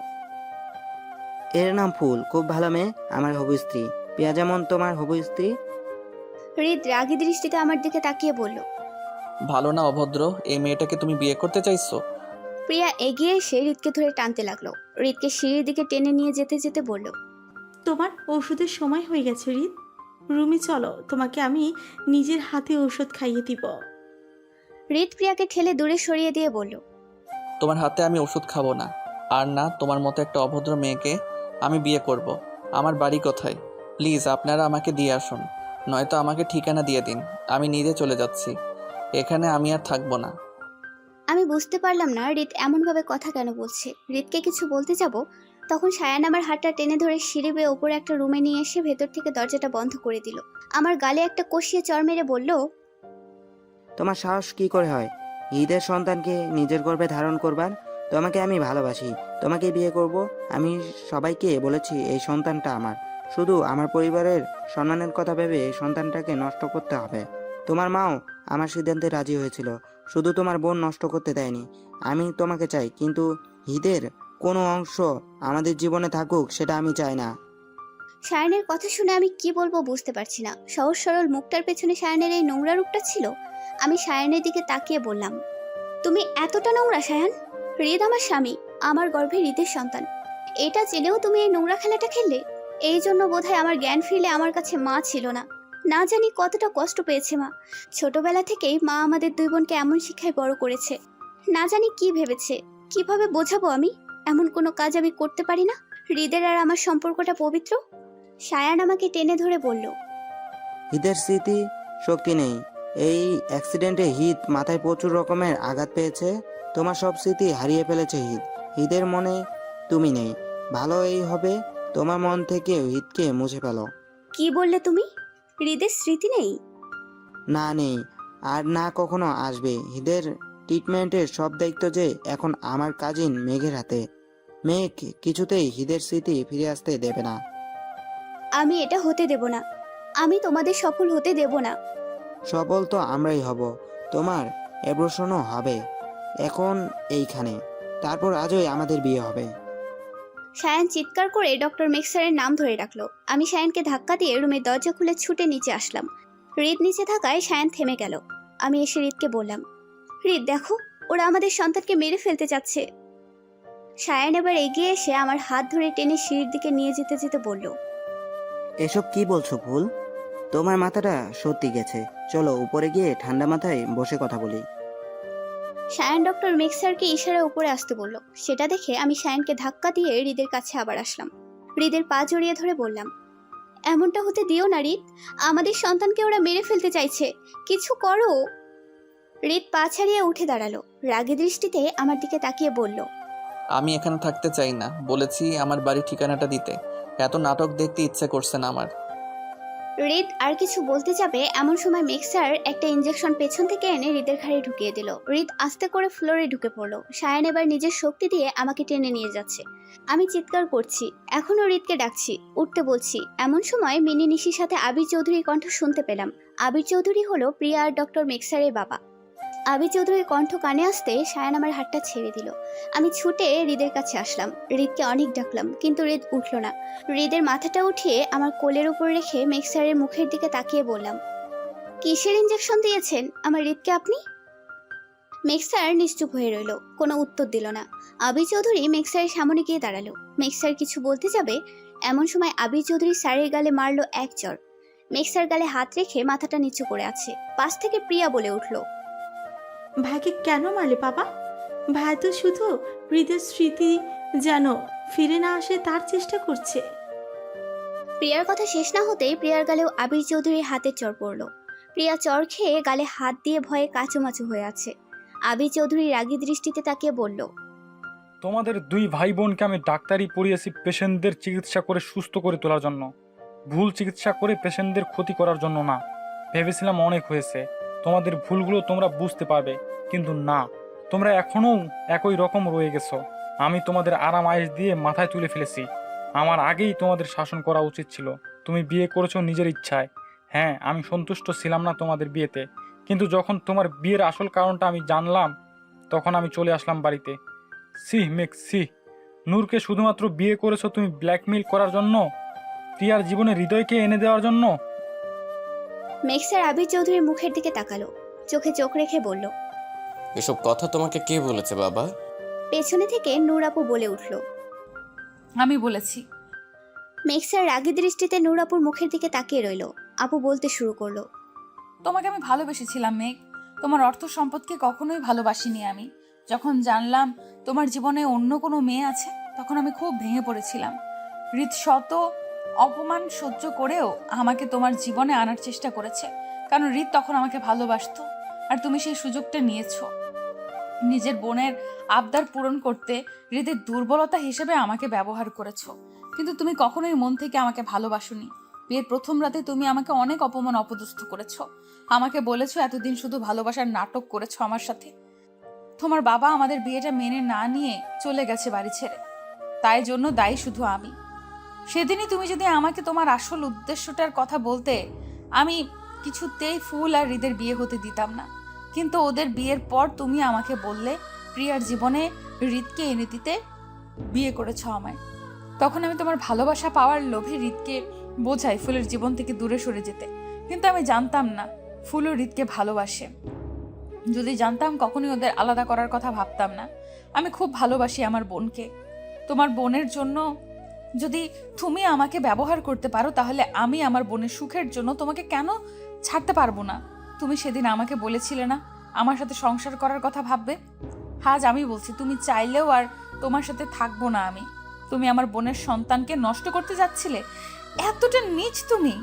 এর নাম ফুল, খুব ভালো মেয়ে, আমার হবু স্ত্রী। পিয়া যেমন তোমার হবু স্ত্রী। হৃদ রাগী দৃষ্টিতে আমার দিকে তাকিয়ে বলল, ভালো না অভদ্র, এই মেয়েটাকে তুমি বিয়ে করতে চাইছো? প্রিয়া এগিয়ে এসে হৃদকে ধরে টানতে লাগলো। হৃদকে সিঁড়ির দিকে টেনে নিয়ে যেতে যেতে বলল, তোমার ওষুধের সময় হয়ে গেছে হৃদ, রুমে চলো, তোমাকে আমি নিজের হাতে ওষুধ খাইয়ে দিব। হৃদ প্রিয়াকে ঠেলে দূরে সরিয়ে দিয়ে বলল, তোমার হাতে আমি ওষুধ খাবো না। আর না, তোমার মতো একটা অভদ্র মেয়েকে আমি বিয়ে করব। আমার বাড়ি কোথায়? প্লিজ আপনারা আমাকে দিয়ে আসুন, নয়তো আমাকে ঠিকানা দিয়ে দিন, আমি নিজে চলে যাচ্ছি। এখানে আমি আর থাকবো না। আমি বুঝতে পারলাম না হৃদ এমনভাবে কথা কেন বলছে। হৃদকে কিছু বলতে যাব, তখন সায়ান আমার হাতটা টেনে ধরে সিঁড়ি বেয়ে ওপরে একটা রুমে নিয়ে এসে ভেতর থেকে দরজাটা বন্ধ করে দিল। আমার গালে একটা কষিয়ে চড় মেরে বলল, তোমার সাহস কি করে হয় ঈদের সন্তানকে নিজের গর্ভে ধারণ করবার? তোমাকে আমি ভালোবাসি, তোমাকে বিয়ে করব। আমি সবাইকে বলেছি এই সন্তানটা আমার। শুধু আমার পরিবারের সম্মানের কথা ভেবে এই সন্তানটাকে নষ্ট করতে হবে। তোমার মাও আমার সিদ্ধান্তে রাজি হয়েছিল, শুধু তোমার বোন নষ্ট করতে দেয়নি। আমি তোমাকে চাই, কিন্তু ঈদের কোনো অংশ আমাদের জীবনে থাকুক সেটা আমি চাই না। সায়ানের কথা শুনে আমি কি বলবো বুঝতে পারছি না। সহজ সরল মুখটার পেছনে সায়ানের এই নোংরা রূপটা ছিল। আমি সায়ানের দিকে তাকিয়ে বললাম, তুমি এতটা নোংরা সায়ান? হৃদ আমার স্বামী, আমার গর্ভে হৃদের সন্তান। এটা জেনেও তুমি এই নোংরা খেলাটা খেললে। এই জন্য বোধহয় আমার জ্ঞান ফিরলে আমার কাছে মা ছিল না। না জানি কতটা কষ্ট পেয়েছে মা। ছোটবেলা থেকেই মা আমাদের দুই বোনকে এমন শিক্ষায় বড় করেছে। না জানি কি ভেবেছে। কিভাবে বোঝাবো আমি? এমন কোনো কাজ আমি করতে পারি না। হৃদের আর আমার সম্পর্কটা পবিত্র। সায়ান আমাকে টেনে ধরে বলল, ঈদের স্মৃতি শক্তি নেই। এই অ্যাক্সিডেন্টে হিদ মাথায় প্রচুর রকমের আঘাত পেয়েছে। তোমার সব স্মৃতি হারিয়ে ফেলেছে হিদ। হিদের মনে তুমি নেই। ভালো এই হবে তোমার মন থেকে হিদকে মুছে ফেলো। কি বললে তুমি? হৃদের স্মৃতি নেই? না, নেই, আর না কখনো আসবে। হিদের ট্রিটমেন্টের সব দায়িত্ব যে এখন আমার কাজিন মেঘের হাতে। মেঘ কিছুতেই হিদের স্মৃতি ফিরে আসতে দেবে না। আমি এটা হতে দেব না। আমি তোমাদের সফল হতে দেব না। সফল তো আমরাই হব, তোমার অ্যাবর্শনও হবে এখন এইখানে, তারপর আজই আমাদের বিয়ে হবে। সায়ান চিৎকার করে ডক্টর মেক্সারের নাম ধরে ডাকলো। আমি সায়ানকে ধাক্কা দিয়ে রুমের দরজা খুলে ছুটে নিচে আসলাম। হৃদ নিচে থাকায় সায়ান থেমে গেল। আমি এসে হৃদকে বললাম, হৃদ দেখো, ওরা আমাদের সন্তানকে মেরে ফেলতে চাচ্ছে। সায়ান এবার এগিয়ে এসে আমার হাত ধরে টেনে সিঁড়ির দিকে নিয়ে যেতে যেতে বলল, এসব কি বলছো ফুল? তোমার মাথাটা সত্যি গেছে। চলো উপরে গিয়ে ঠান্ডা মাথায় বসে কথা বলি। সায়ান ডক্টর মেক্সারকে ইশারায় উপরে আসতে বলল। সেটা দেখে আমি সায়ানকে ধাক্কা দিয়ে হৃদের কাছে আবার আসলাম। হৃদের পা জড়িয়ে ধরে বললাম, এমনটা হতে দিও না রিত। আমাদের সন্তানকে ওরা মেরে ফেলতে চাইছে, কিছু করো। রিত পা ছাড়িয়ে উঠে দাঁড়ালো, রাগী দৃষ্টিতে আমার দিকে তাকিয়ে বলল, আমি এখানে থাকতে চাই না, বলেছি আমার বাড়ির ঠিকানাটা দিতে। এত নাটক দেখতে ইচ্ছে করছে না আমার। রিত আর কিছু বলতে যাবে এমন সময় মেক্সার একটা ইঞ্জেকশন পেছন থেকে এনে রিতের ঘাড়ে ঢুকিয়ে দিল। রিত আস্তে করে ফ্লোরে ঢুকে পড়লো। সায়ান এবার নিজের শক্তি দিয়ে আমাকে টেনে নিয়ে যাচ্ছে। আমি চিৎকার করছি, এখনো রিতকে ডাকছি, উঠতে বলছি। এমন সময় মিনি নিশির সাথে আবির চৌধুরীর কণ্ঠ শুনতে পেলাম। আবির চৌধুরী হলো প্রিয়া আর ডক্টর মেক্সারের বাবা। আবির চৌধুরীর কণ্ঠ কানে আসতে সায়ান আমার হাতটা ছেড়ে দিল। আমি ছুটে হৃদের কাছে আসলাম, হৃদকে অনেক ডাকলাম কিন্তু হৃদ উঠল না। হৃদের মাথাটা উঠিয়ে আমার কোলের উপর রেখে মেক্সারের মুখের দিকে তাকিয়ে বললাম, কিসের ইঞ্জেকশন দিয়েছেন আমার হৃদকে আপনি? মেক্সার নিশ্চুপ হয়ে রইল, কোনো উত্তর দিল না। আবির চৌধুরী মেক্সারের সামনে গিয়ে দাঁড়ালো। মেক্সার কিছু বলতে যাবে এমন সময় আবির চৌধুরী স্যারের গালে মারলো এক চড়। মেক্সার গালে হাত রেখে মাথাটা নিচু করে আছে। পাশ থেকে প্রিয়া বলে উঠল, ভাইকে কেন মারলে বাবা? ভাই তো শুধু হৃদের স্মৃতি যেন ফিরে না আসে তার চেষ্টা করছে। প্রিয়ার কথা শেষ না হতেই প্রিয়ার গালেও আবির চৌধুরীর হাতে চড় পড়ল। প্রিয়া চড় খেয়ে গালে হাত দিয়ে ভয়ে কাচুমাচু হয়ে আছে। আবির চৌধুরী রাগী দৃষ্টিতে তাকিয়ে বলল, তোমাদের দুই ভাই বোনকে আমি ডাক্তারি পড়িয়েছি পেশেন্টদের চিকিৎসা করে সুস্থ করে তোলার জন্য, ভুল চিকিৎসা করে পেশেন্টদের ক্ষতি করার জন্য না। ভেবেছিলাম অনেক হয়েছে, তোমাদের ভুলগুলো তোমরা বুঝতে পারবে, কিন্তু না, তোমরা এখনও একই রকম রয়ে গেছো। আমি তোমাদের আরাম আয়েশ দিয়ে মাথায় তুলে ফেলেছি। আমার আগেই তোমাদের শাসন করা উচিত ছিল। তুমি বিয়ে করেছো নিজের ইচ্ছায়। হ্যাঁ, আমি সন্তুষ্ট ছিলাম না তোমাদের বিয়েতে, কিন্তু যখন তোমার বিয়ের আসল কারণটা আমি জানলাম তখন আমি চলে আসলাম বাড়িতে। সি নূরকে শুধুমাত্র বিয়ে করেছো তুমি ব্ল্যাকমেইল করার জন্য, প্রিয়ার জীবনে হৃদয়কে এনে দেওয়ার জন্য। মেক্সার আবির চৌধুরীর মুখের দিকে তাকালো, চোখে চোখ রেখে বলল, এসব কথা তোমাকে কে বলেছে বাবা? পেছনে থেকে নূর আপু বলে উঠল। আমি বলেছি। মেক্সার রাগী দৃষ্টিতে নূর আপুর মুখের দিকে তাকিয়ে রইল। আপু বলতে শুরু করলো, তোমাকে আমি ভালোবেসেছিলাম মেঘ, তোমার অর্থ সম্পদকে কখনোই ভালোবাসিনি আমি। যখন জানলাম তোমার জীবনে অন্য কোনো মেয়ে আছে তখন আমি খুব ভেঙে পড়েছিলাম। হৃদ শত অপমান সহ্য করেও আমাকে তোমার জীবনে আনার চেষ্টা করেছে, কারণ হৃদ তখন আমাকে ভালোবাসতো আর তুমি সেই সুযোগটা নিয়েছো। নিজের বোনের আবদার পূরণ করতে হৃদের দুর্বলতা হিসেবে আমাকে ব্যবহার করেছো, কিন্তু তুমি কখনোই মন থেকে আমাকে ভালোবাসোনি। বিয়ের প্রথম রাতে তুমি আমাকে অনেক অপমান অপদস্থ করেছো। আমাকে বলেছো এতদিন শুধু ভালোবাসার নাটক করেছো আমার সাথে। তোমার বাবা আমাদের বিয়েটা মেনে না নিয়ে চলে গেছে বাড়ি ছেড়ে, তাই জন্য দায়ী শুধু আমি। সেদিনই তুমি যদি আমাকে তোমার আসল উদ্দেশ্যটার কথা বলতে, আমি কিছুতেই ফুল আর হৃদের বিয়ে হতে দিতাম না। কিন্তু ওদের বিয়ের পর তুমি আমাকে বললে প্রিয়ার জীবনে হৃদকে এনে দিতে বিয়ে করেছো আমায়। তখন আমি তোমার ভালোবাসা পাওয়ার লোভে হৃদকে বোঝাই ফুলের জীবন থেকে দূরে সরে যেতে, কিন্তু আমি জানতাম না ফুলও হৃদকে ভালোবাসে। যদি জানতাম কখনোই ওদের আলাদা করার কথা ভাবতাম না। আমি খুব ভালোবাসি আমার বোনকে। তোমার বোনের জন্য যদি তুমি আমাকে ব্যবহার করতে পারো, তাহলে আমি আমার বোনের সুখের জন্য তোমাকে কেন ছাড়তে পারবো না? তুমি সেদিন আমাকে বলেছিলে না আমার সাথে সংসার করার কথা ভাববে। আজ আমি বলছি তুমি চাইলেও আর তোমার সাথে থাকবো না আমি। তুমি আমার বোনের সন্তানকে নষ্ট করতে যাচ্ছিলে, এতটা নীচ তুমি।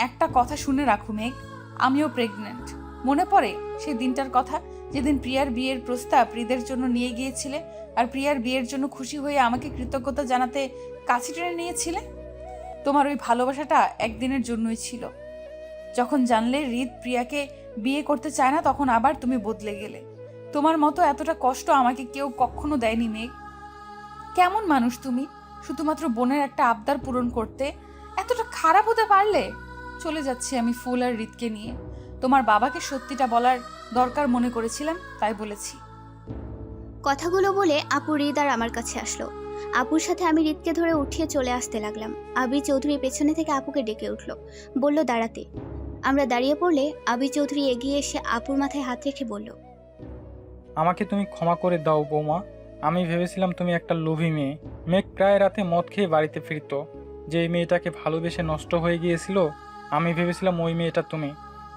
একটা কথা শুনে রাখো মেঘ, আমিও প্রেগনেন্ট। মনে পড়ে সেই দিনটার কথা, যেদিন প্রিয়ার বিয়ের প্রস্তাব হৃদের জন্য নিয়ে গিয়েছিলে আর প্রিয়ার বিয়ের জন্য খুশি হয়ে আমাকে কৃতজ্ঞতা জানাতে কাছে টেনে নিয়েছিলে? তোমার ওই ভালোবাসাটা একদিনের জন্যই ছিল। যখন জানলে হৃদ প্রিয়াকে বিয়ে করতে চায় না, তখন আবার তুমি বদলে গেলে। তোমার মতো এতটা কষ্ট আমাকে কেউ কখনো দেয়নি মেঘ। কেমন মানুষ তুমি, শুধুমাত্র বোনের একটা আবদার পূরণ করতে এতটা খারাপ হতে পারলে? চলে যাচ্ছি আমি ফুল আর হৃদকে নিয়ে। তোমার বাবাকে সত্যিটা বলার দরকার মনে করেছিলাম, তাই বলেছি। কথাগুলো বলে আপু হৃদ আর আমার কাছে আসলো। আপুর সাথে আমি হৃদকে ধরে উঠিয়ে চলে আসতে লাগলাম। আবির চৌধুরী পেছনে থেকে আপুকে ডেকে উঠলো, বলল দাঁড়াতে। আমরা দাঁড়িয়ে পড়লে আবির চৌধুরী এগিয়ে এসে আপুর মাথায় হাত রেখে বলল, আমাকে তুমি ক্ষমা করে দাও বৌমা। আমি ভেবেছিলাম তুমি একটা লোভী মেয়ে। মেঘ প্রায় রাতে মদ খেয়ে বাড়িতে ফিরত। যে মেয়েটাকে ভালোবেসে নষ্ট হয়ে গিয়েছিল, আমি ভেবেছিলাম ওই মেয়েটা তুমি।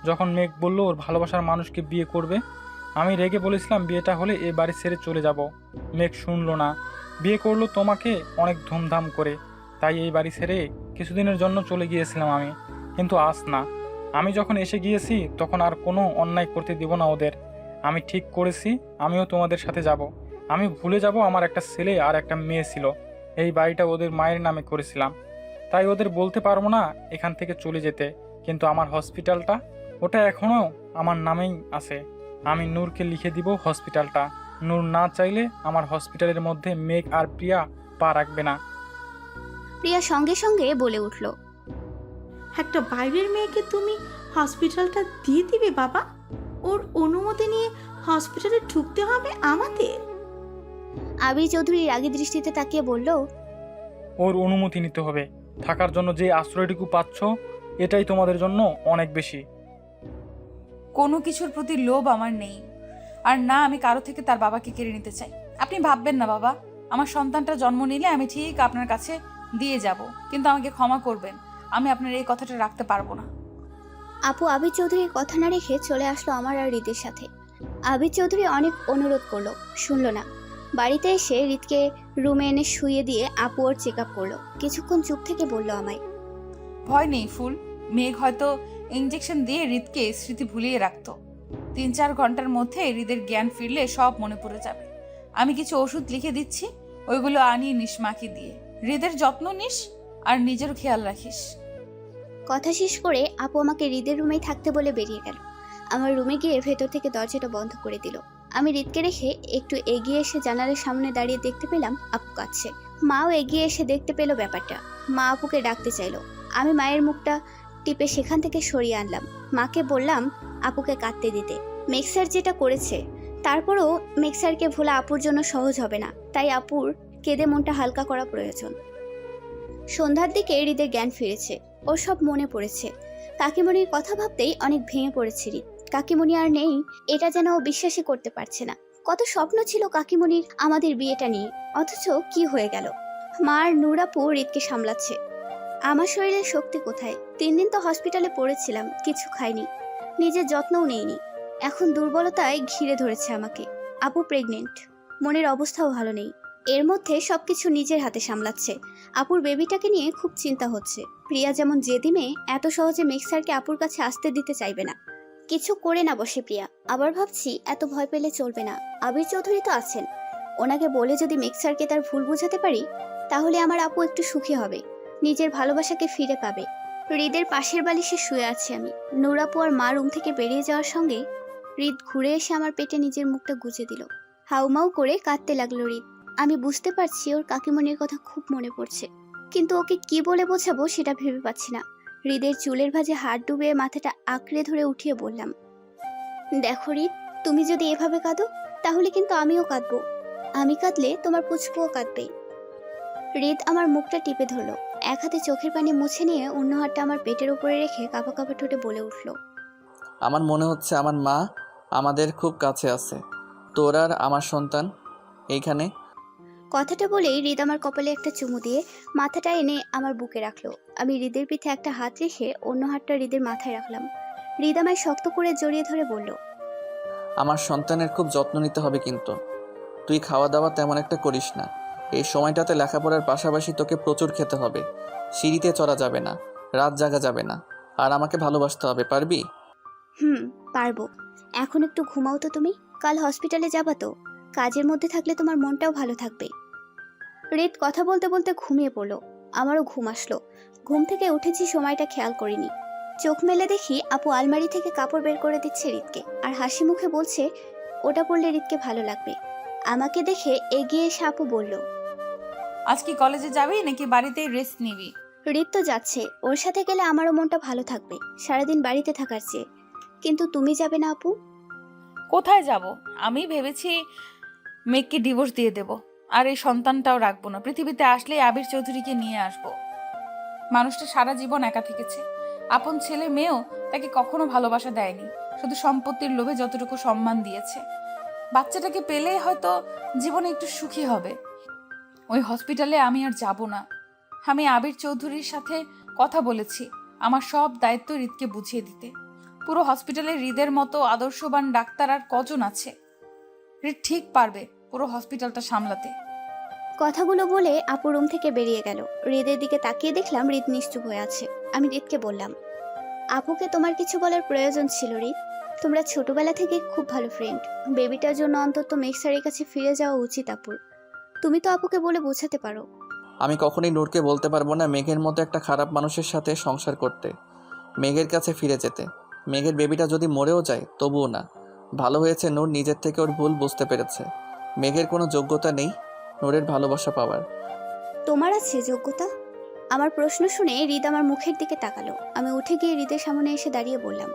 যখন মেঘ বলল ওর ভালোবাসার মানুষকে বিয়ে করবে, আমি রেগে বলেছিলাম বিয়েটা হলে এ বাড়ি ছেড়ে চলে যাব। মেঘ শুনলো না, বিয়ে করলো তোমাকে অনেক ধুমধাম করে। তাই এই বাড়ি ছেড়ে কিছুদিনের জন্য চলে গিয়েছিলাম আমি, কিন্তু আজ না। আমি যখন এসে গিয়েছি তখন আর কোনো অন্যায় করতে দিব না ওদের। আমি ঠিক করেছি আমিও তোমাদের সাথে যাব। আমি ভুলে যাব আমার একটা ছেলে আর একটা মেয়ে ছিল। এই বাড়িটা ওদের মায়ের নামে করেছিলাম, তাই ওদের বলতে পারবো না এখান থেকে চলে যেতে। কিন্তু আমার হসপিটালটা, ওটা এখনও আমার নামেই আছে। আমি নূরকে লিখে দিব হসপিটালটা। নূর না চাইলে আমার হসপিটালের মধ্যে মেঘ আর প্রিয়া পা রাখবে না। প্রিয়া সঙ্গে সঙ্গে বলে উঠল, একটা বাইরের মেয়েকে তুমি হসপিটালটা দিয়ে দিবে বাবা? ওর অনুমতি নিয়ে হসপিটালে ঢুকতে হবে আমাদের? আবির চৌধুরী রাগী দৃষ্টিতে তাকিয়ে বলল, ওর অনুমতি নিতে হবে। থাকার জন্য যে আশ্রয়টুকু পাচ্ছ এটাই তোমাদের জন্য অনেক বেশি। কোনো কিছুর প্রতি লোভ আমার নেই, আর না আমি কারো থেকে তার বাবাকে কেড়ে নিতে চাই। আপনি ভাববেন না বাবা, আমার সন্তানটা জন্ম নিলে আমি ঠিক আপনার কাছে দিয়ে যাব, কিন্তু আমাকে ক্ষমা করবেন, আমি আপনার এই কথাটা রাখতে পারবো না। আপু আবির চৌধুরীর কথা না রেখে চলে আসলো আমার আর হৃদের সাথে। আবির চৌধুরী অনেক অনুরোধ করলো, শুনলো না। বাড়িতে এসে হৃদকে রুমে এনে শুইয়ে দিয়ে আপু ওর চেক আপ করলো। কিছুক্ষণ চুপ থেকে বলল আমায়, ভয় নেই ফুল, মেঘ হয়তো ইঞ্জেকশন দিয়ে হৃদকে স্মৃতি ভুলিয়ে রাখতো। 3-4 ঘন্টার মধ্যে হৃদের জ্ঞান ফিরলে সব মনে পড়ে যাবে। আমি কিছু ওষুধ লিখে দিচ্ছি, ওইগুলো আনিয়ে নিস মাকে দিয়ে। হৃদের যত্ন নিস আর নিজের খেয়াল রাখিস। কথা শেষ করে আপু আমাকে হৃদের রুমেই থাকতে বলে বেরিয়ে গেল। আমার রুমে গিয়ে ভেতর থেকে দরজাটা বন্ধ করে দিল। আমি হৃদকে রেখে একটু এগিয়ে এসে জানালার সামনে দাঁড়িয়ে দেখতে পেলাম আপু কাঁদছে। মাও এগিয়ে এসে দেখতে পেল ব্যাপারটা। মা আপুকে ডাকতে চাইলো। আমি মায়ের মুখটা টিপে সেখান থেকে সরিয়ে আনলাম। মাকে বললাম আপুকে কাঁদতে দিতে। মিক্সার যেটা করেছে, তারপরেও মিক্সারকে ভোলা আপুর জন্য সহজ হবে না, তাই আপুর কেঁদে মনটা হালকা করা প্রয়োজন। সন্ধ্যার দিকে হৃদের জ্ঞান ফিরেছে, ওর সব মনে পড়েছে। কাকিমণির কথা ভাবতেই অনেক ভেঙে পড়েছে হৃদ। কাকিমণি আর নেই, এটা যেন ও বিশ্বাসই করতে পারছে না। কত স্বপ্ন ছিল কাকিমণির আমাদের বিয়েটা নিয়ে, অথচ কি হয়ে গেল। মা আর নূর আপু হৃদকে সামলাচ্ছে। আমার শরীরে শক্তি কোথায়? 3 দিন তো হসপিটালে পড়েছিলাম, কিছু খাইনি, নিজের যত্নও নেইনি। এখন দুর্বলতায় ঘিরে ধরেছে আমাকে। আপু প্রেগনেন্ট, মনের অবস্থাও ভালো নেই। এর মধ্যে সবকিছু নিজের হাতে সামলাচ্ছে। আপুর বেবিটাকে নিয়ে খুব চিন্তা হচ্ছে। প্রিয়া যেমন জেদি মেয়ে, এত সহজে মিক্সারকে আপুর কাছে আসতে দিতে চাইবে না। কিছু করে না বসে প্রিয়া। আবার ভাবছি এত ভয় পেলে চলবে না। আবির চৌধুরী তো আছেন, ওনাকে বলে যদি মিক্সারকে তার ভুল বোঝাতে পারি, তাহলে আমার আপু একটু সুখী হবে, নিজের ভালোবাসাকে ফিরে পাবে। হৃদের পাশের বালিশে শুয়ে আছি আমি। নূর আপু আর মা রুম থেকে বেরিয়ে যাওয়ার সঙ্গে হৃদ ঘুরে এসে আমার পেটে নিজের মুখটা গুজে দিল। হাউমাউ করে কাঁদতে লাগলো হৃদ। আমি বুঝতে পারছি ওর কাকিমণির কথা খুব মনে পড়ছে, কিন্তু ওকে কি বলে বোঝাবো সেটা ভেবে পাচ্ছি না। হৃদের চুলের ভাঁজে হাত ডুবিয়ে মাথাটা আঁকড়ে ধরে উঠিয়ে বললাম, দেখো হৃদ, তুমি যদি এভাবে কাঁদো তাহলে কিন্তু আমিও কাঁদবো। আমি কাঁদলে তোমার পুচকুও কাঁদবে। হৃদ আমার মুখটা টিপে ধরলো, এক হাতে চোখের পানি মুছে নিয়ে অন্য হাতটা আমার পেটের উপরে রেখে কাঁপা কাঁপা ঠোঁটে বলে উঠলো, আমার মনে হচ্ছে আমার মা আমাদের খুব কাছে আছে। তোর আর আমার সন্তান এইখানে। কথাটা বলেই হৃদ আমার কপালে একটা চুমু দিয়ে মাথাটা এনে আমার বুকে রাখলো। আমি হৃদের পিঠে একটা হাত রেখে অন্য হাতটা হৃদের মাথায় রাখলাম। হৃদ আমায় শক্ত করে জড়িয়ে ধরে বলল, আমার সন্তানের খুব যত্ন নিতে হবে, কিন্তু তুই খাওয়া দাওয়া তেমন একটা করিস না। এই সময়টাতে লেখাপড়ার পাশাপাশি তোকে প্রচুর খেতে হবে। সিঁড়িতে চড়া যাবে না, রাত জাগা যাবে না, আর আমাকে ভালোবাসতে হবে। পারবি? পারবো। এখন একটু ঘুমাও তো তুমি, কাল হসপিটালে যাবা তো। কাজের মধ্যে থাকলে তোমার মনটাও ভালো থাকবে। হৃদ কথা বলতে বলতে ঘুমিয়ে পড়লো। আমারও ঘুম আসলো। ঘুম থেকে উঠেছি, সময়টা খেয়াল করিনি। চোখ মেলে দেখি আপু আলমারি থেকে কাপড় বের করে দিচ্ছে হৃদকে, আর হাসি মুখে বলছে ওটা পরলে হৃদকে ভালো লাগবে। আমাকে দেখে এগিয়ে এসে আপু বলল, আজ কি কলেজে যাবি নাকি বাড়িতেই রেস্ট নিবি? হৃদ তো যাচ্ছে, ওর সাথে গেলে আমারও মনটা ভালো থাকবে সারাদিন বাড়িতে থাকার চেয়ে। কিন্তু তুমি যাবে না আপু? কোথায় যাব? আমি ভেবেছি মেঘকে ডিভোর্স দিয়ে দেব, আর এই সন্তানটাও রাখবো না। পৃথিবীতে আসলেই আবির চৌধুরীকে নিয়ে আসবো। মানুষটা সারা জীবন একা থেকেছে, আপন ছেলে মেয়েও তাকে কখনো ভালোবাসা দেয়নি, শুধু সম্পত্তির লোভে যতটুকু সম্মান দিয়েছে। বাচ্চাটাকে পেলে হয়তো জীবনে একটু সুখী হবে। ওই হসপিটালে আমি আর যাব না। আমি আবির চৌধুরীর সাথে কথা বলেছি আমার সব দায়িত্ব হৃদকে বুঝিয়ে দিতে। পুরো হসপিটালে হৃদের মতো আদর্শবান ডাক্তার আর কজন আছে? হৃদ ঠিক পারবে পুরো হসপিটালটা সামলাতে। কথাগুলো বলে আপু রুম থেকে বেরিয়ে গেল। হৃদের দিকে তাকিয়ে দেখলাম হৃদ নিশ্চুপ হয়ে আছে। আমি হৃদকে বললাম, আপুকে তোমার কিছু বলার প্রয়োজন ছিল হৃদ। তোমরা ছোটবেলা থেকে খুব ভালো ফ্রেন্ড। বেবিটার জন্য অন্তত মেঘসারের কাছে ফিরে যাওয়া উচিত আপুর। তুমি তো আপুকে বলে বোঝাতে পারো। আমি কখনোই নূরকে বলতে পারবো না মেঘের মতো একটা খারাপ মানুষের সাথে সংসার করতে, মেঘের কাছে ফিরে যেতে। মেঘের বেবিটা যদি মরেও যায় তবুও না। ভালো হয়েছে নূর নিজের থেকে ওর ভুল বুঝতে পেরেছে। মেঘের কোনো যোগ্যতা নেই নূরের ভালোবাসা পাওয়ার। তোমার আছে যোগ্যতা? আমার প্রশ্ন শুনে হৃদ আমার মুখের দিকে তাকালো। আমি উঠে গিয়ে হৃদের সামনে এসে দাঁড়িয়ে বললাম,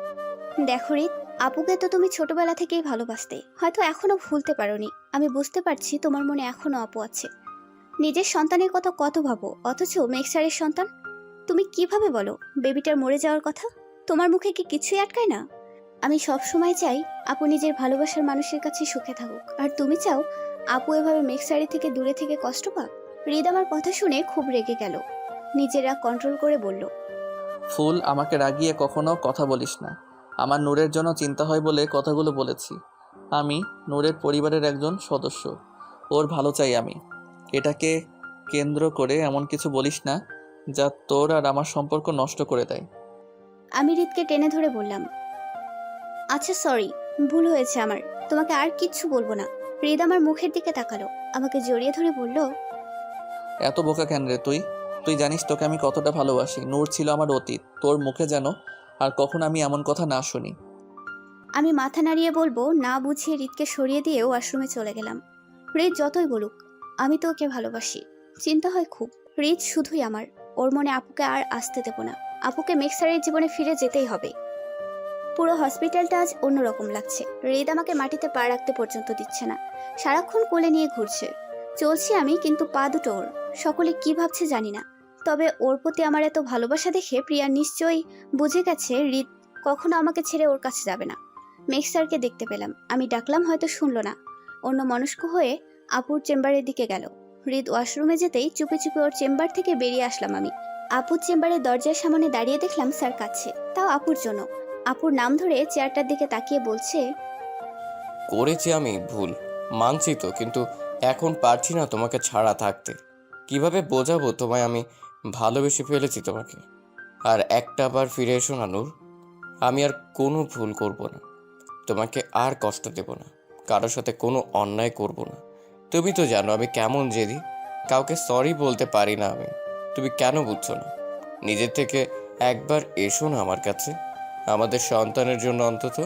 দেখো হৃদ, আপুকে তো তুমি ছোটবেলা থেকেই ভালোবাসতে, হয়তো এখনো ভুলতে পারোনি। আমি বুঝতে পারছি তোমার মনে এখনো আপু আছে। নিজের সন্তানের কথা কত ভাবো, অথচ মেঘসারের সন্তান। তুমি কিভাবে বলো বেবিটার মরে যাওয়ার কথা? তোমার মুখে কি কিছুই আটকায় না? আমি সব সময় চাই আপু নিজের ভালোবাসার মানুষের কাছে সুখে থাকুক, আর তুমি চাও আপু এভাবে মেঘসারি থেকে দূরে থেকে কষ্ট পাক। হৃদ আমার কথা শুনে খুব রেগে গেল। নিজের রাগ কন্ট্রোল করে বলল, ফুল, আমাকে রাগিয়ে কখনো কথা বলিস না। আমার নূরের জন্য চিন্তা হয় বলে কথাগুলো বলেছি। আমি নূরের পরিবারের একজন সদস্য, ওর ভালো চাই আমি। এটাকে কেন্দ্র করে এমন কিছু বলিস না যা তোর আর আমার সম্পর্ক নষ্ট করে দেয়। আমি হৃদকে টেনে ধরে বললাম, আচ্ছা সরি, ভুল হয়েছে আমার, তোমাকে আর কিচ্ছু বলবো না। হৃদ আমার মুখের দিকে তাকালো, আমাকে জড়িয়ে ধরে বলল, এত বোকা কেন রে তুই? তুই জানিস তোকে আমি কতটা ভালোবাসি। নূর ছিল আমার অতীত, তোর মুখে যেন আর কখন আমি এমন কথা না শুনি। আমি মাথা নাড়িয়ে বলবো না বুঝিয়ে হৃদকে সরিয়ে দিয়ে ওয়াশরুমে চলে গেলাম। হৃদ যতই বলুক, আমি তো ওকে ভালোবাসি। চিন্তা হয় খুব, হৃদ শুধুই আমার। ওর মনে আপুকে আর আসতে দেব না। আপুকে মেঘসারের জীবনে ফিরে যেতেই হবে। পুরো হসপিটালটা আজ অন্যরকম লাগছে। হৃদ আমাকে মাটিতে পা রাখতে পর্যন্ত দিচ্ছে না, সারাক্ষণ কোলে নিয়ে ঘুরছে। চলছি আমি, কিন্তু পা দুটো ওর। সকলে কি ভাবছে জানি না, তবে ওর প্রতি আমার এত ভালোবাসা দেখে প্রিয়া নিশ্চয়ই বুঝে গেছে হৃদ কখনো আমাকে ছেড়ে ওর কাছে যাবে না। মেঘসারকে দেখতে পেলাম, আমি ডাকলাম হয়তো শুনলো না। অন্য মনস্ক হয়ে আপুর চেম্বারের দিকে গেল। হৃদ ওয়াশরুমে যেতেই চুপে চুপে ওর চেম্বার থেকে বেরিয়ে আসলাম আমি। আপুর চেম্বারের দরজার সামনে দাঁড়িয়ে দেখলাম স্যার কাছে, তাও আপুর জন্য। আপুর নাম ধরে চেয়ারটার দিকে তাকিয়ে বলছে, করেছি আমি ভুল, মানছি তো, কিন্তু এখন পারছি না তোমাকে ছাড়া থাকতে। কিভাবে বোঝাবো তোমায় আমি ভালোবেসে ফেলেছি তোমাকে। আর একটা বার ফিরে এসো না নূর, আমি আর কোনো ভুল করব না, তোমাকে আর কষ্ট দেব না, কারোর সাথে কোনো অন্যায় করব না। তুমি তো জানো আমি কেমন জেদি, কাউকে সরি বলতে পারি না আমি। তুমি কেন বুঝছো না? নিজের থেকে একবার এসো না আমার কাছে, আমাদের সন্তানের জন্য অন্তত।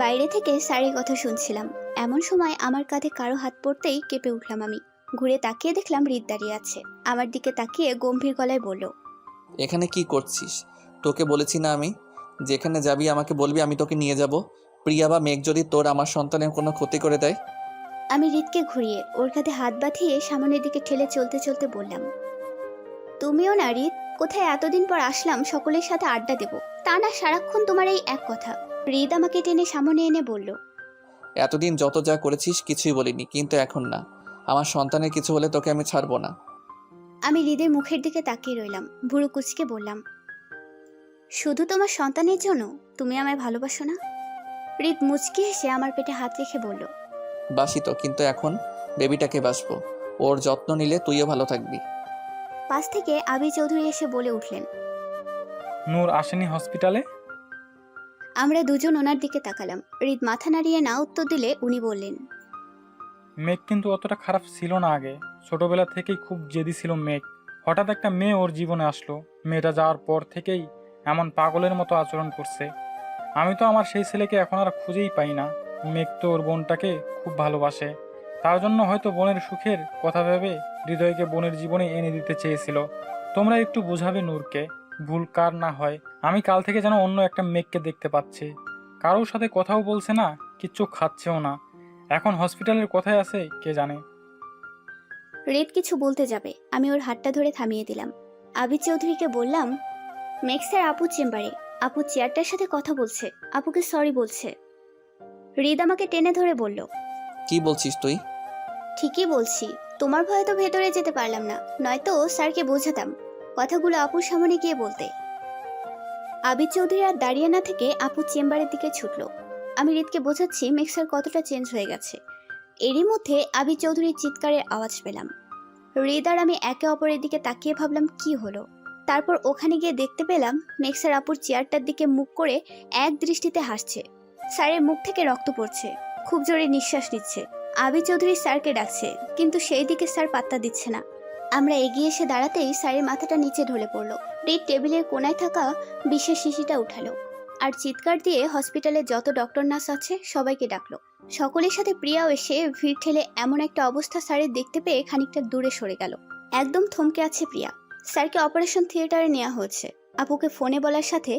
বাইরে থেকে স্যারের কথা শুনছিলাম। এমন সময় আমার কাঁধে কারো হাত পড়তেই কেঁপে উঠলাম আমি। ঘুরে তাকিয়ে দেখলাম হৃদ দাঁড়িয়ে আছে। আমার দিকে তাকিয়ে গম্ভীর গলায় বলল, এখানে কি করছিস? তোকে বলেছি না আমি, যেখানে যাবি আমাকে বলবি, আমি তোকে নিয়ে যাব। প্রিয়া বা মেঘ যদি তোর আমার সন্তানের কোনো ক্ষতি করে দেয়? আমি হৃদকে ঘুরিয়ে ওর কাঁধে হাত বাঁধিয়ে সামনের দিকে ঠেলে চলতে চলতে বললাম, তুমিও না হৃদ, কোথায় এতদিন পর আসলাম সকলের সাথে আড্ডা দেব, তা না সারাক্ষণ তোমার এই এক কথা। হৃদ আমাকে টেনে সামনে এনে বলল, এতদিন যত যা করেছিস কিছুই বলিনি, কিন্তু এখন না। আমার সন্তানের কিছু হলে তোকে আমি ছাড়বো না। আমি হৃদের মুখের দিকে তাকিয়ে রইলাম। ভুরু কুচকে বললাম, শুধু তোমার সন্তানের জন্য? তুমি আমায় ভালোবাসো না? হৃদ মুচকি হেসে আমার পেটে হাত রেখে বলল, বাসি তো, কিন্তু এখন বেবিটাকে বাসবো। ওর যত্ন নিলে তুইও ভালো থাকবি। পাশ থেকে আবি চৌধুরী এসে বলে উঠলেন। নূর আসেনি হসপিটালে? আমরা দুজন ওনার দিকে তাকালাম। হৃদ মাথা নাড়িয়ে না উত্তর দিলে উনি বললেন, মেঘ কিন্তু অতটা খারাপ ছিল না আগে। ছোটবেলা থেকেই খুব জেদি ছিল মেঘ। হঠাৎ একটা মেয়ে ওর জীবনে আসলো, মেয়েটা যাওয়ার পর থেকেই এমন পাগলের মতো আচরণ করছে। আমি তো আমার সেই ছেলেকে এখন আর খুঁজেই পাই না। মেঘ তো ওর বোনটাকে খুব ভালোবাসে, তার জন্য হয়তো বোনের সুখের কথা ভেবে হৃদয়কে বোনের জীবনে এনে দিতে চেয়েছিল। তোমরা একটু বোঝাবে নূরকে, ভুল কার না হয়। আমি কাল থেকে যেন অন্য একটা মেঘকে দেখতে পাচ্ছি। কারোর সাথে কথাও বলছে না, কিচ্ছু খাচ্ছেও না। এখন হসপিটালের কোথায় আছে কে জানে। হৃদ কিছু বলতে যাবে, আমি ওর হাতটা ধরে থামিয়ে দিলাম। আবি চৌধুরীকে বললাম, মেঘ স্যার আপুর চেম্বারে, আপু চেয়ারটার সাথে কথা বলছে, আপুকে সরি বলছে। হৃদ আমাকে টেনে ধরে বলল, কি বলছিস তুই? ঠিকই বলছি, তোমার ভয়ে তো ভেতরে যেতে পারলাম না, নয়তো স্যারকে বোঝাতাম কথাগুলো আপুর সামনে গিয়ে বলতে। আবি চৌধুরী আর দাঁড়িয়ে না থেকে আপুর চেম্বারের দিকে ছুটলো। আমি হৃদকে বোঝাচ্ছি মেঘ স্যার কতটা চেঞ্জ হয়ে গেছে। এরই মধ্যে আবি চৌধুরীর চিৎকারের আওয়াজ পেলাম। হৃদ আর আমি একে অপরের দিকে তাকিয়ে ভাবলাম কি হলো। তারপর ওখানে গিয়ে দেখতে পেলাম মেক্সার আপুর চেয়ারটার দিকে মুখ করে এক দৃষ্টিতে হাসছে। স্যারের মুখ থেকে রক্ত পড়ছে, খুব জোরে নিঃশ্বাস নিচ্ছে। আবি চৌধুরী স্যারকে ডাকছে, কিন্তু সেই দিকে স্যার পাত্তা দিচ্ছে না। আমরা এগিয়ে এসে দাঁড়াতেই স্যারের মাথাটা নিচে ঢলে পড়লো। হৃদ টেবিলের কোনায় থাকা বিষের শিশিটা উঠালো আর চিৎকার দিয়ে হসপিটালে যত ডক্টর নার্স আছে সবাইকে ডাকলো। সকলের সাথে প্রিয়াও এসে ভিড় ঠেলে এমন একটা অবস্থা স্যারের দেখতে পেয়ে খানিকটা দূরে সরে গেল। একদম থমকে আছে প্রিয়া। স্যারকে অপারেশন থিয়েটারে নেওয়া হয়েছে। আপুকে ফোনে বলার সাথে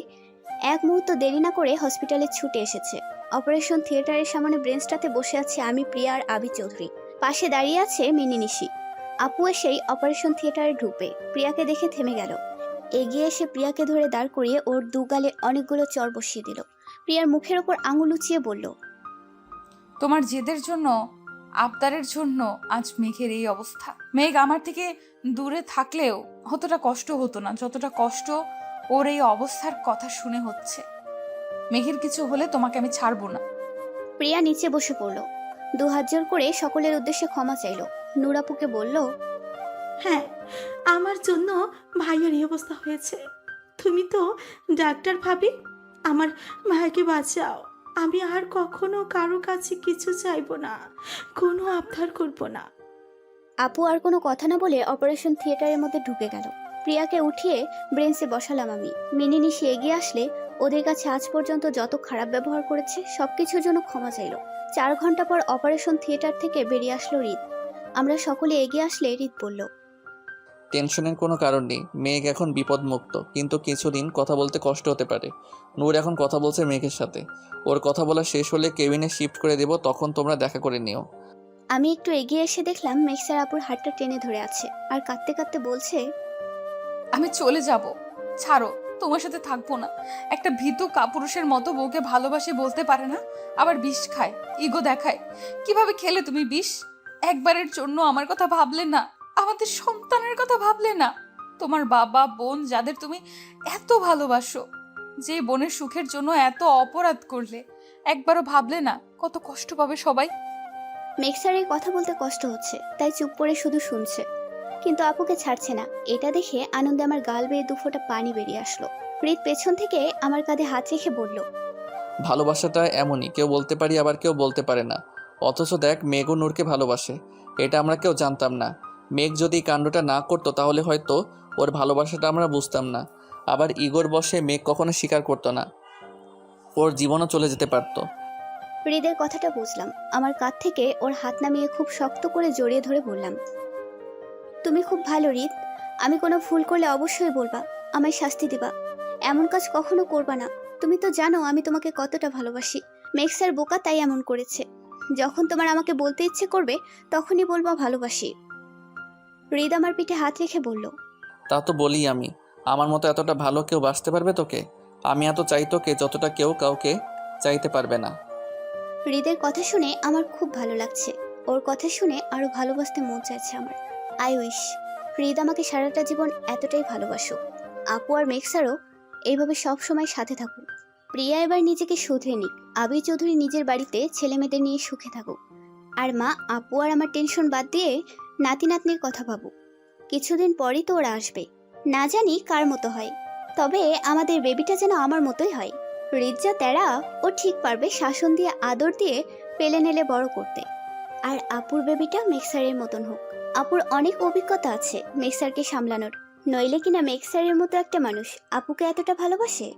এক মুহূর্ত দেরি না করে হসপিটালে ছুটে এসেছে। অপারেশন থিয়েটারের সামনে ব্রেঞ্চটাতে বসে আছে আমি, প্রিয়া আর আবি চৌধুরী। পাশে দাঁড়িয়ে আছে মিনি নিশি। আপু এসেই অপারেশন থিয়েটারে ঢুকবে, প্রিয়াকে দেখে থেমে গেল। এগিয়ে এসে প্রিয়াকে ধরে দাঁড় করিয়ে ওর দুগালে অনেকগুলো চর বসিয়ে দিল। প্রিয়ার মুখের ওপর আঙুল উঁচিয়ে বলল, তোমার জেদের জন্য, আবদারের জন্য আজ মেঘের এই অবস্থা। মেঘ আমার থেকে দূরে থাকলেও অতটা কষ্ট হতো না যতটা কষ্ট ওর এই অবস্থার কথা শুনে হচ্ছে। মেঘের কিছু হলে তোমাকে আমি ছাড়বো না। প্রিয়া নিচে বসে পড়ল, দুহাত জোর করে সকলের উদ্দেশ্যে ক্ষমা চাইল। নুরাপুকে বলল, হ্যাঁ, আমার জন্য ভাইয়ের এই অবস্থা হয়েছে। তুমি তো ডাক্তার ভাবি, আমার ভাইকে বাঁচাও। আমি আর কখনো কারো কাছে কিছু চাইবো না, কোনো আবদার করবো না। আপু আর কোনো কথা না বলে অপারেশন থিয়েটারের মধ্যে ঢুকে গেল। প্রিয়াকে উঠিয়ে ব্রেঞ্চে বসালাম আমি। মিনি নিশি এগিয়ে আসলে ওদের কাছে আজ পর্যন্ত যত খারাপ ব্যবহার করেছে সবকিছুর জন্য ক্ষমা চাইল। 4 ঘন্টা পর অপারেশন থিয়েটার থেকে বেরিয়ে আসলো হৃদ। আমরা সকলে এগিয়ে আসলে হৃদ বলল, টেনশনের কোনো কারণ নেই, মেঘ এখন বিপদমুক্ত, কিন্তু কিছুদিন কথা বলতে কষ্ট হতে পারে। নূর এখন কথা বলছে মেঘের সাথে, ওর কথা বলা শেষ হলে কেবিনে শিফট করে দেব, তখন তোমরা দেখা করে নিও। আমি একটু এগিয়ে এসে দেখলাম মেঘসার আপুর হাতটা টেনে ধরে আছে আর কাঁদতে কাঁদতে বলছে, আমি চলে যাব, ছাড়ো, তোমার সাথে থাকবো না। একটা ভীতু কাপুরুষের মতো বউকে ভালোবাসি বলতে পারে না, আবার বিষ খায়, ইগো দেখায়। কিভাবে খেলে তুমি বিষ? একবারের জন্য আমার কথা ভাবলে না, আমাদের সন্তানের কথা ভাবলে না। তোমার বাবা বোন যাদের তুমি এত ভালোবাসো, যে বোনের সুখের জন্য এত অপরাধ করলে, একবারও ভাবলে না কত কষ্ট পাবে সবাই? মেঘসার এই কথা বলতে কষ্ট হচ্ছে, তাই চুপ করে শুধু শুনছে, কিন্তু আপুকে ছাড়ছে না। এটা দেখে আনন্দে আমার গাল বেয়ে 2 ফোঁটা পানি বেরিয়ে আসলো। হৃদ পেছন থেকে আমার কাঁধে হাত রেখে বলল, ভালোবাসাটা এমনই, কেউ বলতে পারি আবার কেউ বলতে পারে না। অথচ দেখ, মেঘ ও নূরকে ভালোবাসে, এটা আমরা কেউ জানতাম না। মেঘ যদি এই কাণ্ডটা না করতো তাহলে হয়তো ওর ভালোবাসাটা আমরা বুঝতাম না। আবার ইগোর বশে মেঘ কখনো স্বীকার করতো না, ওর জীবনও চলে যেতে পারতো। হৃদের কথাটা বুঝলাম। আমার কাঁধ থেকে ওর হাত নামিয়ে খুব শক্ত করে জড়িয়ে ধরে বললাম, তুমি খুব ভালো হৃদ। আমি কোনো ভুল করলে অবশ্যই বলবা, আমায় শাস্তি দিবা। এমন কাজ কখনো করবা না। তুমি তো জানো আমি তোমাকে কতটা ভালোবাসি। মেঘসার বোকা তাই এমন করেছে। যখন তোমার আমাকে বলতে ইচ্ছে করবে তখনই বলবা ভালোবাসি। হৃদ আমার পিঠে হাত রেখে বলল, তা তো বলি আমি, আমার মতো এতটা ভালো কেউ বাসতে পারবে তোকে? আমি এত চাই তোকে যতটা কেউ কাউকে চাইতে পারবে না। হৃদের কথা শুনে আমার খুব ভালো লাগছে। ওর কথা শুনে আরো ভালোবাসতে মন চাইছে আমার। আই উইশ হৃদ আমাকে সারাটা জীবন এতটাই ভালোবাসুক। আপু আর মেঘসারও এইভাবে সব সময় সাথে থাকুক। প্রিয়া এবার নিজেকে শুধরে নিক। আবি চৌধুরী নিজের বাড়িতে ছেলে মেয়েদের নিয়ে সুখে থাকুক। আর মা, আপু আর আমার টেনশন বাদ দিয়ে নাতি নাতনির কথা ভাবুক। কিছুদিন পরই তো ওরা আসবে, না জানি কার মতো হয়, তবে আমাদের বেবিটা যেন আমার মতোই হয়। হৃদ যা তেরা, ও ঠিক পারবে শাসন দিয়ে আদর দিয়ে পেলে নেলে বড় করতে। আর আপুর বেবিটা মেঘসারের মতন হোক। আপুর অনেক অভিজ্ঞতা আছে মেঘসারকে সামলানোর, নইলে কিনা মেঘসারের মতো একটা মানুষ আপুকে এতটা ভালোবাসে।